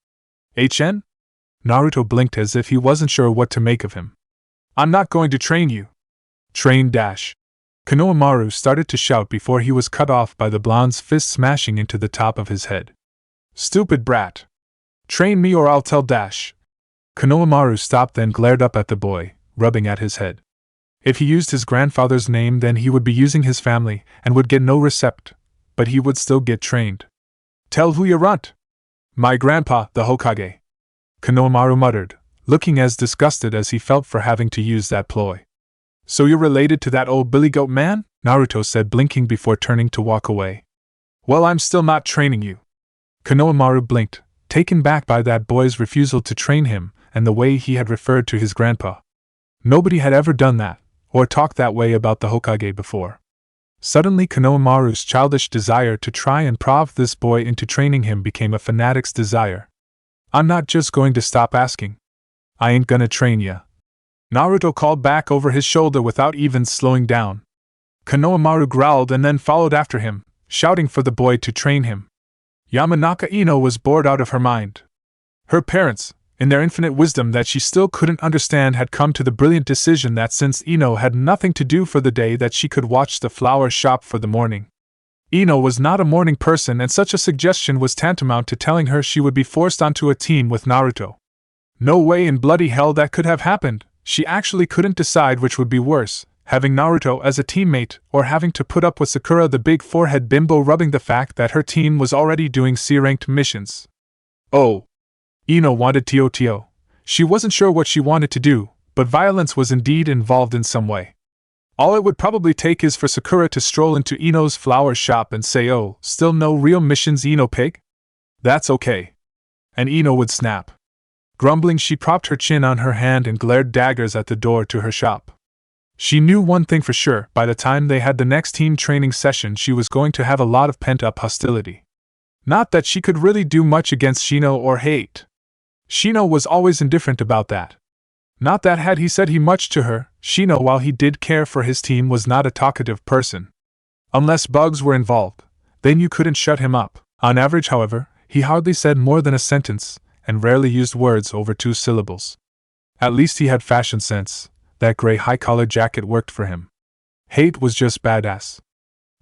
HN? Naruto blinked as if he wasn't sure what to make of him. I'm not going to train you. Train dash. Konohamaru started to shout before he was cut off by the blonde's fist smashing into the top of his head. Stupid brat. Train me or I'll tell Dash. Konohamaru stopped, then glared up at the boy, rubbing at his head. If he used his grandfather's name, then he would be using his family and would get no recept, but he would still get trained. Tell who you runt. My grandpa, the Hokage. Konohamaru muttered, looking as disgusted as he felt for having to use that ploy. So you're related to that old billy goat man? Naruto said, blinking before turning to walk away. Well, I'm still not training you. Konohamaru blinked, taken back by that boy's refusal to train him and the way he had referred to his grandpa. Nobody had ever done that, or talked that way about the Hokage before. Suddenly Konohamaru's childish desire to try and prod this boy into training him became a fanatic's desire. I'm not just going to stop asking. I ain't gonna train ya. Naruto called back over his shoulder without even slowing down. Konohamaru growled and then followed after him, shouting for the boy to train him. Yamanaka Ino was bored out of her mind. Her parents, in their infinite wisdom that she still couldn't understand, had come to the brilliant decision that since Ino had nothing to do for the day, that she could watch the flower shop for the morning. Ino was not a morning person, and such a suggestion was tantamount to telling her she would be forced onto a team with Naruto. No way in bloody hell that could have happened. She actually couldn't decide which would be worse, having Naruto as a teammate or having to put up with Sakura the big forehead bimbo rubbing the fact that her team was already doing C-ranked missions. Oh. Ino wanted Tio. She wasn't sure what she wanted to do, but violence was indeed involved in some way. All it would probably take is for Sakura to stroll into Ino's flower shop and say, "Oh, still no real missions, Ino pig?" "That's okay." And Ino would snap. Grumbling, she propped her chin on her hand and glared daggers at the door to her shop. She knew one thing for sure: by the time they had the next team training session, she was going to have a lot of pent-up hostility. Not that she could really do much against Shino or hate. Shino was always indifferent about that. Not that had he said he much to her, Shino, while he did care for his team, was not a talkative person. Unless bugs were involved, then you couldn't shut him up. On average, however, he hardly said more than a sentence, and rarely used words over 2 syllables. At least he had fashion sense. That gray high-collar jacket worked for him. Hate was just badass.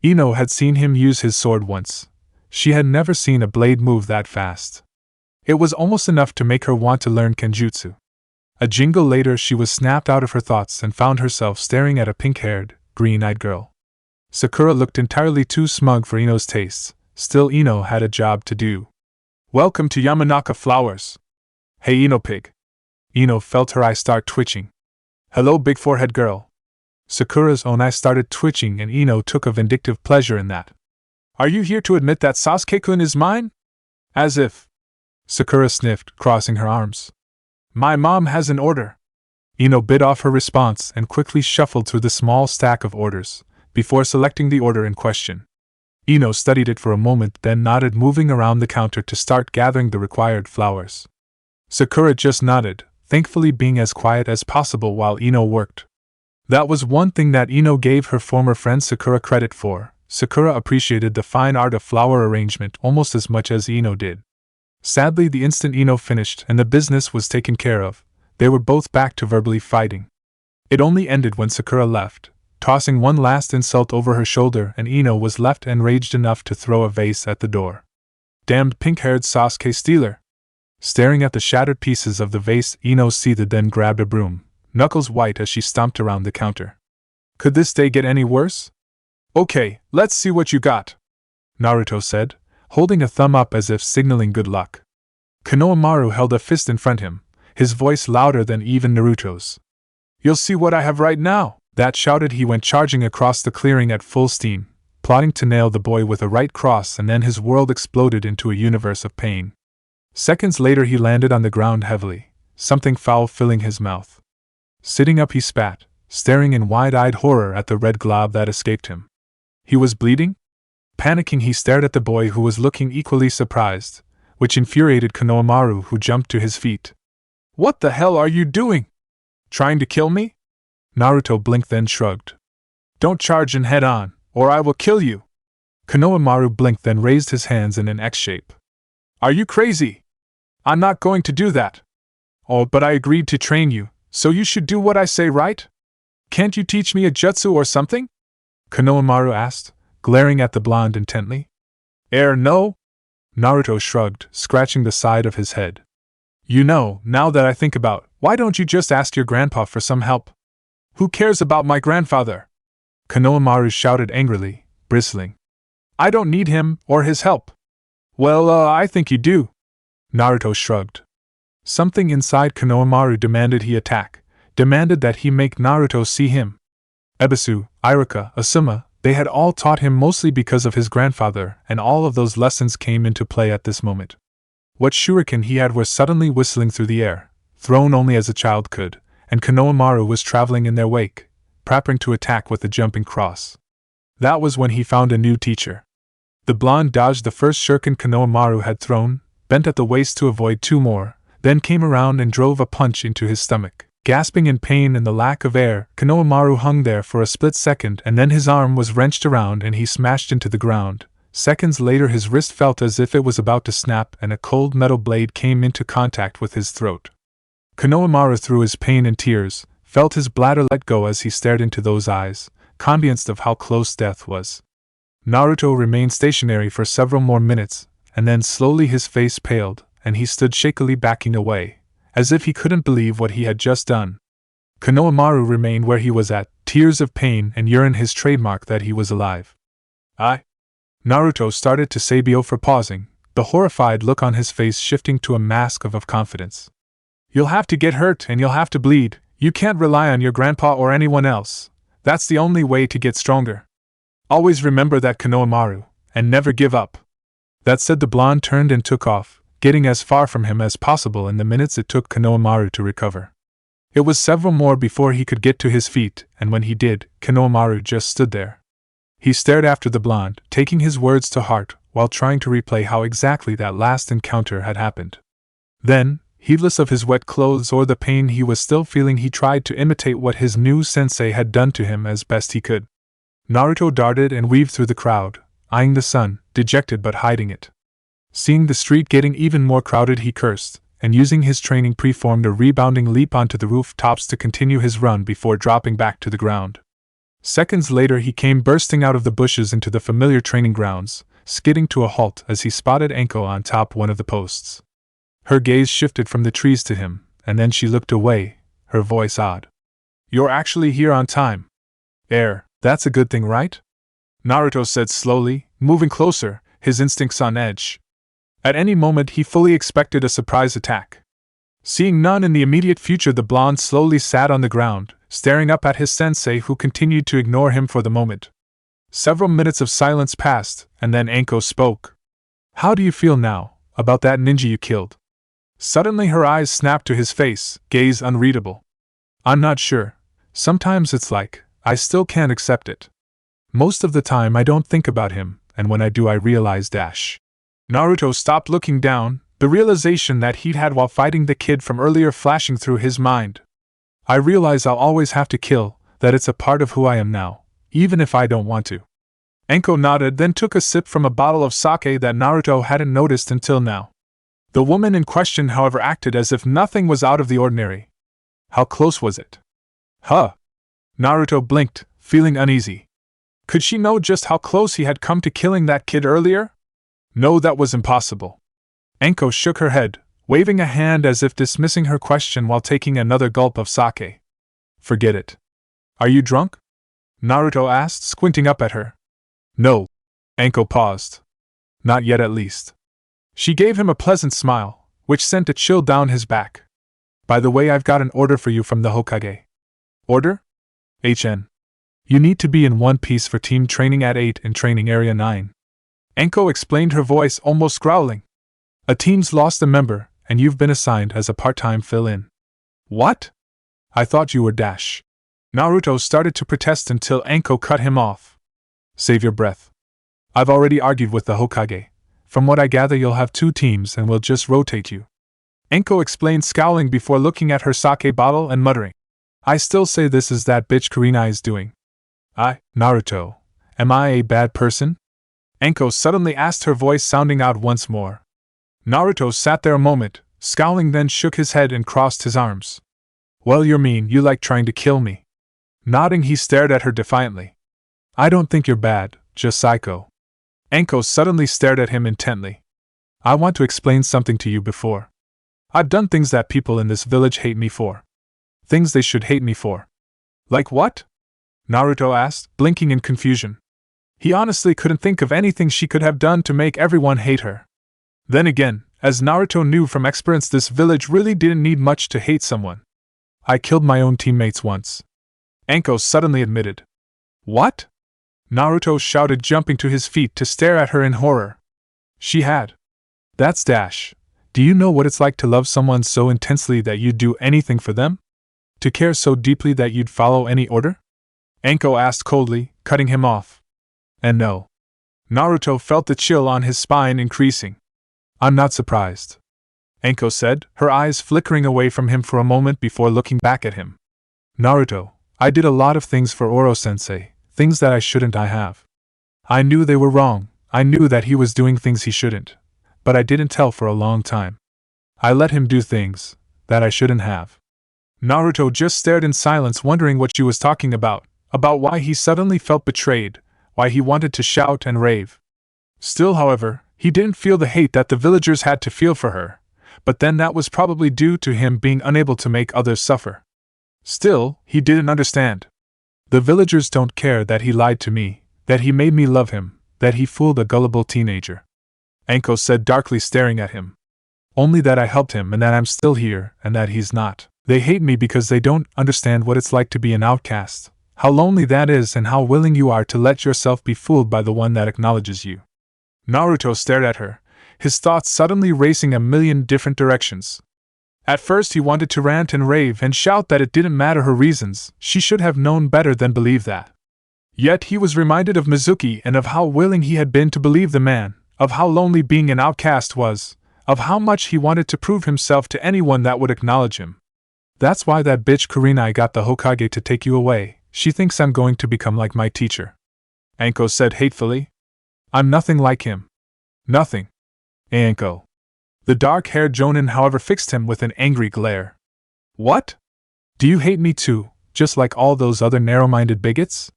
Ino had seen him use his sword once. She had never seen a blade move that fast. It was almost enough to make her want to learn kenjutsu. A jingle later, she was snapped out of her thoughts and found herself staring at a pink-haired, green-eyed girl. Sakura looked entirely too smug for Ino's tastes. Still, Ino had a job to do. "Welcome to Yamanaka Flowers." "Hey, Ino pig." Ino felt her eyes start twitching. "Hello, big forehead girl." Sakura's own eyes started twitching, and Ino took a vindictive pleasure in that. "Are you here to admit that Sasuke-kun is mine?" "As if." Sakura sniffed, crossing her arms. "My mom has an order." Ino bit off her response and quickly shuffled through the small stack of orders, before selecting the order in question. Ino studied it for a moment, then nodded, moving around the counter to start gathering the required flowers. Sakura just nodded, thankfully being as quiet as possible while Ino worked. That was one thing that Ino gave her former friend Sakura credit for. Sakura appreciated the fine art of flower arrangement almost as much as Ino did. Sadly, the instant Ino finished and the business was taken care of, they were both back to verbally fighting. It only ended when Sakura left, tossing one last insult over her shoulder, and Ino was left enraged enough to throw a vase at the door. "Damned pink-haired Sasuke stealer!" Staring at the shattered pieces of the vase, Ino seethed, then grabbed a broom, knuckles white as she stomped around the counter. Could this day get any worse? "Okay, let's see what you got," Naruto said, holding a thumb up as if signaling good luck. Konohamaru held a fist in front of him, his voice louder than even Naruto's. "You'll see what I have right now!" That shouted, he went charging across the clearing at full steam, plotting to nail the boy with a right cross, and then his world exploded into a universe of pain. Seconds later he landed on the ground heavily, something foul filling his mouth. Sitting up he spat, staring in wide-eyed horror at the red glob that escaped him. He was bleeding? Panicking, he stared at the boy, who was looking equally surprised, which infuriated Konohamaru, who jumped to his feet. "What the hell are you doing? Trying to kill me?" Naruto blinked, then shrugged. "Don't charge in head on, or I will kill you." Konohamaru blinked, then raised his hands in an X shape. "Are you crazy? I'm not going to do that." "Oh, but I agreed to train you, so you should do what I say, right? Can't you teach me a jutsu or something?" Konohamaru asked, glaring at the blonde intently. No?" Naruto shrugged, scratching the side of his head. "You know, now that I think about, why don't you just ask your grandpa for some help?" "Who cares about my grandfather?" Konohamaru shouted angrily, bristling. "I don't need him or his help." "Well, I think you do." Naruto shrugged. Something inside Konohamaru demanded he attack, demanded that he make Naruto see him. Ebisu, Iruka, Asuma, they had all taught him mostly because of his grandfather, and all of those lessons came into play at this moment. What shuriken he had were suddenly whistling through the air, thrown only as a child could, and Konohamaru was traveling in their wake, preparing to attack with the jumping cross. That was when he found a new teacher. The blonde dodged the first shuriken Konohamaru had thrown, bent at the waist to avoid 2 more, then came around and drove a punch into his stomach. Gasping in pain and the lack of air, Konohamaru hung there for a split second, and then his arm was wrenched around and he smashed into the ground. Seconds later his wrist felt as if it was about to snap, and a cold metal blade came into contact with his throat. Konohamaru, through his pain and tears, felt his bladder let go as he stared into those eyes, convinced of how close death was. Naruto remained stationary for several more minutes, and then slowly his face paled, and he stood shakily backing away, as if he couldn't believe what he had just done. Konohamaru remained where he was at, tears of pain and urine his trademark that he was alive. Naruto started to say before pausing, the horrified look on his face shifting to a mask of confidence. You'll have to get hurt and you'll have to bleed. You can't rely on your grandpa or anyone else. That's the only way to get stronger. Always remember that, Konohamaru, and never give up. That said, the blonde turned and took off, getting as far from him as possible in the minutes it took Konohamaru to recover. It was several more before he could get to his feet, and when he did, Konohamaru just stood there. He stared after the blonde, taking his words to heart, while trying to replay how exactly that last encounter had happened. Then, heedless of his wet clothes or the pain he was still feeling, he tried to imitate what his new sensei had done to him as best he could. Naruto darted and weaved through the crowd, eyeing the sun, dejected but hiding it. Seeing the street getting even more crowded, he cursed, and using his training performed a rebounding leap onto the rooftops to continue his run before dropping back to the ground. Seconds later he came bursting out of the bushes into the familiar training grounds, skidding to a halt as he spotted Anko on top one of the posts. Her gaze shifted from the trees to him, and then she looked away, her voice odd. You're actually here on time. That's a good thing, right? Naruto said slowly, moving closer, his instincts on edge. At any moment he fully expected a surprise attack. Seeing none in the immediate future, the blonde slowly sat on the ground, staring up at his sensei, who continued to ignore him for the moment. Several minutes of silence passed, and then Anko spoke. How do you feel now, about that ninja you killed? Suddenly her eyes snapped to his face, gaze unreadable. I'm not sure. Sometimes it's like, I still can't accept it. Most of the time I don't think about him, and when I do I realize Naruto stopped looking down, the realization that he'd had while fighting the kid from earlier flashing through his mind. I realize I'll always have to kill, that it's a part of who I am now, even if I don't want to. Anko nodded, then took a sip from a bottle of sake that Naruto hadn't noticed until now. The woman in question, however, acted as if nothing was out of the ordinary. How close was it? Naruto blinked, feeling uneasy. Could she know just how close he had come to killing that kid earlier? No, that was impossible. Anko shook her head, waving a hand as if dismissing her question while taking another gulp of sake. Forget it. Are you drunk? Naruto asked, squinting up at her. No. Anko paused. Not yet, at least. She gave him a pleasant smile, which sent a chill down his back. By the way, I've got an order for you from the Hokage. Order? You need to be in one piece for team training at 8 in training area 9. Anko explained, her voice almost growling. A team's lost a member, and you've been assigned as a part-time fill-in. What? I thought you were Naruto started to protest until Anko cut him off. Save your breath. I've already argued with the Hokage. From what I gather, you'll have 2 teams and we'll just rotate you. Anko explained, scowling before looking at her sake bottle and muttering. I still say this is that bitch Kurina's doing. Naruto, am I a bad person? Anko suddenly asked, her voice sounding out once more. Naruto sat there a moment, scowling, then shook his head and crossed his arms. Well, you're mean, you like trying to kill me. Nodding, he stared at her defiantly. I don't think you're bad, just psycho. Anko suddenly stared at him intently. I want to explain something to you before. I've done things that people in this village hate me for. Things they should hate me for. Like what? Naruto asked, blinking in confusion. He honestly couldn't think of anything she could have done to make everyone hate her. Then again, as Naruto knew from experience, this village really didn't need much to hate someone. I killed my own teammates once. Anko suddenly admitted. What? Naruto shouted, jumping to his feet to stare at her in horror. She had. That's Do you know what it's like to love someone so intensely that you'd do anything for them? To care so deeply that you'd follow any order? Anko asked coldly, cutting him off. And no. Naruto felt the chill on his spine increasing. I'm not surprised. Anko said, her eyes flickering away from him for a moment before looking back at him. Naruto, I did a lot of things for Oro-sensei, things that I shouldn't have. I knew they were wrong, I knew that he was doing things he shouldn't, but I didn't tell for a long time. I let him do things that I shouldn't have. Naruto just stared in silence, wondering what she was talking about why he suddenly felt betrayed, why he wanted to shout and rave. Still, however, he didn't feel the hate that the villagers had to feel for her, but then that was probably due to him being unable to make others suffer. Still, he didn't understand. The villagers don't care that he lied to me, that he made me love him, that he fooled a gullible teenager. Anko said, darkly staring at him. Only that I helped him and that I'm still here and that he's not. They hate me because they don't understand what it's like to be an outcast, how lonely that is and how willing you are to let yourself be fooled by the one that acknowledges you. Naruto stared at her, his thoughts suddenly racing a million different directions. At first he wanted to rant and rave and shout that it didn't matter her reasons, she should have known better than believe that. Yet he was reminded of Mizuki and of how willing he had been to believe the man, of how lonely being an outcast was, of how much he wanted to prove himself to anyone that would acknowledge him. That's why that bitch Kurenai got the Hokage to take you away. She thinks I'm going to become like my teacher. Anko said hatefully. I'm nothing like him. Nothing. Anko. The dark-haired Jonin, however, fixed him with an angry glare. What? Do you hate me too, just like all those other narrow-minded bigots?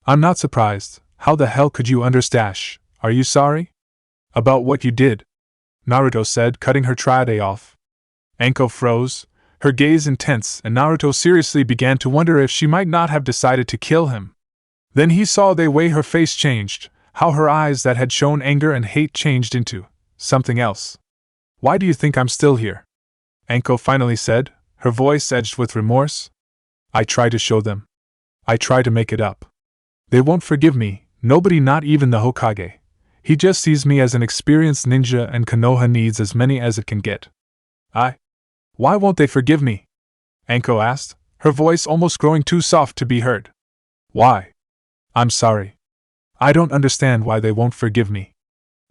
I'm not surprised. How the hell could you understand? Are you sorry? About what you did? Naruto said, cutting her tirade off. Anko froze, her gaze intense, and Naruto seriously began to wonder if she might not have decided to kill him. Then he saw the way her face changed, how her eyes that had shown anger and hate changed into something else. Why do you think I'm still here? Anko finally said, her voice edged with remorse. I try to show them. I try to make it up. They won't forgive me, nobody, not even the Hokage. He just sees me as an experienced ninja and Konoha needs as many as it can get. Why won't they forgive me? Anko asked, her voice almost growing too soft to be heard. Why? I'm sorry. I don't understand why they won't forgive me.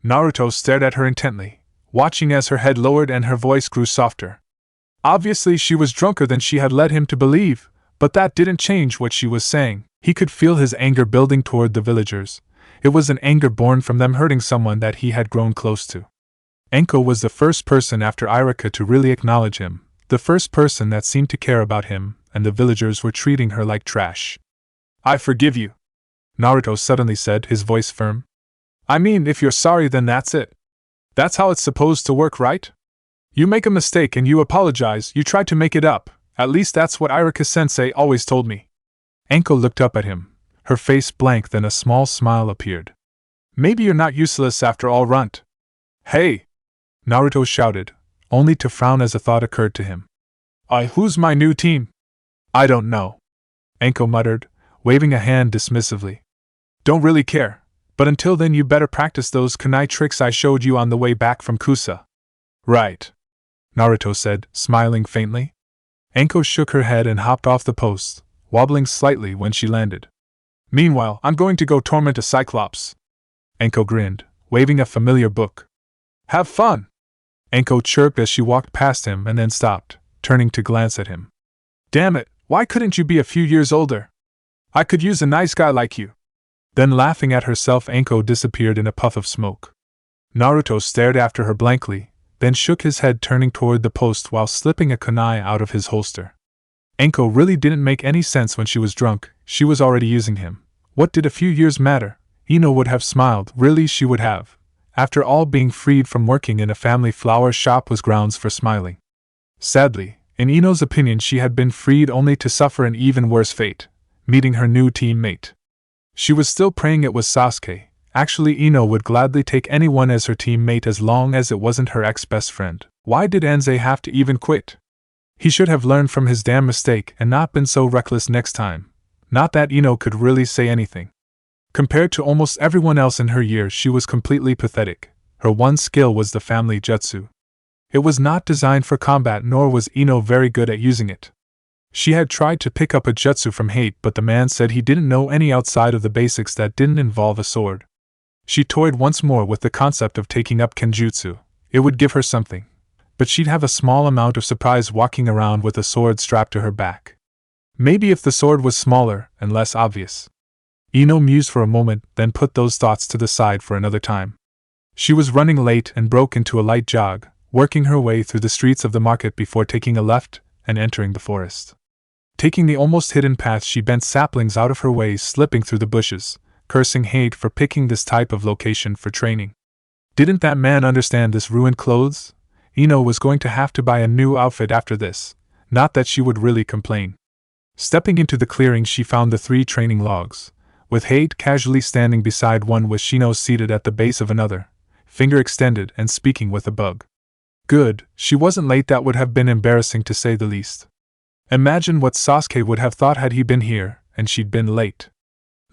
Naruto stared at her intently, watching as her head lowered and her voice grew softer. Obviously she was drunker than she had led him to believe, but that didn't change what she was saying. He could feel his anger building toward the villagers. It was an anger born from them hurting someone that he had grown close to. Anko was the first person after Irika to really acknowledge him, the first person that seemed to care about him, and the villagers were treating her like trash. I forgive you, Naruto suddenly said, his voice firm. I mean, if you're sorry, then that's it. That's how it's supposed to work, right? You make a mistake and you apologize, you try to make it up. At least that's what Irika-sensei always told me. Anko looked up at him, her face blank, then a small smile appeared. Maybe you're not useless after all, runt. Hey! Naruto shouted, only to frown as a thought occurred to him. Who's my new team? I don't know. Anko muttered, waving a hand dismissively. Don't really care, but until then you better practice those kunai tricks I showed you on the way back from Kusa. Right. Naruto said, smiling faintly. Anko shook her head and hopped off the post, wobbling slightly when she landed. Meanwhile, I'm going to go torment a Cyclops. Anko grinned, waving a familiar book. Have fun! Anko chirped as she walked past him and then stopped, turning to glance at him. Damn it, why couldn't you be a few years older? I could use a nice guy like you. Then laughing at herself, Anko disappeared in a puff of smoke. Naruto stared after her blankly, then shook his head, turning toward the post while slipping a kunai out of his holster. Anko really didn't make any sense when she was drunk, she was already using him. What did a few years matter? Ino would have smiled, really she would have. After all, being freed from working in a family flower shop was grounds for smiling. Sadly, in Ino's opinion, she had been freed only to suffer an even worse fate, meeting her new teammate. She was still praying it was Sasuke. Actually, Ino would gladly take anyone as her teammate as long as it wasn't her ex-best friend. Why did Anze have to even quit? He should have learned from his damn mistake and not been so reckless next time. Not that Ino could really say anything. Compared to almost everyone else in her years, she was completely pathetic. Her one skill was the family jutsu. It was not designed for combat, nor was Ino very good at using it. She had tried to pick up a jutsu from Hate, but the man said he didn't know any outside of the basics that didn't involve a sword. She toyed once more with the concept of taking up kenjutsu. It would give her something. But she'd have a small amount of surprise walking around with a sword strapped to her back. Maybe if the sword was smaller and less obvious. Ino mused for a moment, then put those thoughts to the side for another time. She was running late and broke into a light jog, working her way through the streets of the market before taking a left and entering the forest. Taking the almost hidden path, she bent saplings out of her way, slipping through the bushes, cursing Hate for picking this type of location for training. Didn't that man understand this ruined clothes? Ino was going to have to buy a new outfit after this, not that she would really complain. Stepping into the clearing, she found the 3 training logs, with Hate casually standing beside one with Shino seated at the base of another, finger extended and speaking with a bug. Good, she wasn't late. That would have been embarrassing to say the least. Imagine what Sasuke would have thought had he been here, and she'd been late.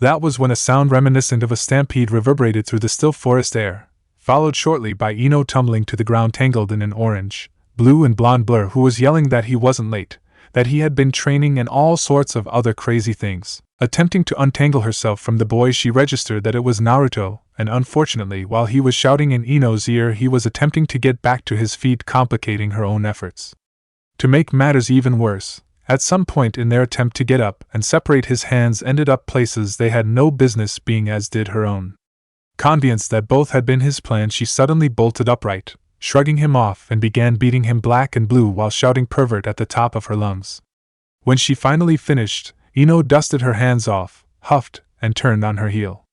That was when a sound reminiscent of a stampede reverberated through the still forest air, followed shortly by Ino tumbling to the ground tangled in an orange, blue and blonde blur who was yelling that he wasn't late, that he had been training and all sorts of other crazy things. Attempting to untangle herself from the boy, she registered that it was Naruto, and unfortunately, while he was shouting in Ino's ear, he was attempting to get back to his feet, complicating her own efforts. To make matters even worse, at some point in their attempt to get up and separate, his hands ended up places they had no business being, as did her own. Convinced that both had been his plan, she suddenly bolted upright, shrugging him off, and began beating him black and blue while shouting pervert at the top of her lungs. When she finally finished, Ino dusted her hands off, huffed, and turned on her heel.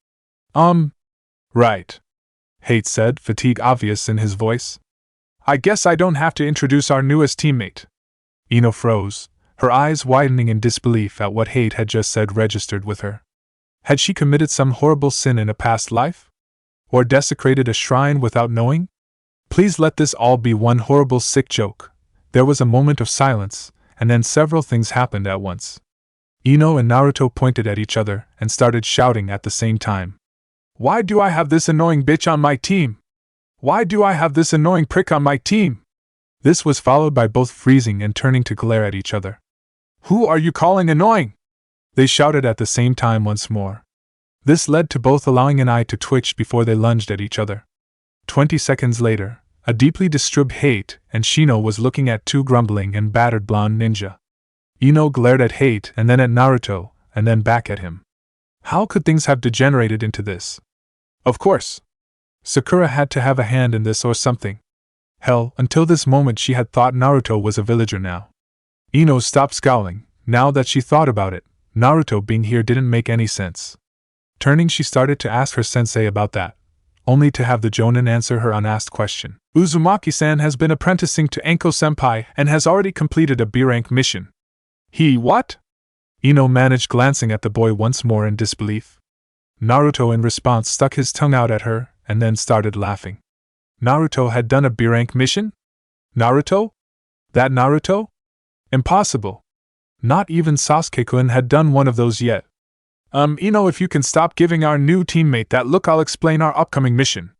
Right. Hate said, fatigue obvious in his voice. I guess I don't have to introduce our newest teammate. Ino froze, her eyes widening in disbelief at what Hate had just said registered with her. Had she committed some horrible sin in a past life? Or desecrated a shrine without knowing? Please let this all be one horrible sick joke. There was a moment of silence, and then several things happened at once. Ino and Naruto pointed at each other and started shouting at the same time. Why do I have this annoying bitch on my team? Why do I have this annoying prick on my team? This was followed by both freezing and turning to glare at each other. Who are you calling annoying? They shouted at the same time once more. This led to both allowing an eye to twitch before they lunged at each other. 20 seconds later, a deeply disturbed Hate and Shino was looking at 2 grumbling and battered blonde ninja. Ino glared at Hate and then at Naruto, and then back at him. How could things have degenerated into this? Of course, Sakura had to have a hand in this or something. Hell, until this moment she had thought Naruto was a villager now. Ino stopped scowling. Now that she thought about it, Naruto being here didn't make any sense. Turning, she started to ask her sensei about that, only to have the Jonin answer her unasked question. Uzumaki-san has been apprenticing to Enko-senpai and has already completed a B-rank mission. He what? Ino managed, glancing at the boy once more in disbelief. Naruto in response stuck his tongue out at her and then started laughing. Naruto had done a B-rank mission? Naruto? That Naruto? Impossible. Not even Sasuke-kun had done one of those yet. Ino, if you can stop giving our new teammate that look, I'll explain our upcoming mission.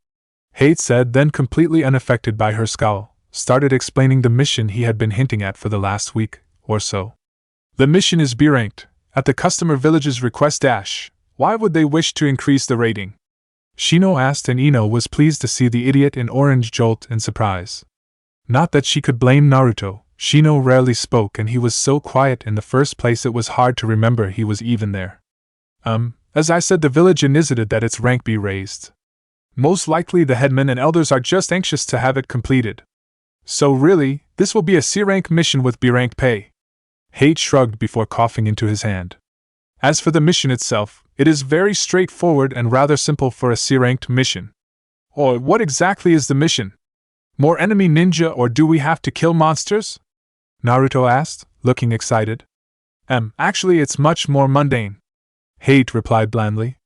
Hate said, then completely unaffected by her scowl, started explaining the mission he had been hinting at for the last week or so. The mission is B-ranked, at the customer village's request. Why would they wish to increase the rating? Shino asked, and Ino was pleased to see the idiot in orange jolt in surprise. Not that she could blame Naruto, Shino rarely spoke and he was so quiet in the first place it was hard to remember he was even there. As I said, the village initiated that its rank be raised. Most likely the headmen and elders are just anxious to have it completed. So really, this will be a C-rank mission with B-rank pay. Hate shrugged before coughing into his hand. As for the mission itself, it is very straightforward and rather simple for a C-ranked mission. Or what exactly is the mission? More enemy ninja, or do we have to kill monsters? Naruto asked, looking excited. Actually it's much more mundane. Hate replied blandly.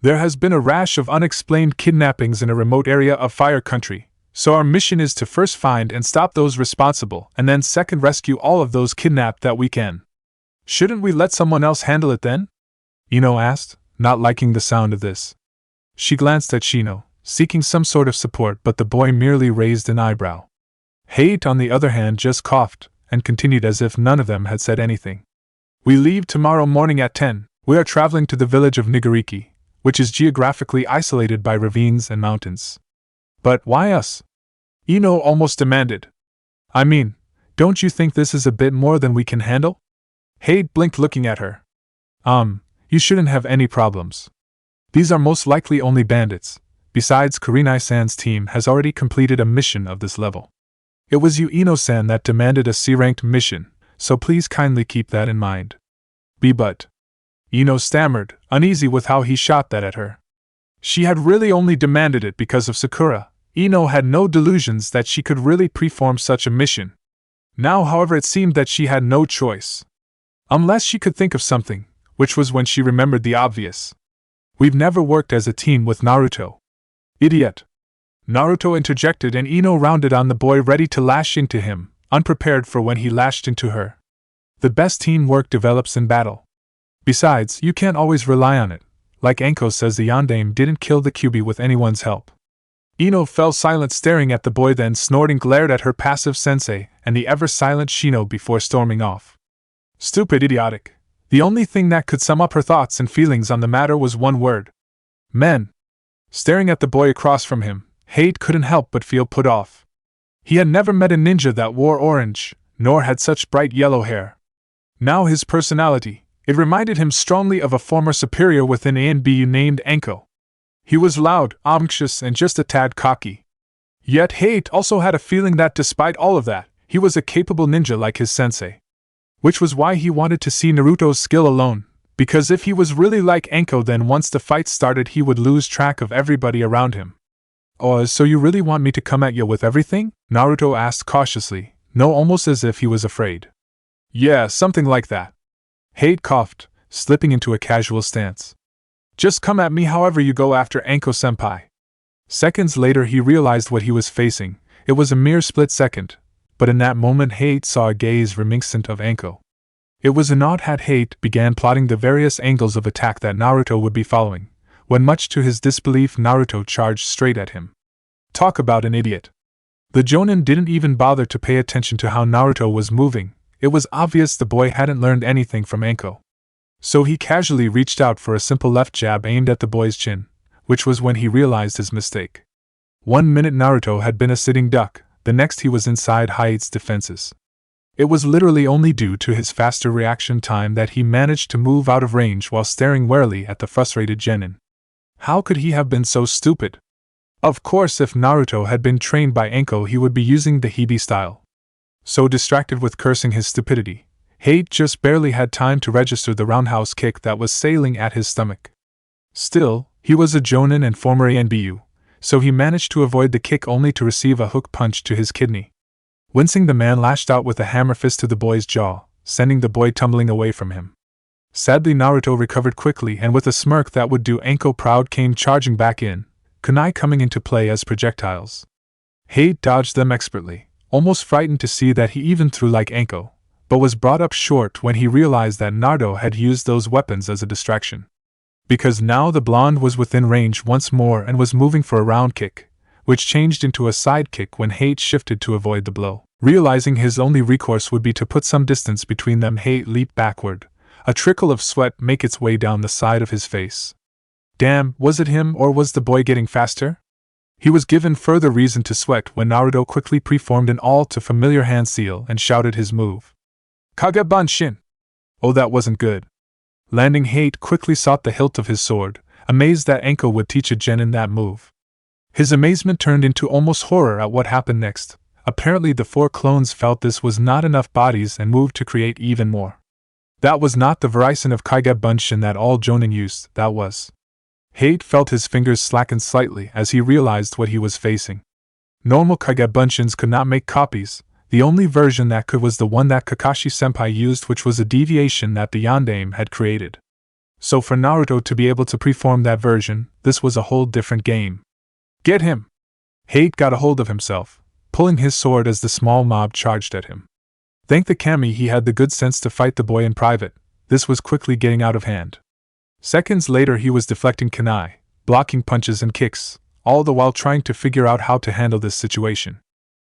There has been a rash of unexplained kidnappings in a remote area of Fire Country, so our mission is to first find and stop those responsible, and then second rescue all of those kidnapped that we can. Shouldn't we let someone else handle it then? Ino asked, not liking the sound of this. She glanced at Shino, seeking some sort of support, but the boy merely raised an eyebrow. Hate, on the other hand, just coughed, and continued as if none of them had said anything. We leave tomorrow morning at 10. We are traveling to the village of Jinchuuriki, which is geographically isolated by ravines and mountains. But why us? Ino almost demanded. I mean, don't you think this is a bit more than we can handle? Hate blinked, looking at her. You shouldn't have any problems. These are most likely only bandits. Besides, Kurenai-san's team has already completed a mission of this level. It was you, Ino-san, that demanded a C-ranked mission, so please kindly keep that in mind. But Ino stammered, uneasy with how he shot that at her. She had really only demanded it because of Sakura. Ino had no delusions that she could really perform such a mission. Now, however, it seemed that she had no choice. Unless she could think of something, which was when she remembered the obvious. We've never worked as a team with Naruto. Idiot! Naruto interjected, and Ino rounded on the boy, ready to lash into him, unprepared for when he lashed into her. The best teamwork develops in battle. Besides, you can't always rely on it. Like Anko says, the Yondaime didn't kill the Kyuubi with anyone's help. Ino fell silent, staring at the boy, then snorting glared at her passive sensei and the ever-silent Shino before storming off. Stupid, idiotic. The only thing that could sum up her thoughts and feelings on the matter was one word. Men. Staring at the boy across from him, Hate couldn't help but feel put off. He had never met a ninja that wore orange, nor had such bright yellow hair. Now his personality, it reminded him strongly of a former superior within ANBU named Anko. He was loud, obnoxious, and just a tad cocky. Yet Hate also had a feeling that despite all of that, he was a capable ninja like his sensei. Which was why he wanted to see Naruto's skill alone, because if he was really like Anko, then once the fight started he would lose track of everybody around him. Oh, so you really want me to come at you with everything? Naruto asked cautiously, no, almost as if he was afraid. Yeah, something like that. Hate coughed, slipping into a casual stance. Just come at me however you go after Anko-senpai. Seconds later he realized what he was facing. It was a mere split second, but in that moment Hate saw a gaze reminiscent of Anko. It was an odd had Hate began plotting the various angles of attack that Naruto would be following, when much to his disbelief Naruto charged straight at him. Talk about an idiot. The Jonin didn't even bother to pay attention to how Naruto was moving. It was obvious the boy hadn't learned anything from Anko. So he casually reached out for a simple left jab aimed at the boy's chin, which was when he realized his mistake. 1 minute Naruto had been a sitting duck, the next he was inside Hate's defenses. It was literally only due to his faster reaction time that he managed to move out of range while staring warily at the frustrated genin. How could he have been so stupid? Of course, if Naruto had been trained by Anko, he would be using the Hibi style. So distracted with cursing his stupidity, Hate just barely had time to register the roundhouse kick that was sailing at his stomach. Still, he was a Jonin and former ANBU, so he managed to avoid the kick only to receive a hook punch to his kidney. Wincing, the man lashed out with a hammer fist to the boy's jaw, sending the boy tumbling away from him. Sadly, Naruto recovered quickly and with a smirk that would do Anko proud came charging back in, kunai coming into play as projectiles. Hate dodged them expertly, almost frightened to see that he even threw like Anko, but was brought up short when he realized that Naruto had used those weapons as a distraction. Because now the blonde was within range once more and was moving for a round kick, which changed into a side kick when Hate shifted to avoid the blow. Realizing his only recourse would be to put some distance between them, Hate leaped backward, a trickle of sweat make its way down the side of his face. Damn, was it him or was the boy getting faster? He was given further reason to sweat when Naruto quickly preformed an all-too-familiar hand seal and shouted his move. Kagebunshin! Oh, that wasn't good. Landing, Hate quickly sought the hilt of his sword, amazed that Anko would teach a genin that move. His amazement turned into almost horror at what happened next. Apparently the 4 clones felt this was not enough bodies and moved to create even more. That was not the variation of Kagebunshin that all Jonin used, that was. Hate felt his fingers slacken slightly as he realized what he was facing. Normal Kagebunshins could not make copies. The only version that could was the one that Kakashi-senpai used, which was a deviation that the Yondaime had created. So for Naruto to be able to perform that version, this was a whole different game. Get him! Hate got a hold of himself, pulling his sword as the small mob charged at him. Thank the kami he had the good sense to fight the boy in private. This was quickly getting out of hand. Seconds later he was deflecting kunai, blocking punches and kicks, all the while trying to figure out how to handle this situation.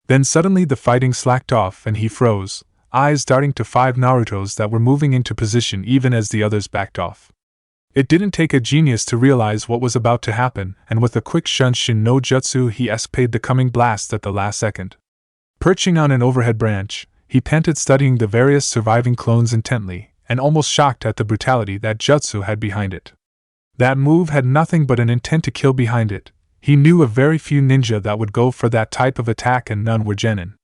Then suddenly the fighting slacked off and he froze, eyes darting to 5 Narutos that were moving into position even as the others backed off. It didn't take a genius to realize what was about to happen, and with a quick Shunshin no Jutsu he escaped the coming blast at the last second. Perching on an overhead branch, he panted, studying the various surviving clones intently, and almost shocked at the brutality that Jutsu had behind it. That move had nothing but an intent to kill behind it. He knew of very few ninja that would go for that type of attack, and none were genin.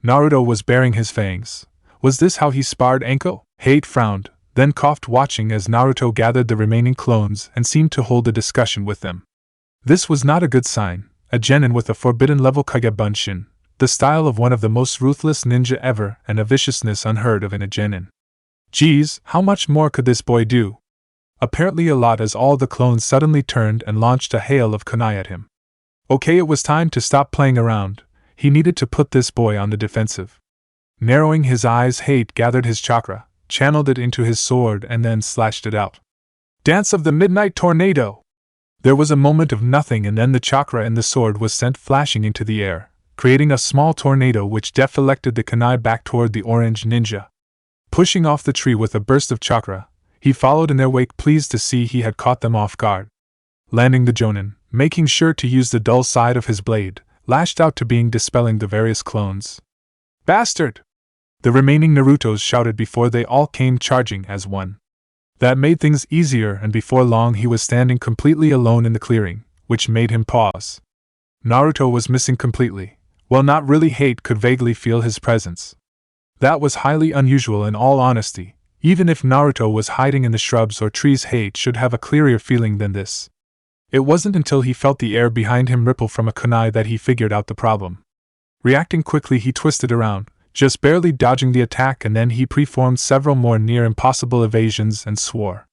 Naruto was baring his fangs. Was this how he sparred Anko? Hate frowned, then coughed, watching as Naruto gathered the remaining clones and seemed to hold a discussion with them. This was not a good sign. A genin with a forbidden level Kage Bunshin, the style of one of the most ruthless ninja ever, and a viciousness unheard of in a genin. Geez, how much more could this boy do? Apparently a lot, as all the clones suddenly turned and launched a hail of kunai at him. Okay, it was time to stop playing around. He needed to put this boy on the defensive. Narrowing his eyes, Hate gathered his chakra, channeled it into his sword, and then slashed it out. Dance of the Midnight Tornado! There was a moment of nothing, and then the chakra in the sword was sent flashing into the air, creating a small tornado which deflected the kunai back toward the orange ninja. Pushing off the tree with a burst of chakra, he followed in their wake, pleased to see he had caught them off guard. Landing the jonin, making sure to use the dull side of his blade, lashed out to being dispelling the various clones. Bastard! The remaining Narutos shouted before they all came charging as one. That made things easier, and before long he was standing completely alone in the clearing, which made him pause. Naruto was missing completely. Well, not really. Hate could vaguely feel his presence. That was highly unusual, in all honesty. Even if Naruto was hiding in the shrubs or trees, Hate should have a clearer feeling than this. It wasn't until he felt the air behind him ripple from a kunai that he figured out the problem. Reacting quickly, he twisted around, just barely dodging the attack, and then he preformed several more near impossible evasions and swore.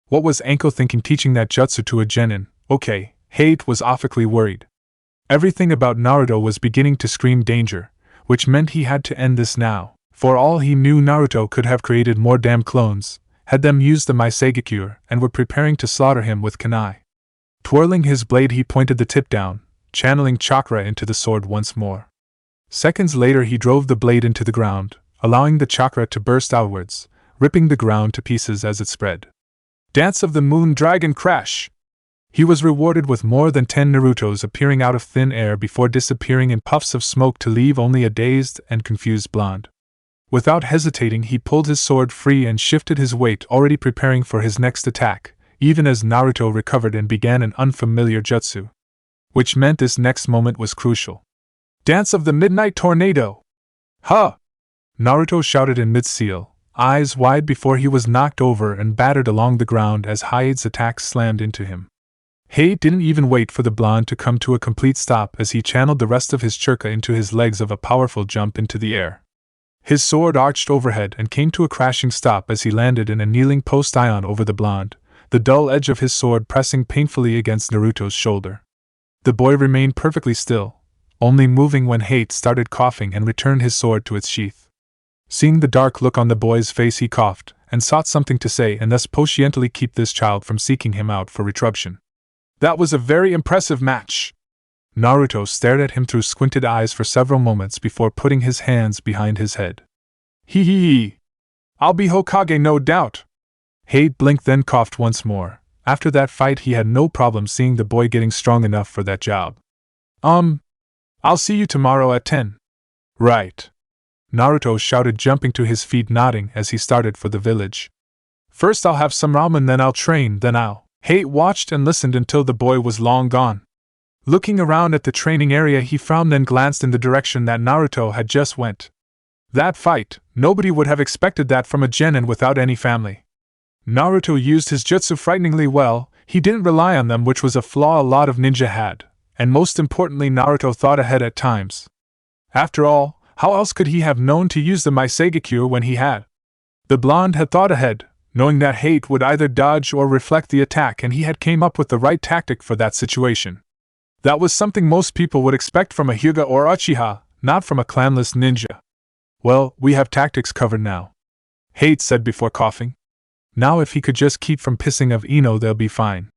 What was Anko thinking teaching that jutsu to a genin? Okay, Hate was awfully worried. Everything about Naruto was beginning to scream danger, which meant he had to end this now. For all he knew, Naruto could have created more damn clones, had them used the Maisegekure, and were preparing to slaughter him with kunai. Twirling his blade, he pointed the tip down, channeling chakra into the sword once more. Seconds later he drove the blade into the ground, allowing the chakra to burst outwards, ripping the ground to pieces as it spread. Dance of the Moon Dragon Crash! He was rewarded with more than 10 Narutos appearing out of thin air before disappearing in puffs of smoke to leave only a dazed and confused blonde. Without hesitating, he pulled his sword free and shifted his weight, already preparing for his next attack, even as Naruto recovered and began an unfamiliar jutsu. Which meant this next moment was crucial. Dance of the Midnight Tornado! Huh! Naruto shouted in mid-seal, eyes wide before he was knocked over and battered along the ground as Hate's attack slammed into him. Hate didn't even wait for the blonde to come to a complete stop as he channeled the rest of his chakra into his legs of a powerful jump into the air. His sword arched overhead and came to a crashing stop as he landed in a kneeling post-ion over the blonde, the dull edge of his sword pressing painfully against Naruto's shoulder. The boy remained perfectly still, only moving when Hate started coughing and returned his sword to its sheath. Seeing the dark look on the boy's face, he coughed and sought something to say, and thus patiently keep this child from seeking him out for retribution. That was a very impressive match. Naruto stared at him through squinted eyes for several moments before putting his hands behind his head. Hee hee hee. I'll be Hokage, no doubt. Hate blinked, then coughed once more. After that fight he had no problem seeing the boy getting strong enough for that job. I'll see you tomorrow at 10. Right. Naruto shouted, jumping to his feet, nodding as he started for the village. First I'll have some ramen, then I'll train, then I'll... Hate watched and listened until the boy was long gone. Looking around at the training area, he frowned, then glanced in the direction that Naruto had just went. That fight, nobody would have expected that from a genin without any family. Naruto used his jutsu frighteningly well. He didn't rely on them, which was a flaw a lot of ninja had, and most importantly, Naruto thought ahead at times. After all, how else could he have known to use the Maisegekure when he had? The blonde had thought ahead, knowing that Hate would either dodge or reflect the attack, and he had came up with the right tactic for that situation. That was something most people would expect from a Hyuga or Uchiha, not from a clanless ninja. Well, we have tactics covered now, Hate said before coughing. Now if he could just keep from pissing of Ino, they'll be fine.